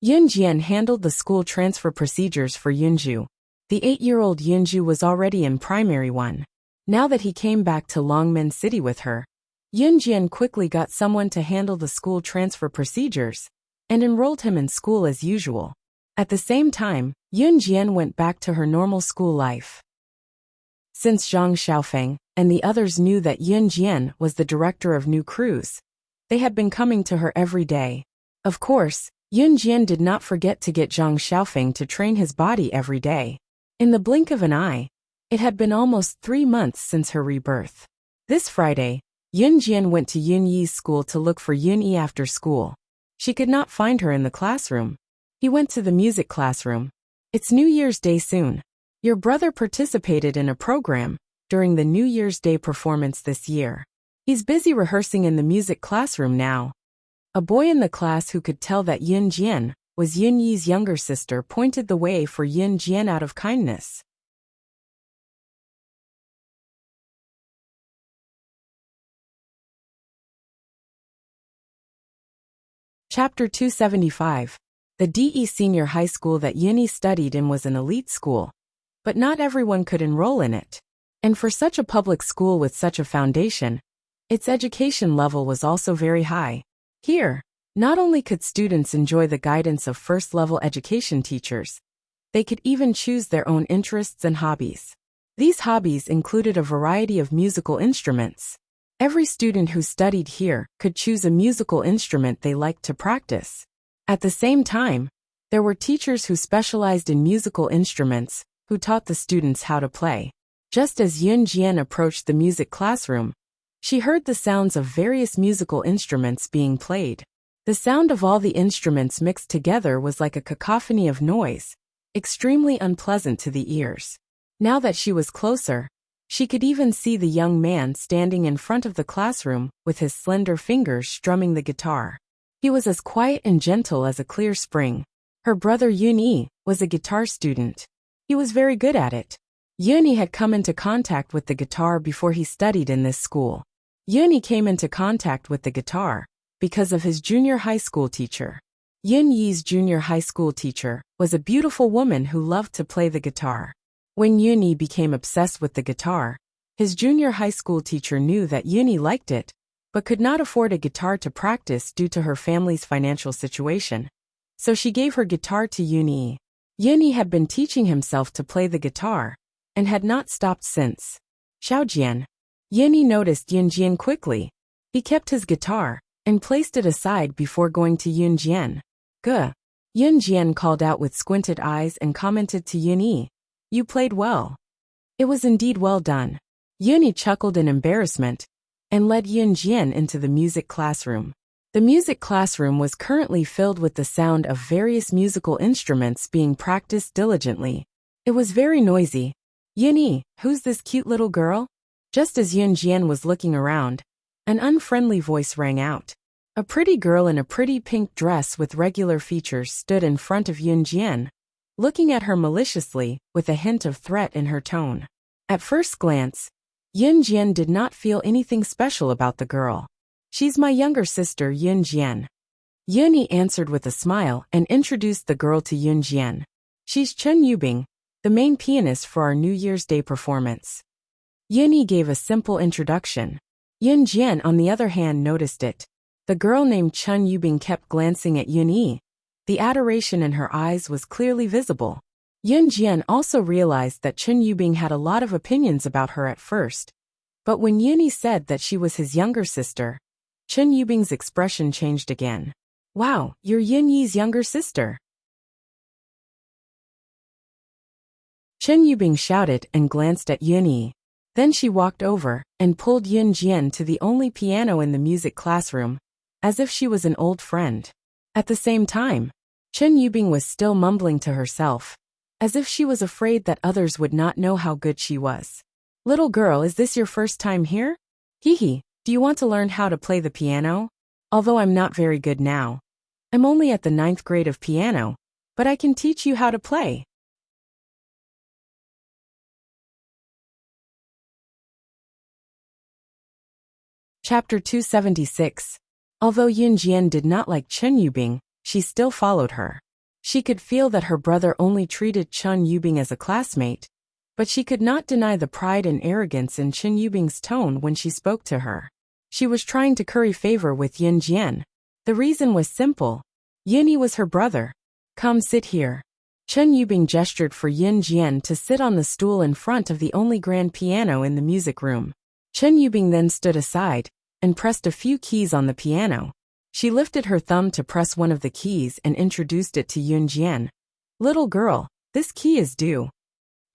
Yunjian handled the school transfer procedures for Yunju. The 8-year-old Yunju was already in primary 1. Now that he came back to Longmen City with her, Yunjian quickly got someone to handle the school transfer procedures and enrolled him in school as usual. At the same time, Yunjian went back to her normal school life. Since Zhang Xiaofeng and the others knew that Yunjian was the director of New Cruise, they had been coming to her every day. Of course, Yunjian did not forget to get Zhang Xiaofeng to train his body every day. In the blink of an eye, it had been almost 3 months since her rebirth. This Friday, Yunjian went to Yunyi's school to look for Yunyi after school. She could not find her in the classroom. He went to the music classroom. It's New Year's Day soon. Your brother participated in a program during the New Year's Day performance this year. He's busy rehearsing in the music classroom now. A boy in the class who could tell that Yunjian was Yunyi's younger sister pointed the way for Yunjian out of kindness. Chapter 275. The DE Senior High School that Yunyi studied in was an elite school, but not everyone could enroll in it. And for such a public school with such a foundation, its education level was also very high. Here, not only could students enjoy the guidance of first-level education teachers, they could even choose their own interests and hobbies. These hobbies included a variety of musical instruments. Every student who studied here could choose a musical instrument they liked to practice. At the same time, there were teachers who specialized in musical instruments, who taught the students how to play. Just as Yunjian approached the music classroom, she heard the sounds of various musical instruments being played. The sound of all the instruments mixed together was like a cacophony of noise, extremely unpleasant to the ears. Now that she was closer, she could even see the young man standing in front of the classroom with his slender fingers strumming the guitar. He was as quiet and gentle as a clear spring. Her brother Yunyi was a guitar student. He was very good at it. Yunyi had come into contact with the guitar before he studied in this school. Yunyi came into contact with the guitar because of his junior high school teacher. Yunyi's junior high school teacher was a beautiful woman who loved to play the guitar. When Yunyi became obsessed with the guitar, his junior high school teacher knew that Yunyi liked it, but could not afford a guitar to practice due to her family's financial situation. So she gave her guitar to Yunyi. Yunyi had been teaching himself to play the guitar, and had not stopped since. Xiaojian. Yunyi noticed Yunjian quickly. He kept his guitar and placed it aside before going to Yunjian. Guh. Yunjian called out with squinted eyes and commented to Yunyi, "You played well." It was indeed well done. Yunyi chuckled in embarrassment and led Yunjian into the music classroom. The music classroom was currently filled with the sound of various musical instruments being practiced diligently. It was very noisy. "Yunyi, who's this cute little girl?" Just as Yunjian was looking around, an unfriendly voice rang out. A pretty girl in a pretty pink dress with regular features stood in front of Yun Jian, looking at her maliciously, with a hint of threat in her tone. At first glance, Yun Jian did not feel anything special about the girl. "She's my younger sister, Yun Jian." Yunyi answered with a smile and introduced the girl to Yun Jian. "She's Chen Yubing, the main pianist for our New Year's Day performance." Yunyi gave a simple introduction. Yun Jian, on the other hand, noticed it. The girl named Chen Yubing kept glancing at Yunyi. The adoration in her eyes was clearly visible. Yun Jian also realized that Chen Yubing had a lot of opinions about her at first. But when Yunyi said that she was his younger sister, Chen Yubing's expression changed again. "Wow, you're Yunyi's younger sister." Chen Yubing shouted and glanced at Yunyi. Then she walked over and pulled Yun Jian to the only piano in the music classroom, as if she was an old friend. At the same time, Chen Yubing was still mumbling to herself, as if she was afraid that others would not know how good she was. "Little girl, is this your first time here? Hee, do you want to learn how to play the piano? Although I'm not very good now. I'm only at the 9th grade of piano, but I can teach you how to play." Chapter 276. Although Yun Jian did not like Chen Yubing, she still followed her. She could feel that her brother only treated Chen Yubing as a classmate, but she could not deny the pride and arrogance in Chen Yubing's tone when she spoke to her. She was trying to curry favor with Yun Jian. The reason was simple. Yunyi was her brother. "Come sit here." Chen Yubing gestured for Yun Jian to sit on the stool in front of the only grand piano in the music room. Chen Yubing then stood aside and pressed a few keys on the piano. She lifted her thumb to press one of the keys and introduced it to Yun Jian. "Little girl, this key is due."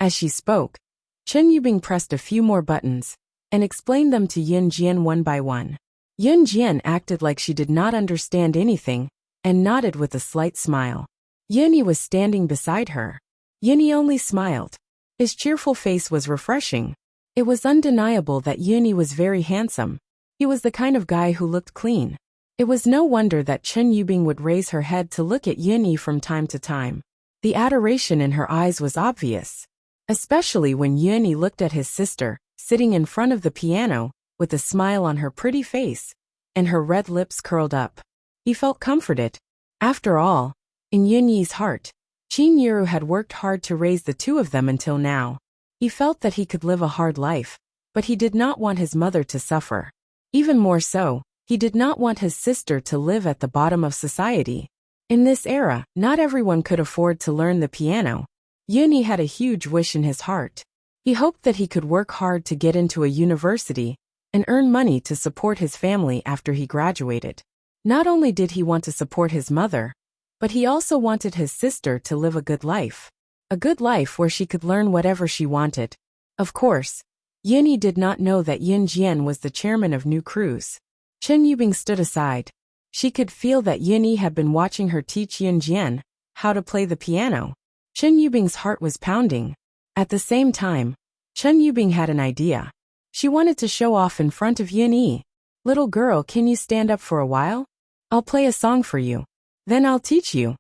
As she spoke, Chen Yubing pressed a few more buttons and explained them to Yun Jian one by one. Yun Jian acted like she did not understand anything and nodded with a slight smile. Yunyi was standing beside her. Yunyi only smiled. His cheerful face was refreshing. It was undeniable that Yunyi was very handsome. He was the kind of guy who looked clean. It was no wonder that Chen Yubing would raise her head to look at Yunyi from time to time. The adoration in her eyes was obvious, especially when Yunyi looked at his sister, sitting in front of the piano, with a smile on her pretty face, and her red lips curled up. He felt comforted. After all, in Yunyi's heart, Qin Yuru had worked hard to raise the two of them until now. He felt that he could live a hard life, but he did not want his mother to suffer. Even more so, he did not want his sister to live at the bottom of society. In this era, not everyone could afford to learn the piano. Yunyi had a huge wish in his heart. He hoped that he could work hard to get into a university and earn money to support his family after he graduated. Not only did he want to support his mother, but he also wanted his sister to live a good life. A good life where she could learn whatever she wanted. Of course, Yunyi did not know that Yun Jian was the chairman of New Cruise. Chen Yubing stood aside. She could feel that Yunyi had been watching her teach Yun Jian how to play the piano. Chen Yubing's heart was pounding. At the same time, Chen Yubing had an idea. She wanted to show off in front of Yunyi. "Little girl, can you stand up for a while? I'll play a song for you. Then I'll teach you."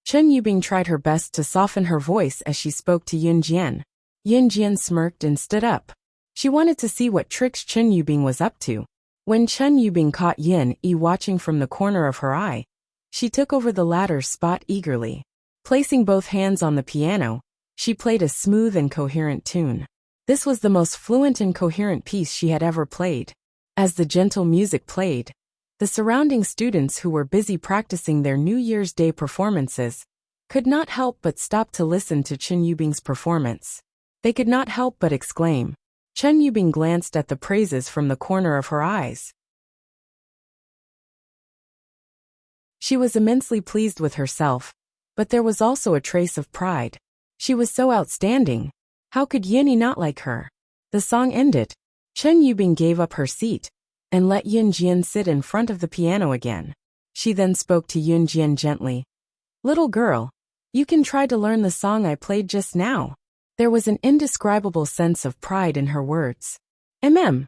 Chen Yubing tried her best to soften her voice as she spoke to Yun Jian. Yun Jian smirked and stood up. She wanted to see what tricks Chen Yubing was up to. When Chen Yubing caught Yun-yi watching from the corner of her eye, she took over the latter's spot eagerly. Placing both hands on the piano, she played a smooth and coherent tune. This was the most fluent and coherent piece she had ever played. As the gentle music played, the surrounding students who were busy practicing their New Year's Day performances could not help but stop to listen to Chen Yubing's performance. They could not help but exclaim. Chen Yubing glanced at the praises from the corner of her eyes. She was immensely pleased with herself, but there was also a trace of pride. She was so outstanding. How could Yunyi not like her? The song ended. Chen Yubing gave up her seat and let Yun Jian sit in front of the piano again. She then spoke to Yun Jian gently. "Little girl, you can try to learn the song I played just now." There was an indescribable sense of pride in her words. Yun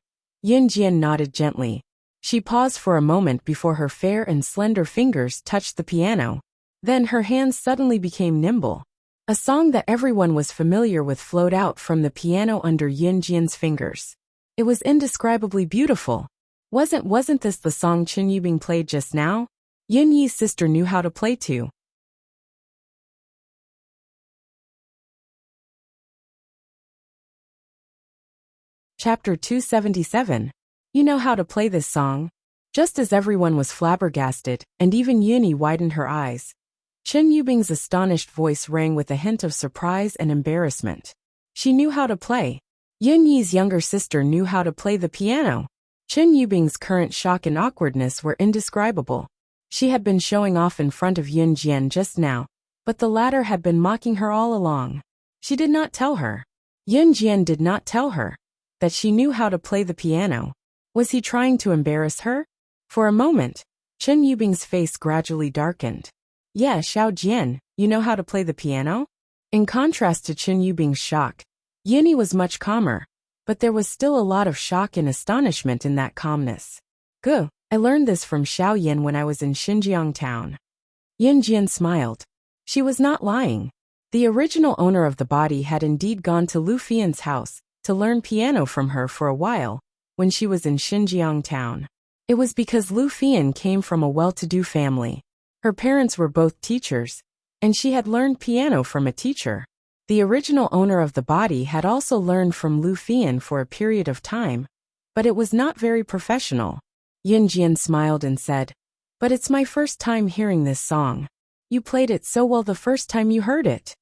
Jian nodded gently. She paused for a moment before her fair and slender fingers touched the piano. Then her hands suddenly became nimble. A song that everyone was familiar with flowed out from the piano under Yunjian's fingers. It was indescribably beautiful. Wasn't this the song Chen Yubing played just now? Yunyi's sister knew how to play too. Chapter 277. You know how to play this song? Just as everyone was flabbergasted, and even Yunyi widened her eyes, Chen Yubing's astonished voice rang with a hint of surprise and embarrassment. She knew how to play. Yunyi's younger sister knew how to play the piano. Chen Yubing's current shock and awkwardness were indescribable. She had been showing off in front of Yun Jian just now, but the latter had been mocking her all along. She did not tell her. Yun Jian did not tell her that she knew how to play the piano. Was he trying to embarrass her? For a moment, Chen Yubing's face gradually darkened. Yeah, Xiao Jian, you know how to play the piano? In contrast to Chen Yubing's shock, Yunyi was much calmer, but there was still a lot of shock and astonishment in that calmness. Guh, I learned this from Xiao Yan when I was in Xinjiang town. Yun Jian smiled. She was not lying. The original owner of the body had indeed gone to Lu Fian's house to learn piano from her for a while when she was in Xinjiang town. It was because Lu Fian came from a well-to-do family. Her parents were both teachers, and she had learned piano from a teacher. The original owner of the body had also learned from Lu Fian for a period of time, but it was not very professional. Yun Jian smiled and said, "But it's my first time hearing this song. You played it so well the first time you heard it."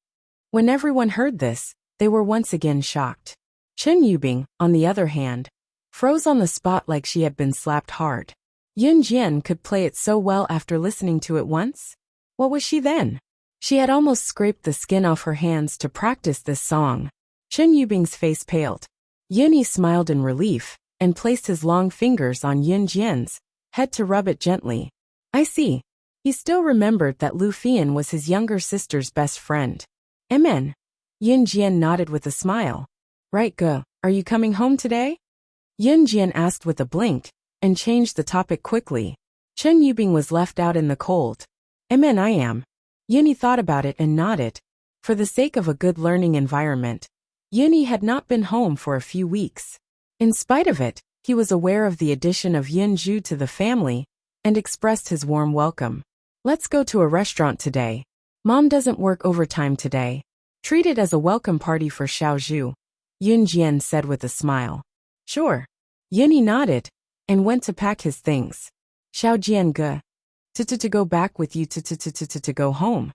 When everyone heard this, they were once again shocked. Chen Yubing, on the other hand, froze on the spot like she had been slapped hard. Yun Jian could play it so well after listening to it once? What was she then? She had almost scraped the skin off her hands to practice this song. Chen Yubing's face paled. Yunyi smiled in relief and placed his long fingers on Yun Jian's head to rub it gently. I see. He still remembered that Lu Fian was his younger sister's best friend. Amen. Yun Jian nodded with a smile. Right, Ge, are you coming home today? Yun Jian asked with a blink, and changed the topic quickly. Chen Yubing was left out in the cold. Amen, I am. Yunyi thought about it and nodded. For the sake of a good learning environment, Yunyi had not been home for a few weeks. In spite of it, he was aware of the addition of Yun Zhu to the family, and expressed his warm welcome. Let's go to a restaurant today. Mom doesn't work overtime today. Treat it as a welcome party for Xiao Zhu, Yun Jian said with a smile. Sure. Yunyi nodded, and went to pack his things. Xiao Jian Ge. To go back with you to go home.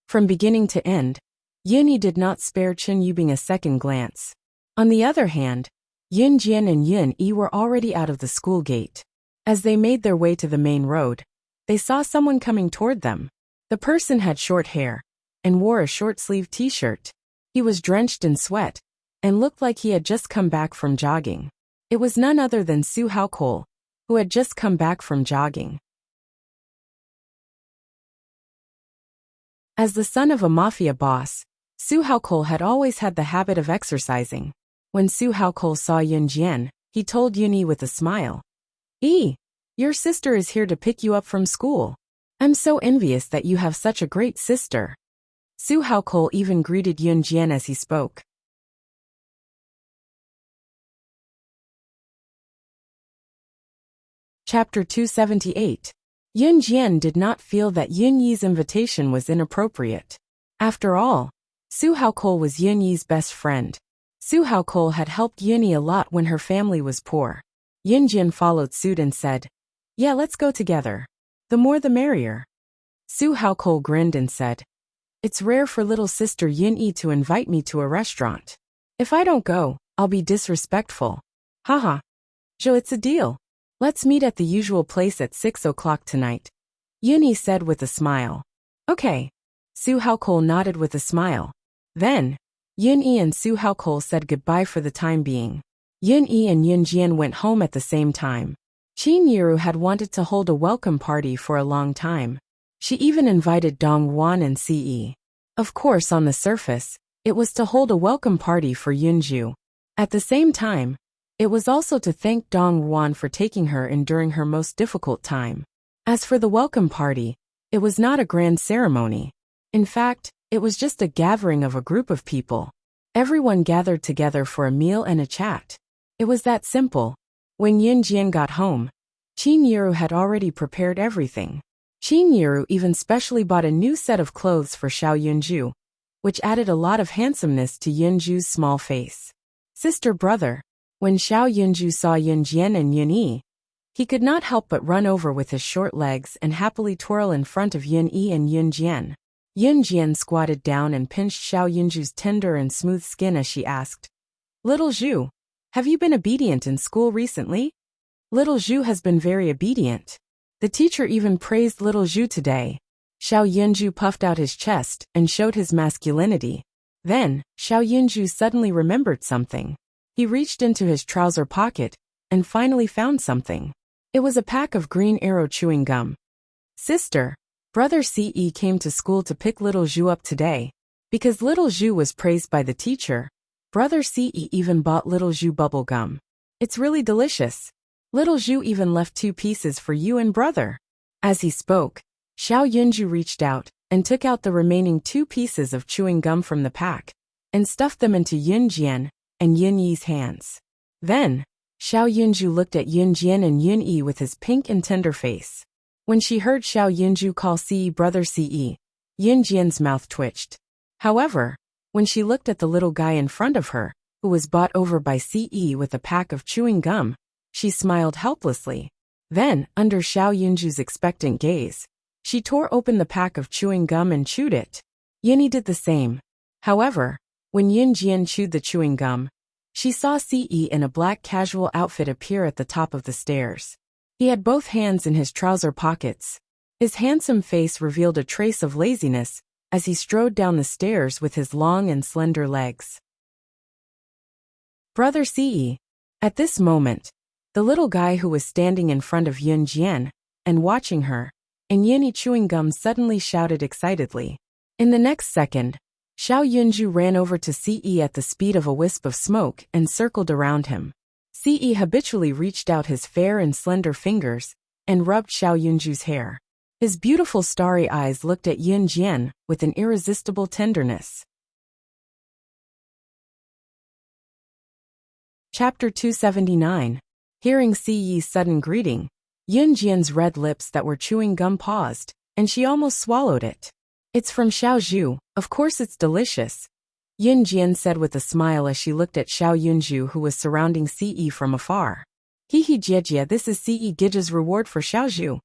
From beginning to end, Yunyi did not spare Chen Yubing a second glance. On the other hand, Yun Jian and Yun Yi were already out of the school gate. As they made their way to the main road, they saw someone coming toward them. The person had short hair, and wore a short-sleeved t-shirt. He was drenched in sweat, and looked like he had just come back from jogging. It was none other than Su Haokol, who had just come back from jogging. As the son of a mafia boss, Su Haokol had always had the habit of exercising. When Su Haokol saw Yun Jian, he told Yunyi with a smile. Your sister is here to pick you up from school. I'm so envious that you have such a great sister. Su Haokol even greeted Yun Jian as he spoke. Chapter 278. Yun Jian did not feel that Yun Yi's invitation was inappropriate. After all, Su Haokol was Yun Yi's best friend. Su Haokol had helped Yunyi a lot when her family was poor. Yun Jian followed suit and said, Yeah, let's go together. The more the merrier. Su Haokol grinned and said, It's rare for little sister Yun Yi to invite me to a restaurant. If I don't go, I'll be disrespectful. Haha. So it's a deal. Let's meet at the usual place at 6 o'clock tonight. Yunyi said with a smile. Okay. Su Haokol nodded with a smile. Then, Yun Yi and Su Haokol said goodbye for the time being. Yun Yi and Yun Jian went home at the same time. Qin Yiru had wanted to hold a welcome party for a long time. She even invited Dong Wan and Ce. Of course, on the surface, it was to hold a welcome party for Yun Zhu. At the same time, It was also to thank Dong Ruan for taking her in during her most difficult time. As for the welcome party, it was not a grand ceremony. In fact, it was just a gathering of a group of people. Everyone gathered together for a meal and a chat. It was that simple. When Yun Jian got home, Qin Yiru had already prepared everything. Qin Yiru even specially bought a new set of clothes for Xiao Yunju, which added a lot of handsomeness to Yunju's small face. Sister-brother. When Xiao Yunju saw Yun Jian and Yun Yi, he could not help but run over with his short legs and happily twirl in front of Yun Yi and Yun Jian. Yun Jian squatted down and pinched Xiao Yunju's tender and smooth skin as she asked, "Little Zhu, have you been obedient in school recently?" "Little Zhu has been very obedient. The teacher even praised little Zhu today." Xiao Yunju puffed out his chest and showed his masculinity. Then, Xiao Yunju suddenly remembered something. He reached into his trouser pocket and finally found something. It was a pack of green arrow chewing gum. "Sister, Brother Ce came to school to pick little Zhu up today. Because little Zhu was praised by the teacher, Brother Ce even bought little Zhu bubble gum. It's really delicious. Little Zhu even left 2 pieces for you and brother." As he spoke, Xiao Yunju reached out and took out the remaining 2 pieces of chewing gum from the pack and stuffed them into Yun Jian and Yun Yi's hands. Then, Xiao Yunju looked at Yun Jian and Yun Yi with his pink and tender face. When she heard Xiao Yunju call Ce brother Ce, Yun Jian's mouth twitched. However, when she looked at the little guy in front of her, who was bought over by Ce with a pack of chewing gum, she smiled helplessly. Then, under Xiao Yunju's expectant gaze, she tore open the pack of chewing gum and chewed it. Yun Yi did the same. However, when Yun Jian chewed the chewing gum, she saw Ce in a black casual outfit appear at the top of the stairs. He had both hands in his trouser pockets. His handsome face revealed a trace of laziness as he strode down the stairs with his long and slender legs. Brother Ce. At this moment, the little guy who was standing in front of Yun Jian and watching her, and Yun Yi chewing gum suddenly shouted excitedly. In the next second, Xiao Yunju ran over to Ce at the speed of a wisp of smoke and circled around him. Ce habitually reached out his fair and slender fingers and rubbed Xiao Yunju's hair. His beautiful starry eyes looked at Yun Jian with an irresistible tenderness. Chapter 279. Hearing Ce's sudden greeting, Yun Jian's red lips that were chewing gum paused, and she almost swallowed it. "It's from Xiao Zhu, of course it's delicious," Yun Jian said with a smile as she looked at Xiao Yunju who was surrounding Ce from afar. "Hihi Jiejia, this is Ce Gija's reward for Xiao Zhu."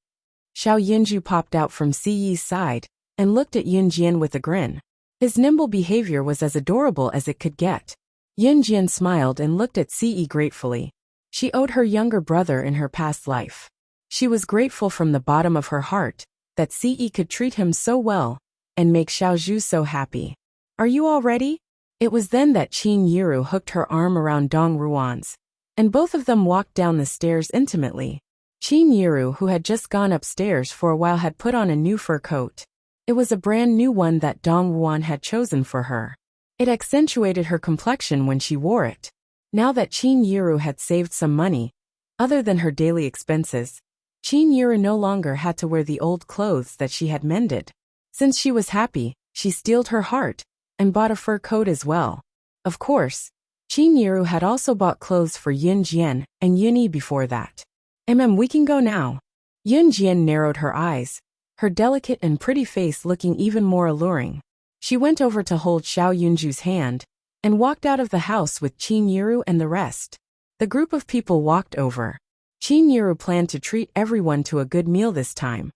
Xiao Yunju popped out from Ce's side and looked at Yun Jian with a grin. His nimble behavior was as adorable as it could get. Yun Jian smiled and looked at Ce gratefully. She owed her younger brother in her past life. She was grateful from the bottom of her heart that Ce could treat him so well and make Xiao Zhu so happy. "Are you all ready?" It was then that Qin Yiru hooked her arm around Dong Ruan's, and both of them walked down the stairs intimately. Qin Yiru, who had just gone upstairs for a while, had put on a new fur coat. It was a brand new one that Dong Ruan had chosen for her. It accentuated her complexion when she wore it. Now that Qin Yiru had saved some money, other than her daily expenses, Qin Yiru no longer had to wear the old clothes that she had mended. Since she was happy, she steeled her heart and bought a fur coat as well. Of course, Qin Yiru had also bought clothes for Yun Jian and Yun Yi before that. We can go now." Yun Jian narrowed her eyes, her delicate and pretty face looking even more alluring. She went over to hold Xiao Yunju's hand and walked out of the house with Qin Yiru and the rest. The group of people walked over. Qin Yiru planned to treat everyone to a good meal this time.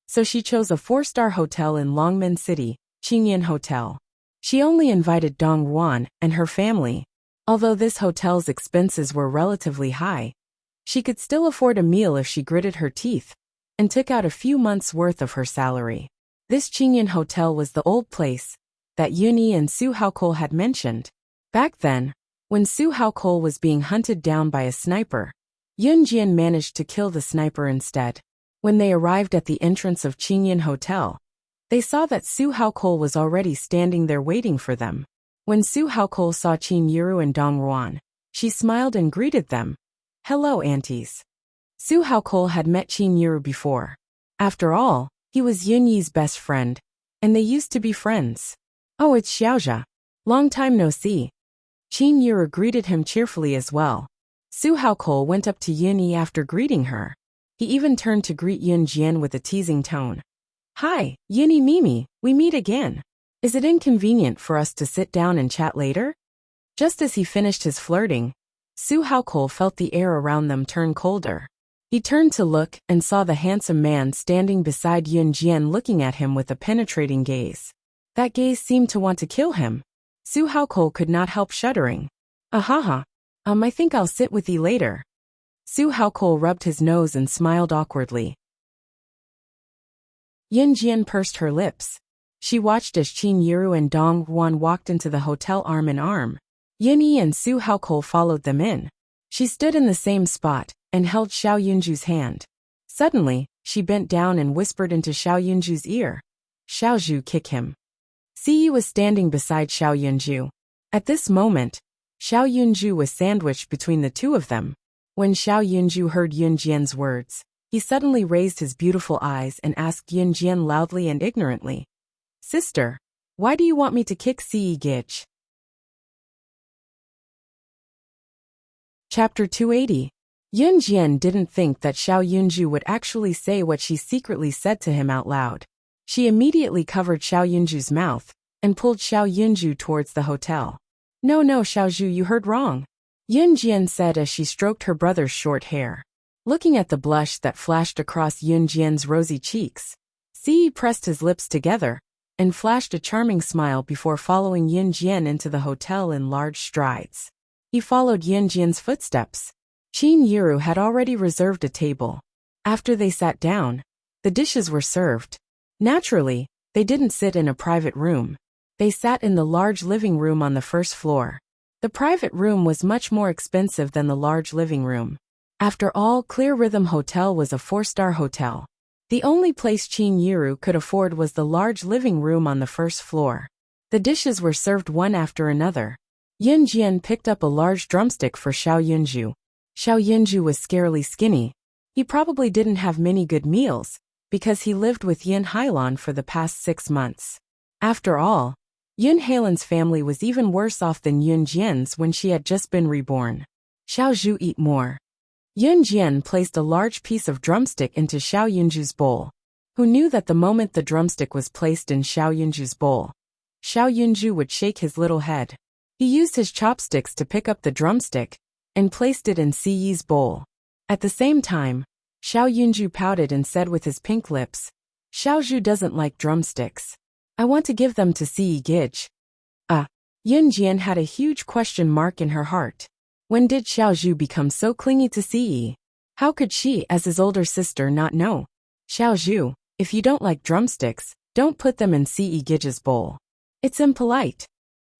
So she chose a 4-star hotel in Longmen City, Qingyan Hotel. She only invited Dong Ruan and her family. Although this hotel's expenses were relatively high, she could still afford a meal if she gritted her teeth and took out a few months' worth of her salary. This Qingyan Hotel was the old place that Yun Yi and Su Haokol had mentioned. Back then, when Su Haokol was being hunted down by a sniper, Yun Jian managed to kill the sniper instead. When they arrived at the entrance of Qingyan Hotel, they saw that Su Haokol was already standing there waiting for them. When Su Haokol saw Qin Yiru and Dong Ruan, She smiled and greeted them. Hello, aunties. Su Haokol had met Qin Yiru before. After all, he was Yun Yi's best friend, and they used to be friends. Oh, it's Xiaojia. Long time no see. Qin Yiru greeted him cheerfully as well. Su Haokol went up to Yun Yi after greeting her. He even turned to greet Yun Jian with a teasing tone. Hi, Yun Yi Mimi, we meet again. Is it inconvenient for us to sit down and chat later? Just as he finished his flirting, Su Haokol felt the air around them turn colder. He turned to look and saw the handsome man standing beside Yun Jian looking at him with a penetrating gaze. That gaze seemed to want to kill him. Su Haokol could not help shuddering. Ahaha. I think I'll sit with thee later. Su Haokol rubbed his nose and smiled awkwardly. Yun Jian pursed her lips. She watched as Qin Yiru and Dong Guan walked into the hotel arm in arm. Yun Yi and Su Haokol followed them in. She stood in the same spot and held Xiao Yunju's hand. Suddenly, she bent down and whispered into Xiao Yunju's ear. Xiaozhu, kick him. Si Yi was standing beside Xiao Yunju. At this moment, Xiao Yunju was sandwiched between the two of them. When Xiao Yunju heard Yun Jian's words, he suddenly raised his beautiful eyes and asked Yun Jian loudly and ignorantly. Sister, why do you want me to kick Si Yi Gich? Chapter 280. Yun Jian didn't think that Xiao Yunju would actually say what she secretly said to him out loud. She immediately covered Xiao Yunju's mouth and pulled Xiao Yunju towards the hotel. No, Xiaozhu, you heard wrong, Yun Jian said as she stroked her brother's short hair. Looking at the blush that flashed across Yun Jian's rosy cheeks, Si Yi pressed his lips together and flashed a charming smile before following Yun Jian into the hotel in large strides. He followed Yun Jian's footsteps. Qin Yiru had already reserved a table. After they sat down, the dishes were served. Naturally, they didn't sit in a private room. They sat in the large living room on the first floor. The private room was much more expensive than the large living room. After all, Clear Rhythm Hotel was a 4-star hotel. The only place Qin Yiru could afford was the large living room on the first floor. The dishes were served one after another. Yun Jian picked up a large drumstick for Xiao Yunju. Xiao Yunju was scarily skinny. He probably didn't have many good meals, because he lived with Yun Hailan for the past 6 months. After all, Yun Hailan's family was even worse off than Yun Jian's when she had just been reborn. Xiaozhu, eat more. Yun Jian placed a large piece of drumstick into Xiao Yunju's bowl. Who knew that the moment the drumstick was placed in Xiao Yunju's bowl, Xiao Yunju would shake his little head. He used his chopsticks to pick up the drumstick and placed it in Si Yi's bowl. At the same time, Xiao Yunju pouted and said with his pink lips, Xiaozhu doesn't like drumsticks. I want to give them to Si Yi Gij. Yun Jian had a huge question mark in her heart. When did Xiaozhu become so clingy to Si Yi? How could she, as his older sister, not know? Xiaozhu, if you don't like drumsticks, don't put them in Si Yi Gij's bowl. It's impolite.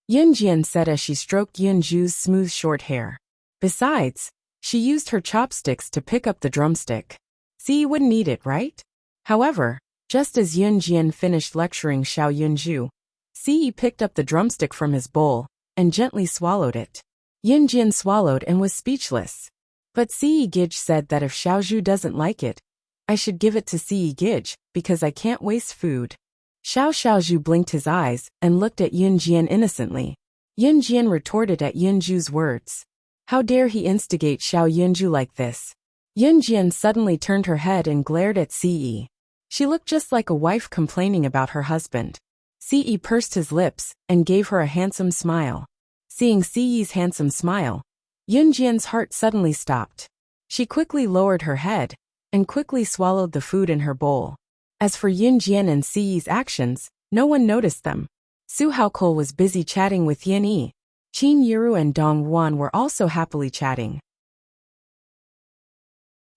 Yun Jian said as she stroked Yun Ju's smooth short hair. Besides, she used her chopsticks to pick up the drumstick. Si Yi wouldn't eat it, right? However, just as Yun Jian finished lecturing Xiao Yunju, Si Yi picked up the drumstick from his bowl and gently swallowed it. Yun Jian swallowed and was speechless. But Si Yi Gij said that if Xiaozhu doesn't like it, I should give it to Si Yi Gij, because I can't waste food. Xiaozhu blinked his eyes and looked at Yun Jian innocently. Yun Jian retorted at Yun Ju's words. How dare he instigate Xiao Yunju like this? Yun Jian suddenly turned her head and glared at Si Yi. She looked just like a wife complaining about her husband. Si Yi pursed his lips and gave her a handsome smile. Seeing Si Yi's handsome smile, Yun Jian's heart suddenly stopped. She quickly lowered her head and quickly swallowed the food in her bowl. As for Yun Jian and Si Yi's actions, no one noticed them. Su Haokol was busy chatting with Yin Yi. Qin Yiru and Dong Guan were also happily chatting.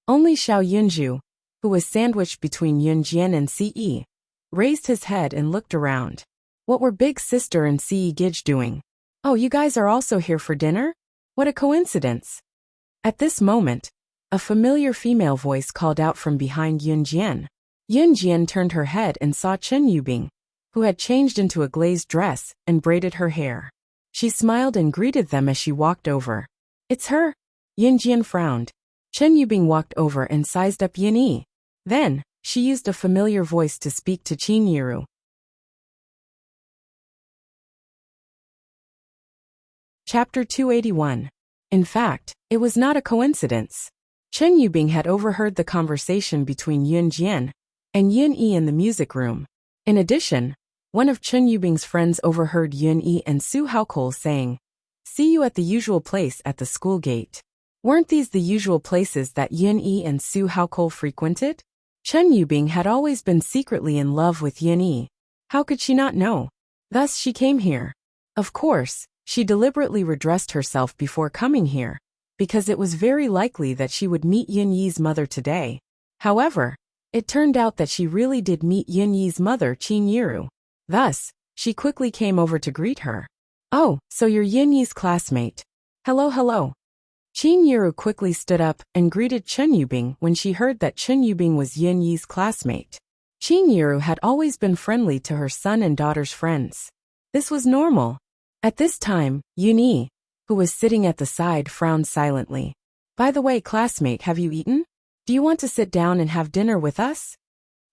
Only Xiao Yunju, who was sandwiched between Yun Jian and Si Yi, raised his head and looked around. What were big sister and Si Yi Gij doing? Oh, you guys are also here for dinner? What a coincidence. At this moment, a familiar female voice called out from behind Yun Jian. Yun Jian turned her head and saw Chen Yubing, who had changed into a glazed dress and braided her hair. She smiled and greeted them as she walked over. It's her. Yin Jian frowned. Chen Yubing walked over and sized up Yin Yi. Then, she used a familiar voice to speak to Qin Yiru. Chapter 281. In fact, it was not a coincidence. Chen Yubing had overheard the conversation between Yun Jian and Yun Yi in the music room. In addition, one of Chen Yubing's friends overheard Yun Yi and Su Haokol saying, "See you at the usual place at the school gate." Weren't these the usual places that Yun Yi and Su Haokol frequented? Chen Yubing had always been secretly in love with Yun Yi. How could she not know? Thus she came here. Of course, she deliberately redressed herself before coming here, because it was very likely that she would meet Yun Yi's mother today. However, it turned out that she really did meet Yun Yi's mother, Qin Yiru. Thus, she quickly came over to greet her. "Oh, so you're Yun Yi's classmate. Hello, hello." Qin Yiru quickly stood up and greeted Chen Yubing when she heard that Chen Yubing was Yun Yi's classmate. Qin Yiru had always been friendly to her son and daughter's friends. This was normal. At this time, Yun Yi, who was sitting at the side, frowned silently. "By the way, classmate, have you eaten? Do you want to sit down and have dinner with us?"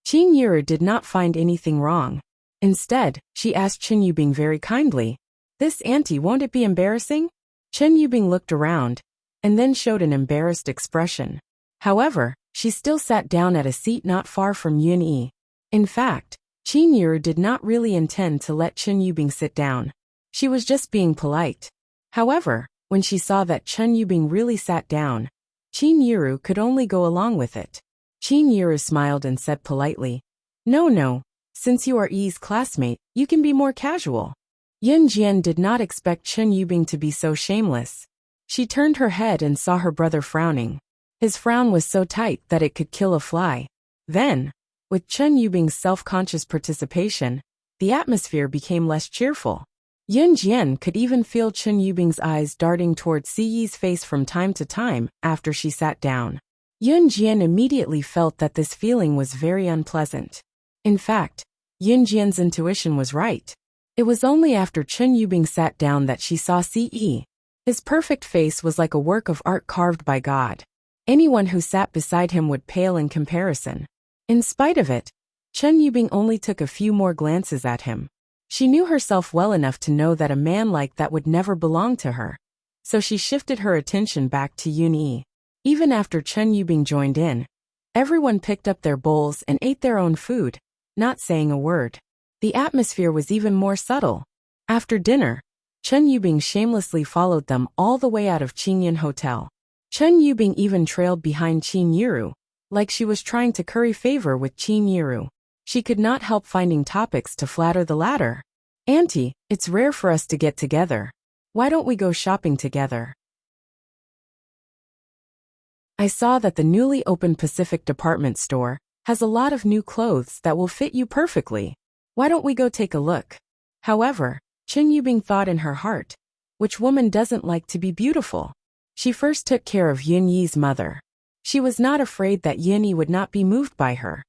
Qin Yiru did not find anything wrong. Instead, she asked Chen Yubing very kindly, "This auntie, won't it be embarrassing?" Chen Yubing looked around and then showed an embarrassed expression. However, she still sat down at a seat not far from Yun Yi. In fact, Qin Yiru did not really intend to let Chen Yubing sit down. She was just being polite. However, when she saw that Chen Yubing really sat down, Qin Yiru could only go along with it. Qin Yiru smiled and said politely, No, since you are Yi's classmate, you can be more casual." Yun Jian did not expect Chen Yubing to be so shameless. She turned her head and saw her brother frowning. His frown was so tight that it could kill a fly. Then, with Chen Yubing's self-conscious participation, the atmosphere became less cheerful. Yun Jian could even feel Chen Yubing's eyes darting towards Si Yi's face from time to time after she sat down. Yun Jian immediately felt that this feeling was very unpleasant. In fact, Yun Jian's intuition was right. It was only after Chen Yubing sat down that she saw Si Yi. His perfect face was like a work of art carved by God. Anyone who sat beside him would pale in comparison. In spite of it, Chen Yubing only took a few more glances at him. She knew herself well enough to know that a man like that would never belong to her. So she shifted her attention back to Yun Yi. Even after Chen Yubing joined in, everyone picked up their bowls and ate their own food, not saying a word. The atmosphere was even more subtle. After dinner, Chen Yubing shamelessly followed them all the way out of Qingyun Hotel. Chen Yubing even trailed behind Qin Yiru, like she was trying to curry favor with Qin Yiru. She could not help finding topics to flatter the latter. "Auntie, it's rare for us to get together. Why don't we go shopping together? I saw that the newly opened Pacific department store has a lot of new clothes that will fit you perfectly. Why don't we go take a look?" However, Chen Yubing thought in her heart, which woman doesn't like to be beautiful? She first took care of Yun Yi's mother. She was not afraid that Yun Yi would not be moved by her.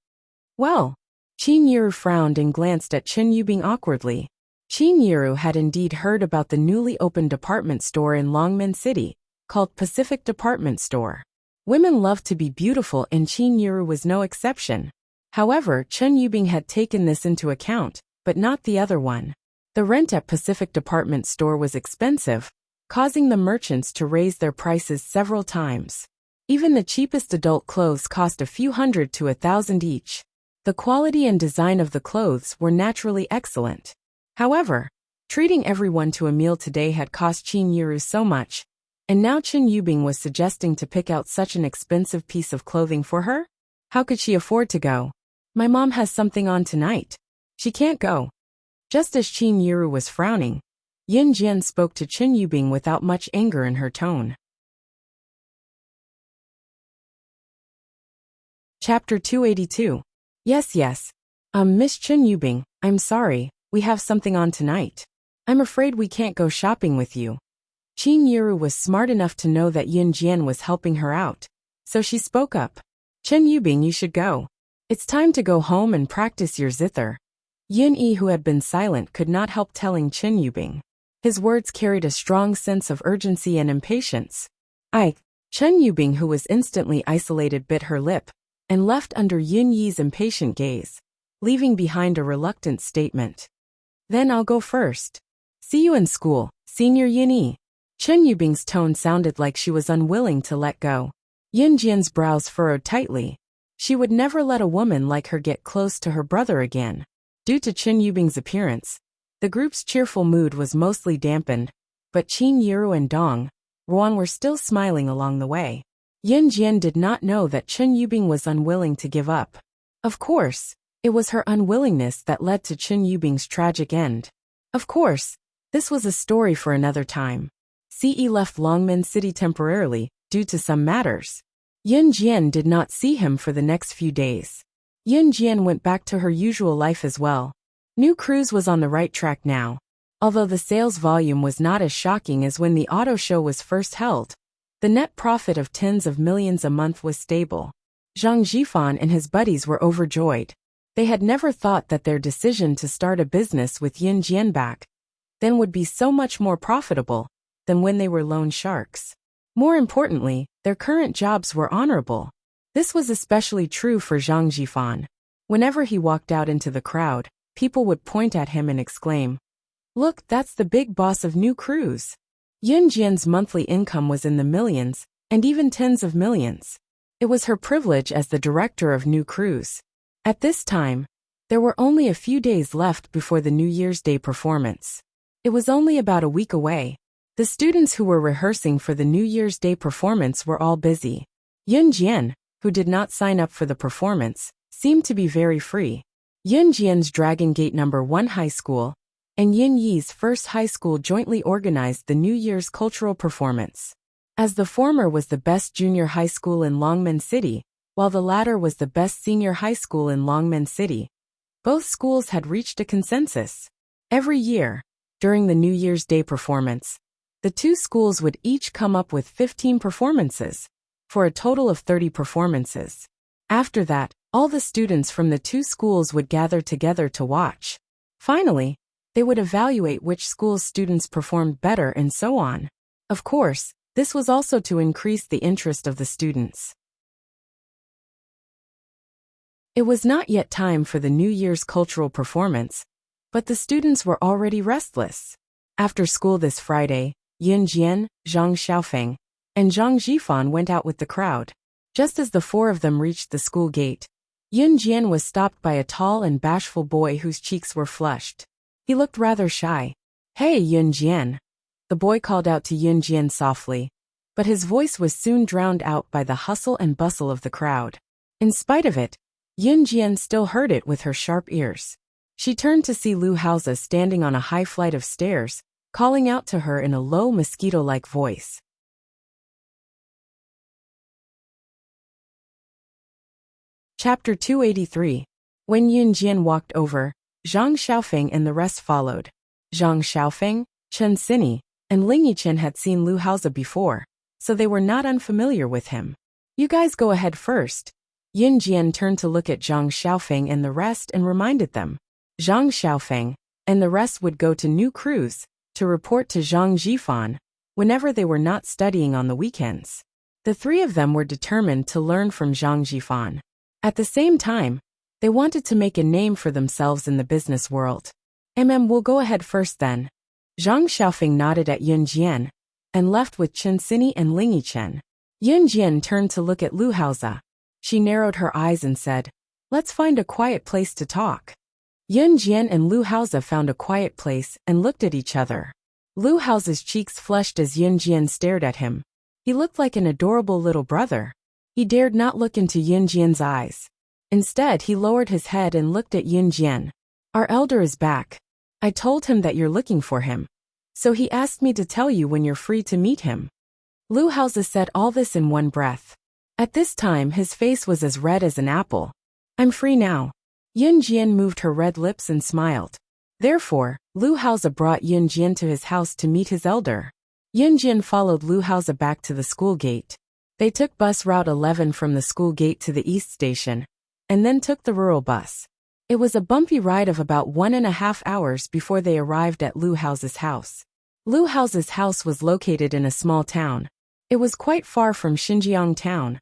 Well, Qin Yiru frowned and glanced at Chen Yubing awkwardly. Qin Yiru had indeed heard about the newly opened department store in Longmen City, called Pacific Department Store. Women love to be beautiful and Qin Yiru was no exception. However, Chen Yubing had taken this into account, but not the other one. The rent at Pacific Department Store was expensive, causing the merchants to raise their prices several times. Even the cheapest adult clothes cost a few hundred to 1,000 each. The quality and design of the clothes were naturally excellent. However, treating everyone to a meal today had cost Qin Yiru so much, and now Chen Yubing was suggesting to pick out such an expensive piece of clothing for her? How could she afford to go? "My mom has something on tonight. She can't go." Just as Qin Yiru was frowning, Yun Jian spoke to Chen Yubing without much anger in her tone. Chapter 282. Yes. Miss Chen Yubing, I'm sorry, we have something on tonight. I'm afraid we can't go shopping with you. Qin Yiru was smart enough to know that Yun Jian was helping her out, so she spoke up. "Chen Yubing, you should go. It's time to go home and practice your zither." Yun Yi, who had been silent, could not help telling Chen Yubing. His words carried a strong sense of urgency and impatience. I. Chen Yubing, who was instantly isolated, bit her lip and left under Yin Yi's impatient gaze, leaving behind a reluctant statement. Then I'll go first. See you in school, Senior Yin Yi. Chen Yubing's tone sounded like she was unwilling to let go. Yin Jian's brows furrowed tightly. She would never let a woman like her get close to her brother again. Due to Chen Yubing's appearance, the group's cheerful mood was mostly dampened, but Qin Yiru and Dong Ruan were still smiling along the way. Yin Jian did not know that Chen Yubing was unwilling to give up. Of course, it was her unwillingness that led to Chen Yubing's tragic end. Of course, this was a story for another time. Ce left Longmen City temporarily, due to some matters. Yin Jian did not see him for the next few days. Yin Jian went back to her usual life as well. New Cruise was on the right track now. Although the sales volume was not as shocking as when the auto show was first held, the net profit of tens of millions a month was stable. Zhang Jifan and his buddies were overjoyed. They had never thought that their decision to start a business with Yin Jian back then would be so much more profitable than when they were loan sharks. More importantly, their current jobs were honorable. This was especially true for Zhang Jifan. Whenever he walked out into the crowd, people would point at him and exclaim, "Look, that's the big boss of New Cruise." Yin Jian's monthly income was in the millions, and even tens of millions. It was her privilege as the director of New Cruise. At this time, there were only a few days left before the New Year's Day performance. It was only about a week away. The students who were rehearsing for the New Year's Day performance were all busy. Yin Jian, who did not sign up for the performance, seemed to be very free. Yin Jian's Dragon Gate No. 1 High School and Yin Yi's first high school jointly organized the New Year's cultural performance. As the former was the best junior high school in Longmen City, while the latter was the best senior high school in Longmen City, both schools had reached a consensus. Every year, during the New Year's Day performance, the two schools would each come up with 15 performances, for a total of 30 performances. After that, all the students from the two schools would gather together to watch. Finally, they would evaluate which school's students performed better and so on. Of course, this was also to increase the interest of the students. It was not yet time for the New Year's cultural performance, but the students were already restless. After school this Friday, Yin Jian, Zhang Xiaofeng, and Zhang Jifan went out with the crowd. Just as the four of them reached the school gate, Yin Jian was stopped by a tall and bashful boy whose cheeks were flushed. He looked rather shy. "Hey, Yin Jian," the boy called out to Yin Jian softly, but his voice was soon drowned out by the hustle and bustle of the crowd. In spite of it, Yin Jian still heard it with her sharp ears. She turned to see Lu Haozi standing on a high flight of stairs, calling out to her in a low mosquito-like voice. Chapter 283. When Yin Jian walked over, Zhang Xiaofeng and the rest followed. Zhang Xiaofeng, Chen Xini, and Ling Yichen had seen Lu Haozi before, so they were not unfamiliar with him. "You guys go ahead first." Yin Jian turned to look at Zhang Xiaofeng and the rest and reminded them. Zhang Xiaofeng and the rest would go to New Cruise to report to Zhang Jifan whenever they were not studying on the weekends. The three of them were determined to learn from Zhang Jifan. At the same time, they wanted to make a name for themselves in the business world. We'll go ahead first then." Zhang Xiaofeng nodded at Yin Jian and left with Chen Xini and Ling Yichen. Yin Jian turned to look at Lu Haozi. She narrowed her eyes and said, "Let's find a quiet place to talk." Yin Jian and Lu Haozi found a quiet place and looked at each other. Lu Haozi's cheeks flushed as Yin Jian stared at him. He looked like an adorable little brother. He dared not look into Yin Jian's eyes. Instead, he lowered his head and looked at Yin Jian. "Our elder is back. I told him that you're looking for him, so he asked me to tell you when you're free to meet him." Lu Haozi said all this in one breath. At this time, his face was as red as an apple. "I'm free now." Yin Jian moved her red lips and smiled. Therefore, Lu Haozi brought Yin Jian to his house to meet his elder. Yin Jian followed Lu Haozi back to the school gate. They took bus route 11 from the school gate to the east station, and then took the rural bus. It was a bumpy ride of about 1.5 hours before they arrived at Lu Haozi's house. Lu Haozi's house was located in a small town. It was quite far from Xinjiang town,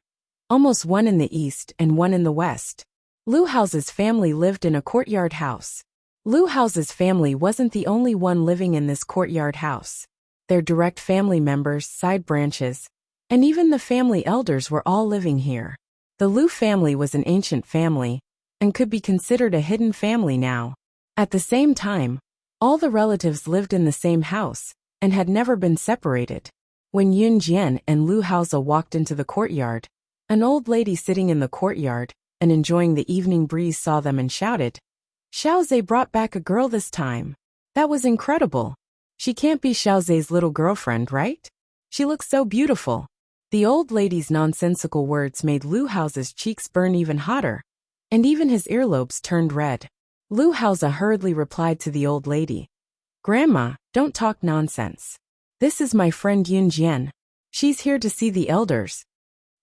almost one in the east and one in the west. Lu Hao's family lived in a courtyard house. Lu Hao's family wasn't the only one living in this courtyard house. Their direct family members, side branches, and even the family elders were all living here. The Lu family was an ancient family, and could be considered a hidden family now. At the same time, all the relatives lived in the same house, and had never been separated. When Yun Jian and Lu Haozi walked into the courtyard, an old lady sitting in the courtyard and enjoying the evening breeze saw them and shouted, "Xiaozhe brought back a girl this time. That was incredible. She can't be Xiaozhe's little girlfriend, right? She looks so beautiful." The old lady's nonsensical words made Lu Haozi's cheeks burn even hotter, and even his earlobes turned red. Lu Haozi hurriedly replied to the old lady, "Grandma, don't talk nonsense. This is my friend Yun Jian. She's here to see the elders."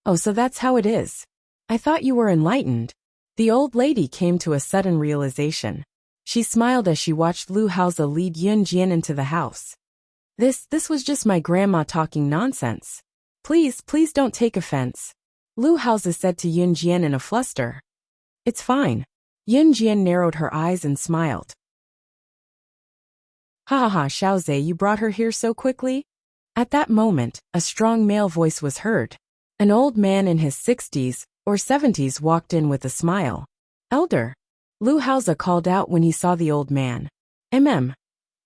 "Oh, so that's how it is. I thought you were enlightened." The old lady came to a sudden realization. She smiled as she watched Lu Haozi lead Yun Jian into the house. This was just my grandma talking nonsense. Please don't take offense," Lu Haozi said to Yun Jian in a fluster. "It's fine." Yun Jian narrowed her eyes and smiled. "Ha ha ha, Xiaozhe, you brought her here so quickly?" At that moment, a strong male voice was heard. An old man in his 60s or 70s walked in with a smile. "Elder." Lu Haozi called out when he saw the old man.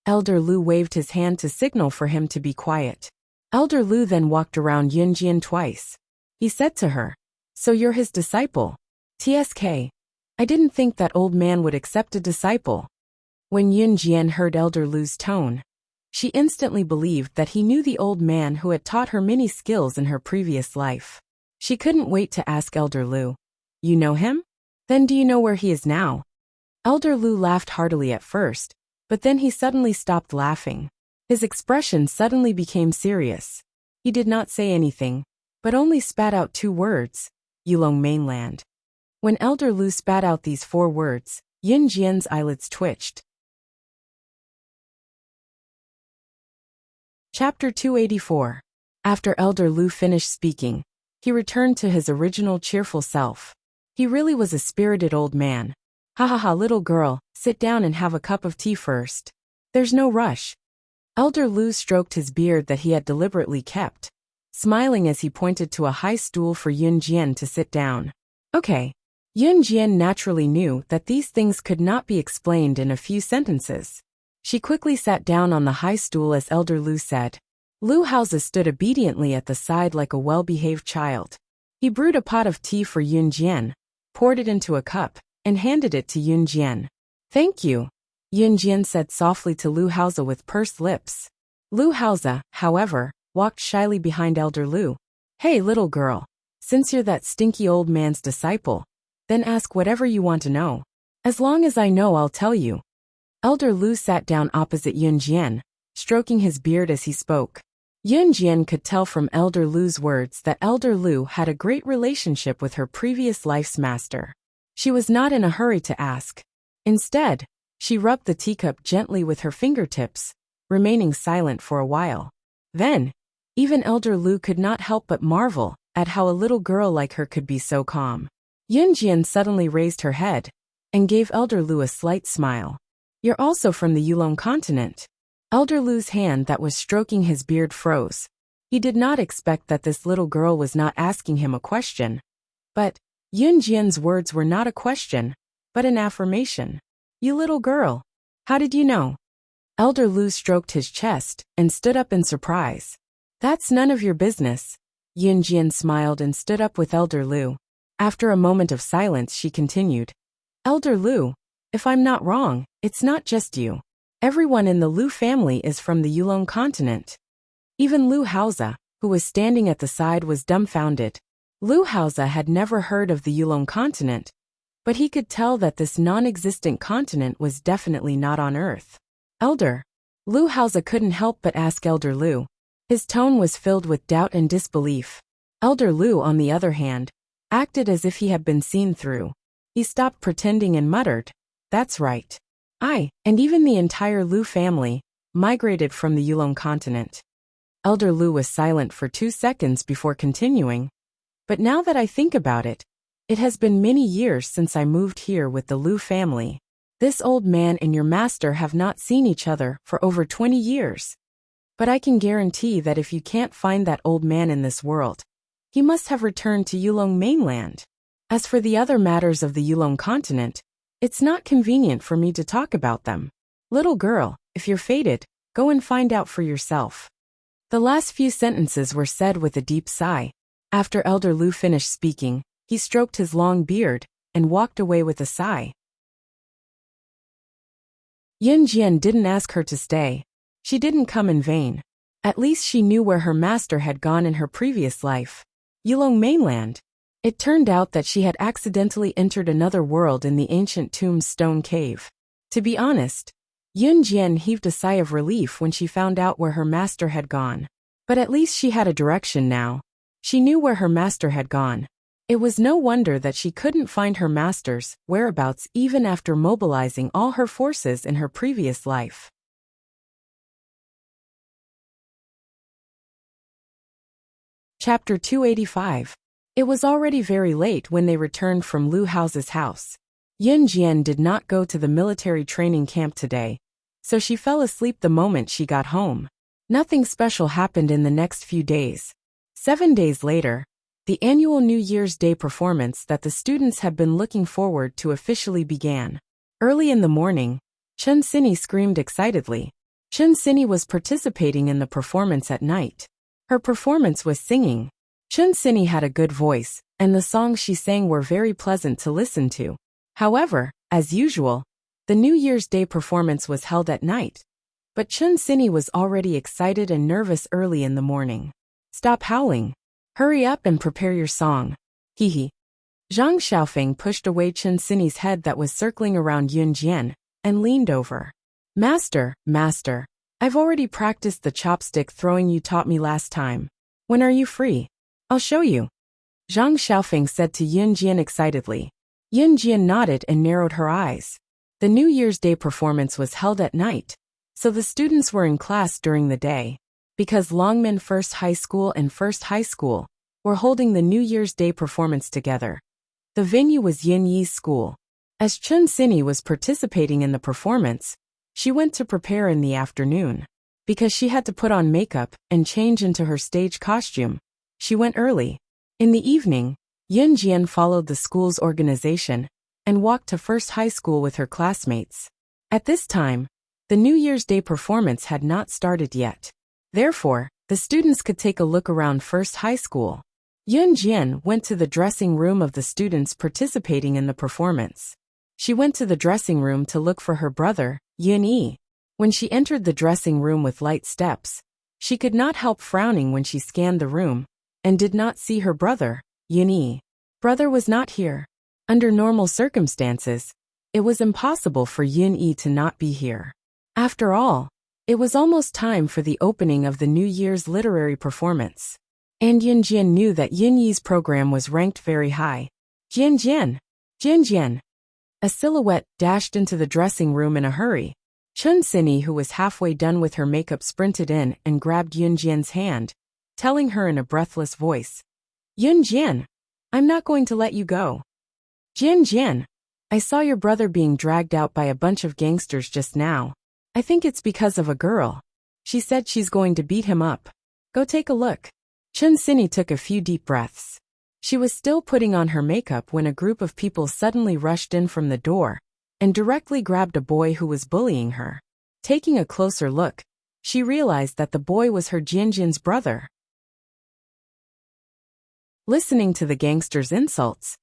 Elder Lu waved his hand to signal for him to be quiet. Elder Lu then walked around Yun Jian twice. He said to her, "So you're his disciple?" "TSK. I didn't think that old man would accept a disciple." When Yun Jian heard Elder Lu's tone, she instantly believed that he knew the old man who had taught her many skills in her previous life. She couldn't wait to ask Elder Lu, "You know him? Then do you know where he is now?" Elder Lu laughed heartily at first, but then he suddenly stopped laughing. His expression suddenly became serious. He did not say anything, but only spat out 2 words, "Yulong mainland." When Elder Lu spat out these 4 words, Yun Jian's eyelids twitched. Chapter 284. After Elder Lu finished speaking, he returned to his original cheerful self. He really was a spirited old man. "Ha ha ha, little girl, sit down and have a cup of tea first. There's no rush." Elder Lu stroked his beard that he had deliberately kept, smiling as he pointed to a high stool for Yun Jian to sit down. "Okay." Yun Jian naturally knew that these things could not be explained in a few sentences. She quickly sat down on the high stool as Elder Lu said. Lu Haozi stood obediently at the side like a well-behaved child. He brewed a pot of tea for Yun Jian, poured it into a cup, and handed it to Yun Jian. "Thank you," Yun Jian said softly to Lu Haozi with pursed lips. Lu Haozi, however, walked shyly behind Elder Lu. "Hey, little girl, since you're that stinky old man's disciple, then ask whatever you want to know. As long as I know, I'll tell you." Elder Lu sat down opposite Yun Jian, stroking his beard as he spoke. Yun Jian could tell from Elder Lu's words that Elder Lu had a great relationship with her previous life's master. She was not in a hurry to ask. Instead, she rubbed the teacup gently with her fingertips, remaining silent for a while. Then, even Elder Lu could not help but marvel at how a little girl like her could be so calm. Yun Jian suddenly raised her head and gave Elder Lu a slight smile. "You're also from the Yulong continent." Elder Lu's hand that was stroking his beard froze. He did not expect that this little girl was not asking him a question. But Yun Jian's words were not a question, but an affirmation. "You little girl. How did you know?" Elder Lu stroked his chest and stood up in surprise. "That's none of your business." Yun Jian smiled and stood up with Elder Lu. After a moment of silence, she continued. "Elder Lu, if I'm not wrong, it's not just you. Everyone in the Lu family is from the Yulong continent." Even Lu Haozi, who was standing at the side, was dumbfounded. Lu Haozi had never heard of the Yulong continent, but he could tell that this non-existent continent was definitely not on Earth. "Elder." Lu Haozi couldn't help but ask Elder Lu. His tone was filled with doubt and disbelief. Elder Lu, on the other hand, acted as if he had been seen through. He stopped pretending and muttered, "That's right. I, and even the entire Lu family, migrated from the Yulong continent." Elder Lu was silent for 2 seconds before continuing. But now that I think about it, it has been many years since I moved here with the Lu family. This old man and your master have not seen each other for over 20 years. But I can guarantee that if you can't find that old man in this world, he must have returned to Yulong mainland. As for the other matters of the Yulong continent, it's not convenient for me to talk about them. Little girl, if you're fated, go and find out for yourself. The last few sentences were said with a deep sigh. After Elder Lu finished speaking, he stroked his long beard and walked away with a sigh. Yin Jian didn't ask her to stay. She didn't come in vain. At least she knew where her master had gone in her previous life. Yulong mainland. It turned out that she had accidentally entered another world in the ancient tombstone cave. To be honest, Yun Jian heaved a sigh of relief when she found out where her master had gone. But at least she had a direction now. She knew where her master had gone. It was no wonder that she couldn't find her master's whereabouts even after mobilizing all her forces in her previous life. Chapter 285. It was already very late when they returned from Lu Hao's house. Yun Jian did not go to the military training camp today, so she fell asleep the moment she got home. Nothing special happened in the next few days. 7 days later, the annual New Year's Day performance that the students had been looking forward to officially began. Early in the morning, Chen Sini screamed excitedly. Chen Sini was participating in the performance at night. Her performance was singing. Chen Sini had a good voice, and the songs she sang were very pleasant to listen to. However, as usual, the New Year's Day performance was held at night. But Chen Sini was already excited and nervous early in the morning. Stop howling. Hurry up and prepare your song. Hee. Zhang Xiaofeng pushed away Chen Sini's head that was circling around Yun Jian, and leaned over. Master, I've already practiced the chopstick throwing you taught me last time. When are you free? I'll show you. Zhang Xiaofeng said to Yun Jian excitedly. Yun Jian nodded and narrowed her eyes. The New Year's Day performance was held at night, so the students were in class during the day. Because Longmen First High School and First High School were holding the New Year's Day performance together. The venue was Yin Yi's school. As Chen Sini was participating in the performance, she went to prepare in the afternoon. Because she had to put on makeup and change into her stage costume, she went early. In the evening, Yun Jian followed the school's organization and walked to First High School with her classmates. At this time, the New Year's Day performance had not started yet. Therefore, the students could take a look around First High School. Yun Jian went to the dressing room of the students participating in the performance. She went to the dressing room to look for her brother, Yun Yi. When she entered the dressing room with light steps, she could not help frowning when she scanned the room and did not see her brother, Yun Yi. Brother was not here. Under normal circumstances, it was impossible for Yun Yi to not be here. After all, it was almost time for the opening of the New Year's literary performance. And Yun Jian knew that Yun Yi's program was ranked very high. Jian. A silhouette dashed into the dressing room in a hurry. Chen Sini, who was halfway done with her makeup, sprinted in and grabbed Yun Jian's hand, telling her in a breathless voice, Yun Jian, I'm not going to let you go. Jian, I saw your brother being dragged out by a bunch of gangsters just now. I think it's because of a girl. She said she's going to beat him up. Go take a look. Chen Sini took a few deep breaths. She was still putting on her makeup when a group of people suddenly rushed in from the door and directly grabbed a boy who was bullying her. Taking a closer look, she realized that the boy was her Jian's brother. Listening to the gangsters' insults,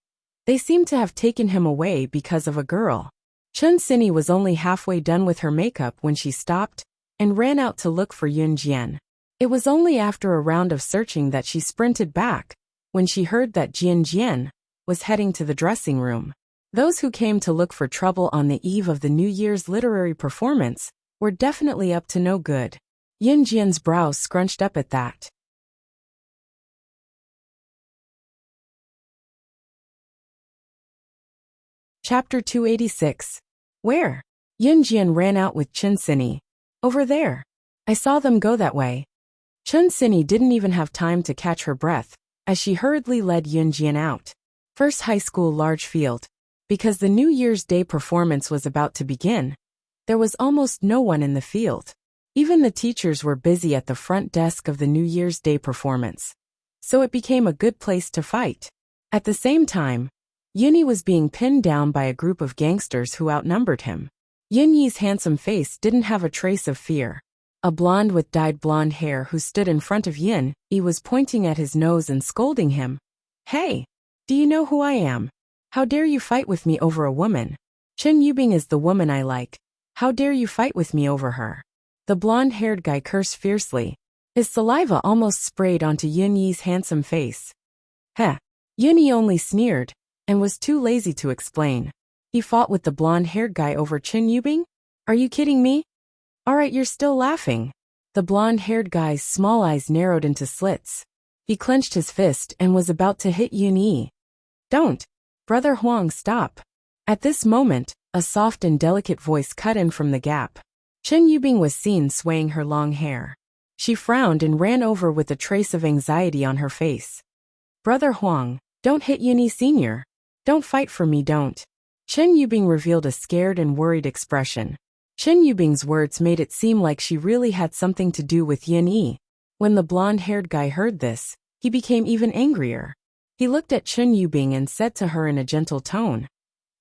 they seemed to have taken him away because of a girl. Chen Sini was only halfway done with her makeup when she stopped and ran out to look for Yun Jian. It was only after a round of searching that she sprinted back when she heard that Jian was heading to the dressing room. Those who came to look for trouble on the eve of the New Year's literary performance were definitely up to no good. Yun Jian's brows scrunched up at that. Chapter 286. Where? Yun Jian ran out with Chen Sini. Over there. I saw them go that way. Chun Sini didn't even have time to catch her breath, as she hurriedly led Yun Jian out. First high school large field. Because the New Year's Day performance was about to begin, there was almost no one in the field. Even the teachers were busy at the front desk of the New Year's Day performance. So it became a good place to fight. At the same time, Yunyi was being pinned down by a group of gangsters who outnumbered him. Yunyi's handsome face didn't have a trace of fear. A blonde with dyed blonde hair who stood in front of Yunyi was pointing at his nose and scolding him. "Hey! Do you know who I am? How dare you fight with me over a woman? Chen Yubing is the woman I like. How dare you fight with me over her?" The blonde-haired guy cursed fiercely. His saliva almost sprayed onto Yunyi's handsome face. Heh! Yunyi only sneered, and was too lazy to explain. He fought with the blonde-haired guy over Chen Yubing? Are you kidding me? Alright, you're still laughing. The blonde-haired guy's small eyes narrowed into slits. He clenched his fist and was about to hit Yunyi. "Don't! Brother Huang, stop!" At this moment, a soft and delicate voice cut in from the gap. Chen Yubing was seen swaying her long hair. She frowned and ran over with a trace of anxiety on her face. "Brother Huang, don't hit Yunyi Sr. Don't fight for me, don't." Chen Yubing revealed a scared and worried expression. Chen Yubing's words made it seem like she really had something to do with Yunyi. When the blonde-haired guy heard this, he became even angrier. He looked at Chen Yubing and said to her in a gentle tone,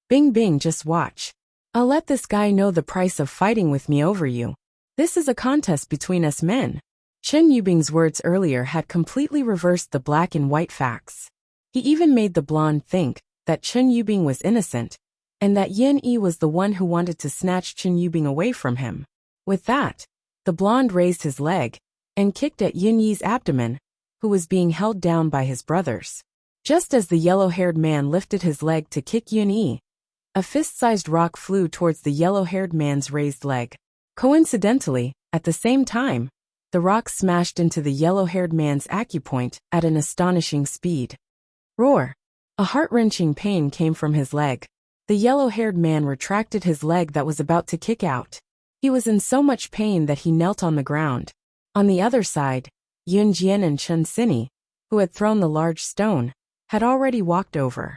"Bing Bing, just watch. I'll let this guy know the price of fighting with me over you. This is a contest between us men." Chen Yubing's words earlier had completely reversed the black and white facts. He even made the blonde think that Chen Yubing was innocent, and that Yin Yi was the one who wanted to snatch Chen Yubing away from him. With that, the blonde raised his leg and kicked at Yin Yi's abdomen, who was being held down by his brothers. Just as the yellow-haired man lifted his leg to kick Yin Yi, a fist-sized rock flew towards the yellow-haired man's raised leg. Coincidentally, at the same time, the rock smashed into the yellow-haired man's acupoint at an astonishing speed. Roar! A heart-wrenching pain came from his leg. The yellow-haired man retracted his leg that was about to kick out. He was in so much pain that he knelt on the ground. On the other side, Yun Jian and Chun Sini, who had thrown the large stone, had already walked over.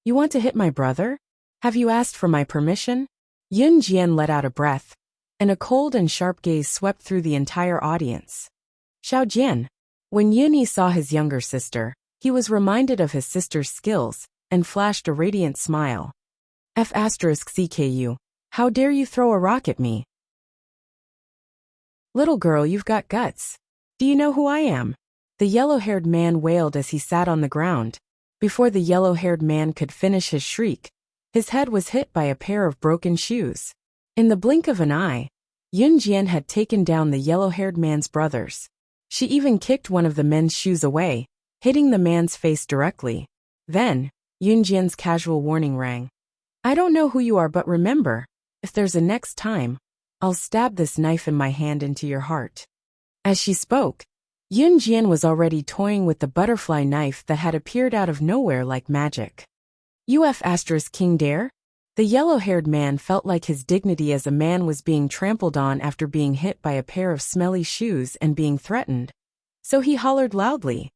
"You want to hit my brother? Have you asked for my permission?" Yun Jian let out a breath, and a cold and sharp gaze swept through the entire audience. Xiao Jian. When Yunyi saw his younger sister, he was reminded of his sister's skills, and flashed a radiant smile. "F***CKU. How dare you throw a rock at me? Little girl, you've got guts. Do you know who I am?" The yellow-haired man wailed as he sat on the ground. Before the yellow-haired man could finish his shriek, his head was hit by a pair of broken shoes. In the blink of an eye, Yun Jian had taken down the yellow-haired man's brothers. She even kicked one of the men's shoes away, hitting the man's face directly. Then, Yun Jian's casual warning rang. "I don't know who you are, but remember, if there's a next time, I'll stab this knife in my hand into your heart." As she spoke, Yun Jian was already toying with the butterfly knife that had appeared out of nowhere like magic. King Dare? The yellow-haired man felt like his dignity as a man was being trampled on after being hit by a pair of smelly shoes and being threatened. So he hollered loudly,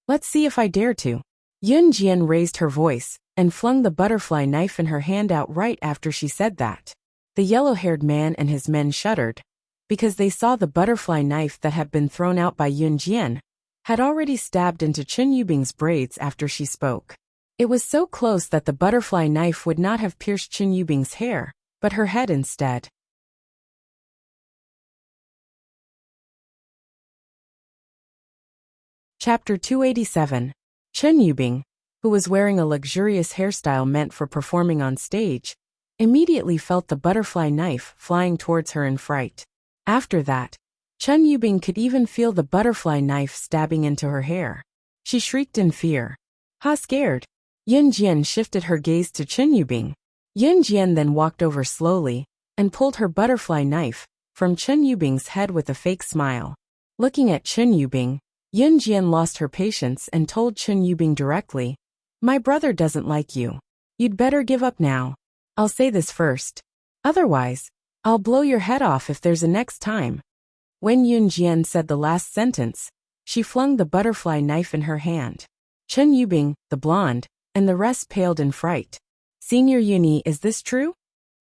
"Let's see if I dare to." Yun Jian raised her voice and flung the butterfly knife in her hand out right after she said that. The yellow-haired man and his men shuddered, because they saw the butterfly knife that had been thrown out by Yun Jian had already stabbed into Chen Yubing's braids after she spoke. It was so close that the butterfly knife would not have pierced Chen Yubing's hair, but her head instead. Chapter 287. Chen Yubing, who was wearing a luxurious hairstyle meant for performing on stage, immediately felt the butterfly knife flying towards her in fright. After that, Chen Yubing could even feel the butterfly knife stabbing into her hair. She shrieked in fear. "Ha, scared?" Yun Jian shifted her gaze to Chen Yubing. Yun Jian then walked over slowly and pulled her butterfly knife from Chen Yubing's head with a fake smile. Looking at Chen Yubing, Yun Jian lost her patience and told Chen Yubing directly, "My brother doesn't like you. You'd better give up now. I'll say this first. Otherwise, I'll blow your head off if there's a next time." When Yun Jian said the last sentence, she flung the butterfly knife in her hand. Chen Yubing, the blonde, and the rest paled in fright. Senior Yuni, is this true?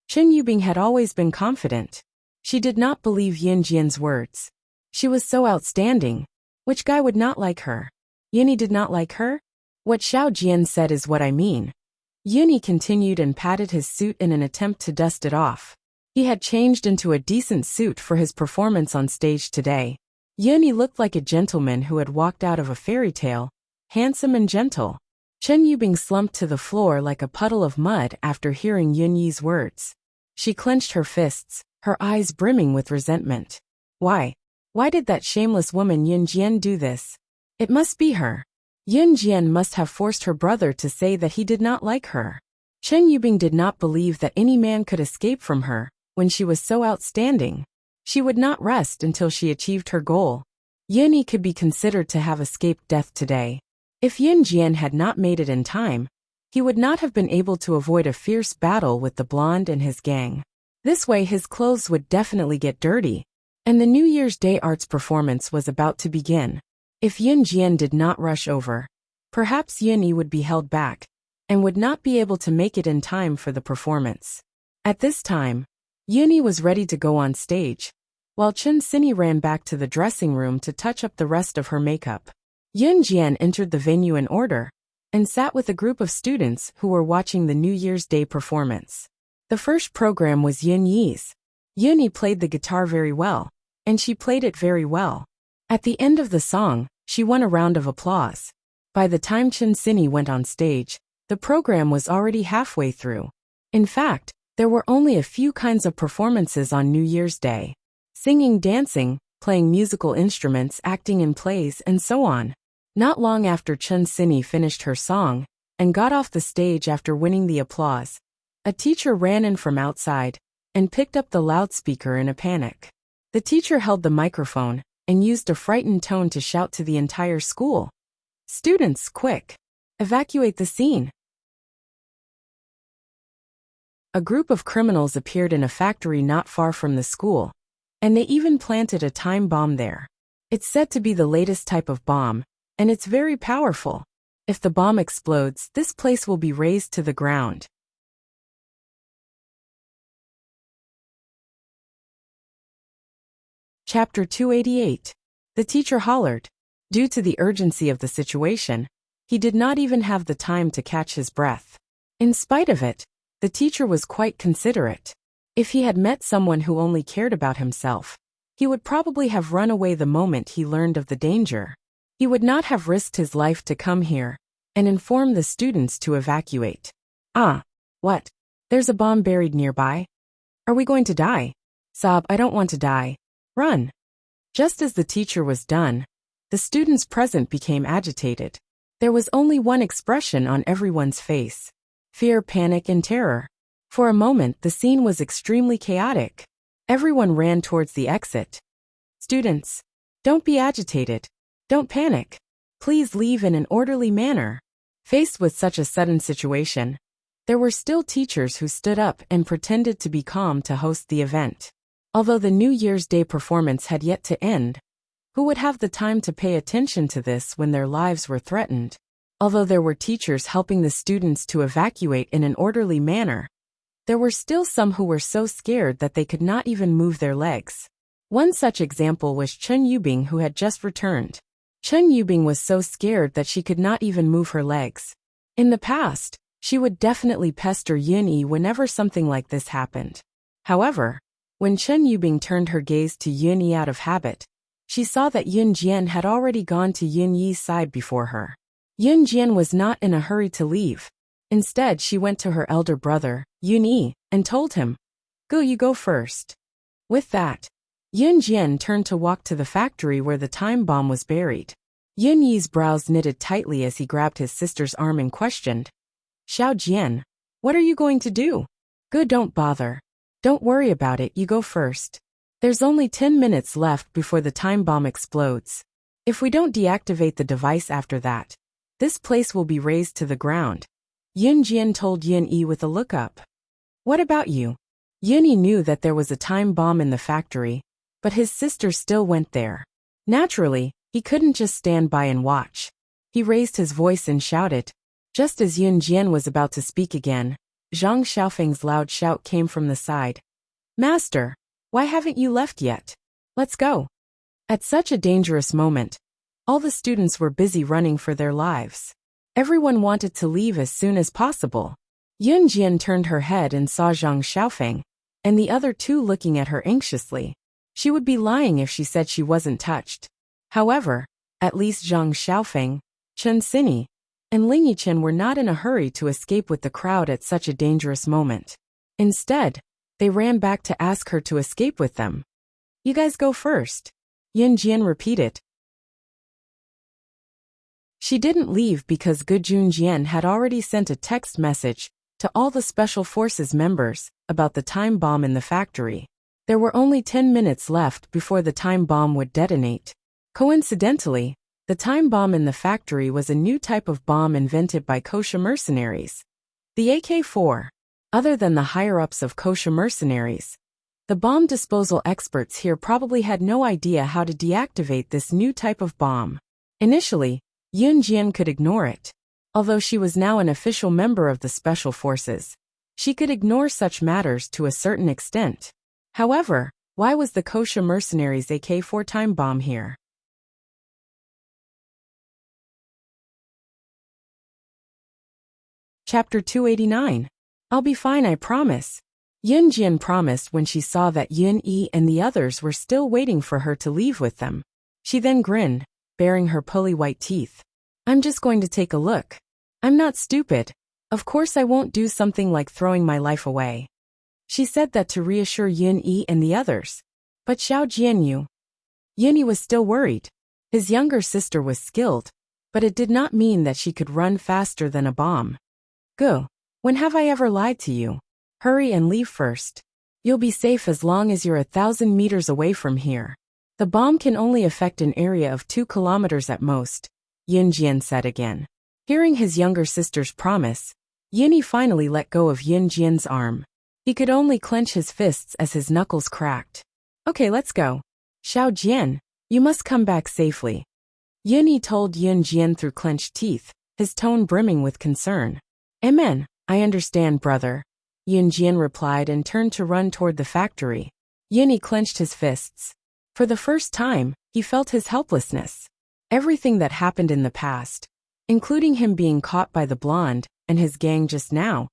Chen Yubing had always been confident. She did not believe Yun Jian's words. She was so outstanding. Which guy would not like her? Yuni did not like her? What Xiao Jian said is what I mean. Yuni continued and patted his suit in an attempt to dust it off. He had changed into a decent suit for his performance on stage today. Yuni looked like a gentleman who had walked out of a fairy tale, handsome and gentle. Chen Yubing slumped to the floor like a puddle of mud after hearing Yun Yi's words. She clenched her fists, her eyes brimming with resentment. Why? Why did that shameless woman Yun Jian do this? It must be her. Yun Jian must have forced her brother to say that he did not like her. Chen Yubing did not believe that any man could escape from her when she was so outstanding. She would not rest until she achieved her goal. Yuni could be considered to have escaped death today. If Yun Jian had not made it in time, he would not have been able to avoid a fierce battle with the blonde and his gang. This way his clothes would definitely get dirty, and the New Year's Day arts performance was about to begin. If Yun Jian did not rush over, perhaps Yuni would be held back, and would not be able to make it in time for the performance. At this time, Yuni was ready to go on stage, while Chen Xinyi ran back to the dressing room to touch up the rest of her makeup. Yun Jian entered the venue in order, and sat with a group of students who were watching the New Year's Day performance. The first program was Yun Yi's. Yuni played the guitar very well, and she played it very well. At the end of the song, she won a round of applause. By the time Chen Xinyi went on stage, the program was already halfway through. In fact, there were only a few kinds of performances on New Year's Day. Singing, dancing, playing musical instruments, acting in plays, and so on. Not long after Chen Xinyi finished her song and got off the stage after winning the applause, a teacher ran in from outside and picked up the loudspeaker in a panic. The teacher held the microphone and used a frightened tone to shout to the entire school. "Students, quick! Evacuate the scene!" A group of criminals appeared in a factory not far from the school, and they even planted a time bomb there. It's said to be the latest type of bomb, and it's very powerful. If the bomb explodes, this place will be razed to the ground. Chapter 288. The teacher hollered. Due to the urgency of the situation, he did not even have the time to catch his breath. In spite of it, the teacher was quite considerate. If he had met someone who only cared about himself, he would probably have run away the moment he learned of the danger. He would not have risked his life to come here and inform the students to evacuate. Ah, what? There's a bomb buried nearby. Are we going to die? Sob, I don't want to die. Run. Just as the teacher was done, the students present became agitated. There was only one expression on everyone's face: fear, panic, and terror. For a moment, the scene was extremely chaotic. Everyone ran towards the exit. Students, don't be agitated. Don't panic. Please leave in an orderly manner. Faced with such a sudden situation, there were still teachers who stood up and pretended to be calm to host the event. Although the New Year's Day performance had yet to end, who would have the time to pay attention to this when their lives were threatened? Although there were teachers helping the students to evacuate in an orderly manner, there were still some who were so scared that they could not even move their legs. One such example was Chen Yubing, who had just returned. Chen Yubing was so scared that she could not even move her legs. In the past, she would definitely pester Yun Yi whenever something like this happened. However, when Chen Yubing turned her gaze to Yun Yi out of habit, she saw that Yun Jian had already gone to Yun Yi's side before her. Yun Jian was not in a hurry to leave. Instead, she went to her elder brother, Yun Yi, and told him, "Go, you go first." With that, Yun Jian turned to walk to the factory where the time bomb was buried. Yun Yi's brows knitted tightly as he grabbed his sister's arm and questioned, "Xiao Jian, what are you going to do?" "Good, don't bother. Don't worry about it, you go first. There's only 10 minutes left before the time bomb explodes. If we don't deactivate the device after that, this place will be razed to the ground." Yun Jian told Yun Yi with a look up. "What about you?" Yun Yi knew that there was a time bomb in the factory, but his sister still went there. Naturally, he couldn't just stand by and watch. He raised his voice and shouted. Just as Yun Jian was about to speak again, Zhang Xiaofeng's loud shout came from the side. Master, why haven't you left yet? Let's go. At such a dangerous moment, all the students were busy running for their lives. Everyone wanted to leave as soon as possible. Yun Jian turned her head and saw Zhang Xiaofeng, and the other two looking at her anxiously. She would be lying if she said she wasn't touched. However, at least Zhang Xiaofeng, Chen Xinyi, and Ling Yichen were not in a hurry to escape with the crowd at such a dangerous moment. Instead, they ran back to ask her to escape with them. You guys go first. Yun Jian repeated. She didn't leave because Gu Junjian had already sent a text message to all the Special Forces members about the time bomb in the factory. There were only 10 minutes left before the time bomb would detonate. Coincidentally, the time bomb in the factory was a new type of bomb invented by Kosha mercenaries. The AK-4. Other than the higher-ups of Kosha mercenaries, the bomb disposal experts here probably had no idea how to deactivate this new type of bomb. Initially, Yun Jian could ignore it. Although she was now an official member of the Special Forces, she could ignore such matters to a certain extent. However, why was the Kosha mercenaries' AK-4 time bomb here? Chapter 289. I'll be fine, I promise. Yun Jian promised when she saw that Yun Yi and the others were still waiting for her to leave with them. She then grinned, baring her pearly white teeth. I'm just going to take a look. I'm not stupid. Of course I won't do something like throwing my life away. She said that to reassure Yun Yi and the others. But Xiao Jianyu. Yun Yi was still worried. His younger sister was skilled, but it did not mean that she could run faster than a bomb. Go. When have I ever lied to you? Hurry and leave first. You'll be safe as long as you're 1,000 meters away from here. The bomb can only affect an area of 2 kilometers at most, Yun Jian said again. Hearing his younger sister's promise, Yun Yi finally let go of Yun Jian's arm. He could only clench his fists as his knuckles cracked. Okay, let's go. Xiao Jian, you must come back safely. Yun Yi told Yun Jian through clenched teeth, his tone brimming with concern. Amen, I understand, brother. Yun Jian replied and turned to run toward the factory. Yun Yi clenched his fists. For the first time, he felt his helplessness. Everything that happened in the past, including him being caught by the blonde and his gang just now,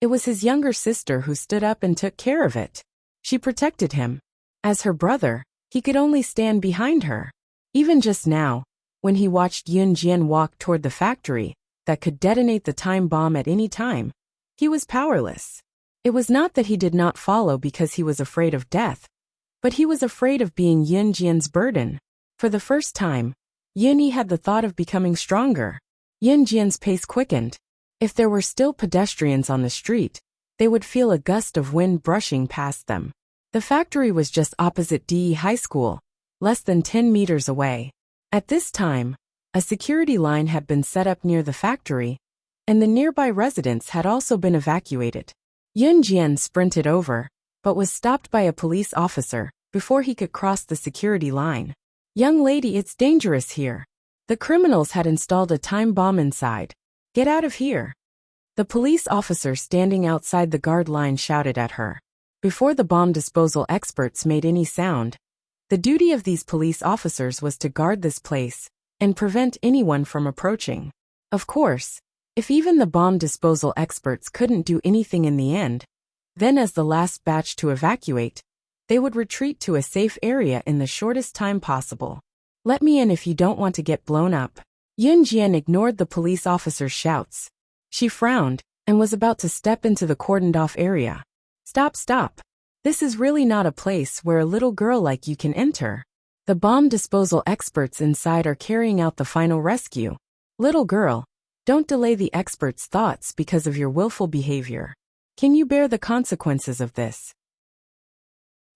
it was his younger sister who stood up and took care of it. She protected him. As her brother, he could only stand behind her. Even just now, when he watched Yun Jian walk toward the factory that could detonate the time bomb at any time, he was powerless. It was not that he did not follow because he was afraid of death, but he was afraid of being Yun Jian's burden. For the first time, Yun Yi had the thought of becoming stronger. Yun Jian's pace quickened. If there were still pedestrians on the street, they would feel a gust of wind brushing past them. The factory was just opposite DE High School, less than 10 meters away. At this time, a security line had been set up near the factory, and the nearby residents had also been evacuated. Yun Jian sprinted over, but was stopped by a police officer before he could cross the security line. Young lady, it's dangerous here. The criminals had installed a time bomb inside. Get out of here. The police officer standing outside the guard line shouted at her. Before the bomb disposal experts made any sound, the duty of these police officers was to guard this place and prevent anyone from approaching. Of course, if even the bomb disposal experts couldn't do anything in the end, then as the last batch to evacuate, they would retreat to a safe area in the shortest time possible. Let me in if you don't want to get blown up. Yun Jian ignored the police officer's shouts. She frowned and was about to step into the cordoned-off area. Stop. This is really not a place where a little girl like you can enter. The bomb disposal experts inside are carrying out the final rescue. Little girl, don't delay the experts' thoughts because of your willful behavior. Can you bear the consequences of this?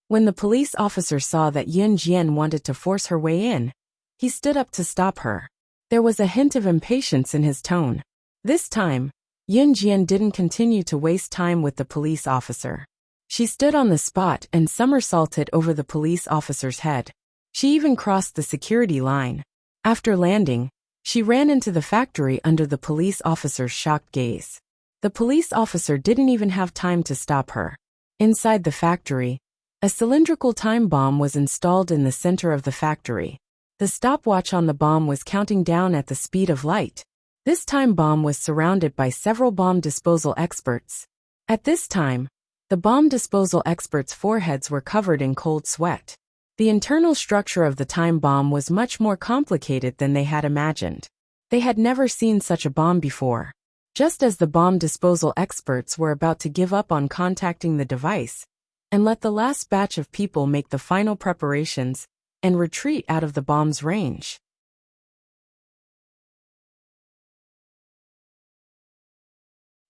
When the police officer saw that Yun Jian wanted to force her way in, he stood up to stop her. There was a hint of impatience in his tone. This time, Yun Jian didn't continue to waste time with the police officer. She stood on the spot and somersaulted over the police officer's head. She even crossed the security line. After landing, she ran into the factory under the police officer's shocked gaze. The police officer didn't even have time to stop her. Inside the factory, a cylindrical time bomb was installed in the center of the factory. The stopwatch on the bomb was counting down at the speed of light. This time bomb was surrounded by several bomb disposal experts. At this time, the bomb disposal experts' foreheads were covered in cold sweat. The internal structure of the time bomb was much more complicated than they had imagined. They had never seen such a bomb before. Just as the bomb disposal experts were about to give up on contacting the device and let the last batch of people make the final preparations and retreat out of the bomb's range.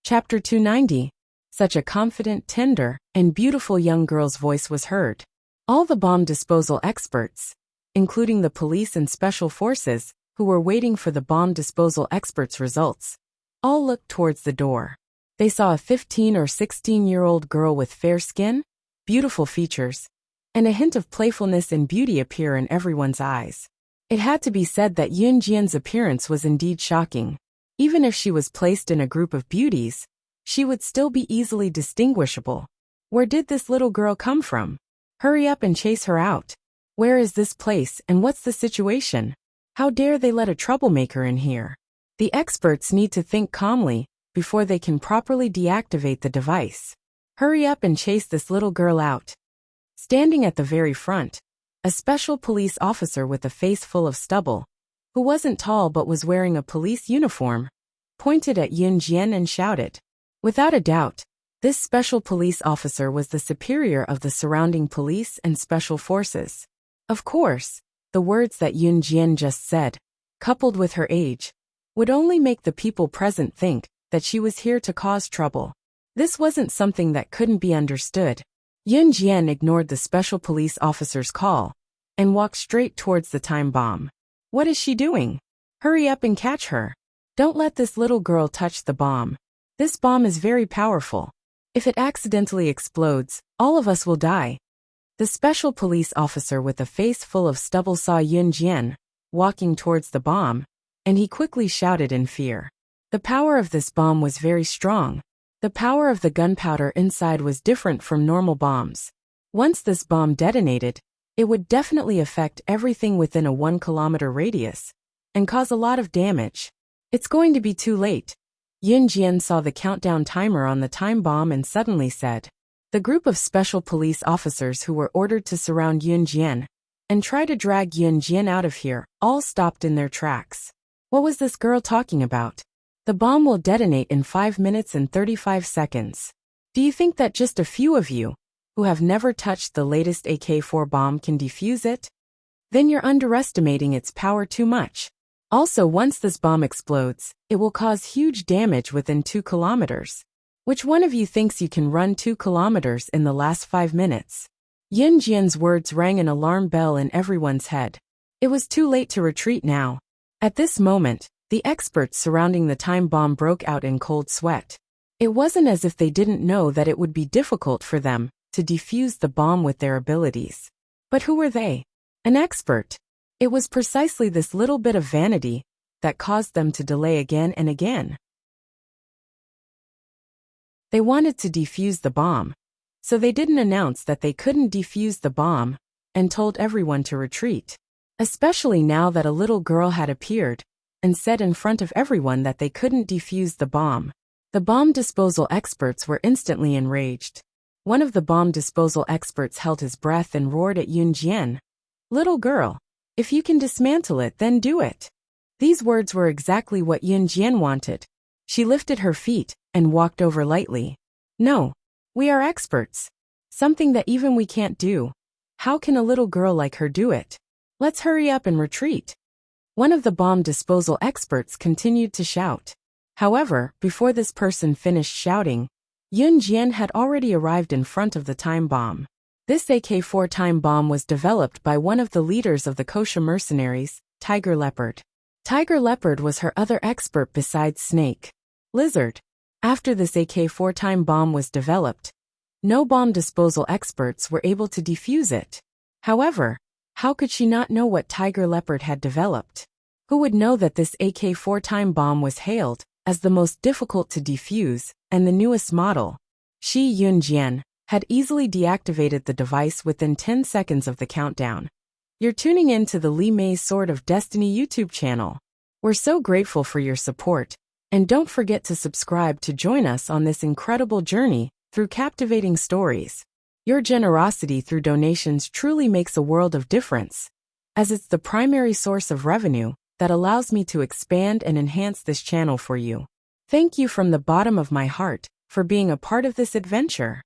Chapter 290. Such a confident, tender, and beautiful young girl's voice was heard. All the bomb disposal experts, including the police and special forces, who were waiting for the bomb disposal experts' results, all looked towards the door. They saw a 15 or 16-year-old girl with fair skin, beautiful features, and a hint of playfulness and beauty appear in everyone's eyes. It had to be said that Yun Jian's appearance was indeed shocking. Even if she was placed in a group of beauties, she would still be easily distinguishable. Where did this little girl come from? Hurry up and chase her out. Where is this place and what's the situation? How dare they let a troublemaker in here? The experts need to think calmly before they can properly deactivate the device. Hurry up and chase this little girl out. Standing at the very front, a special police officer with a face full of stubble, who wasn't tall but was wearing a police uniform, pointed at Yun Jian and shouted. Without a doubt, this special police officer was the superior of the surrounding police and special forces. Of course, the words that Yun Jian just said, coupled with her age, would only make the people present think that she was here to cause trouble. This wasn't something that couldn't be understood. Yun Jian ignored the special police officer's call and walked straight towards the time bomb. What is she doing? Hurry up and catch her. Don't let this little girl touch the bomb. This bomb is very powerful. If it accidentally explodes, all of us will die. The special police officer with a face full of stubble saw Yun Jian walking towards the bomb, and he quickly shouted in fear. The power of this bomb was very strong. The power of the gunpowder inside was different from normal bombs. Once this bomb detonated, it would definitely affect everything within a 1-kilometer radius and cause a lot of damage. It's going to be too late. Yun Jian saw the countdown timer on the time bomb and suddenly said. The group of special police officers who were ordered to surround Yun Jian and try to drag Yun Jian out of here all stopped in their tracks. What was this girl talking about? The bomb will detonate in 5 minutes and 35 seconds. Do you think that just a few of you, who have never touched the latest AK-4 bomb, can defuse it? Then you're underestimating its power too much. Also, once this bomb explodes, it will cause huge damage within 2 kilometers. Which one of you thinks you can run 2 kilometers in the last 5 minutes? Yun Jian's words rang an alarm bell in everyone's head. It was too late to retreat now. At this moment, the experts surrounding the time bomb broke out in cold sweat. It wasn't as if they didn't know that it would be difficult for them to defuse the bomb with their abilities. But who were they? An expert. It was precisely this little bit of vanity that caused them to delay again and again. They wanted to defuse the bomb, so they didn't announce that they couldn't defuse the bomb and told everyone to retreat. Especially now that a little girl had appeared and said in front of everyone that they couldn't defuse the bomb. The bomb disposal experts were instantly enraged. One of the bomb disposal experts held his breath and roared at Yun Jian. Little girl, if you can dismantle it, then do it. These words were exactly what Yun Jian wanted. She lifted her feet and walked over lightly. No, we are experts. Something that even we can't do. How can a little girl like her do it? Let's hurry up and retreat. One of the bomb disposal experts continued to shout. However, before this person finished shouting, Yun Jian had already arrived in front of the time bomb. This AK-4 time bomb was developed by one of the leaders of the kosher mercenaries, Tiger Leopard. Tiger Leopard was her other expert besides Snake. Lizard. After this AK-4 time bomb was developed, No bomb disposal experts were able to defuse it. However, how could she not know what Tiger Leopard had developed? Who would know that this AK-4 time bomb was hailed as the most difficult to defuse and the newest model? Shi Yunjian had easily deactivated the device within 10 seconds of the countdown. You're tuning in to the Li Mei's Sword of Destiny YouTube channel. We're so grateful for your support, and don't forget to subscribe to join us on this incredible journey through captivating stories. Your generosity through donations truly makes a world of difference, as it's the primary source of revenue that allows me to expand and enhance this channel for you. Thank you from the bottom of my heart for being a part of this adventure.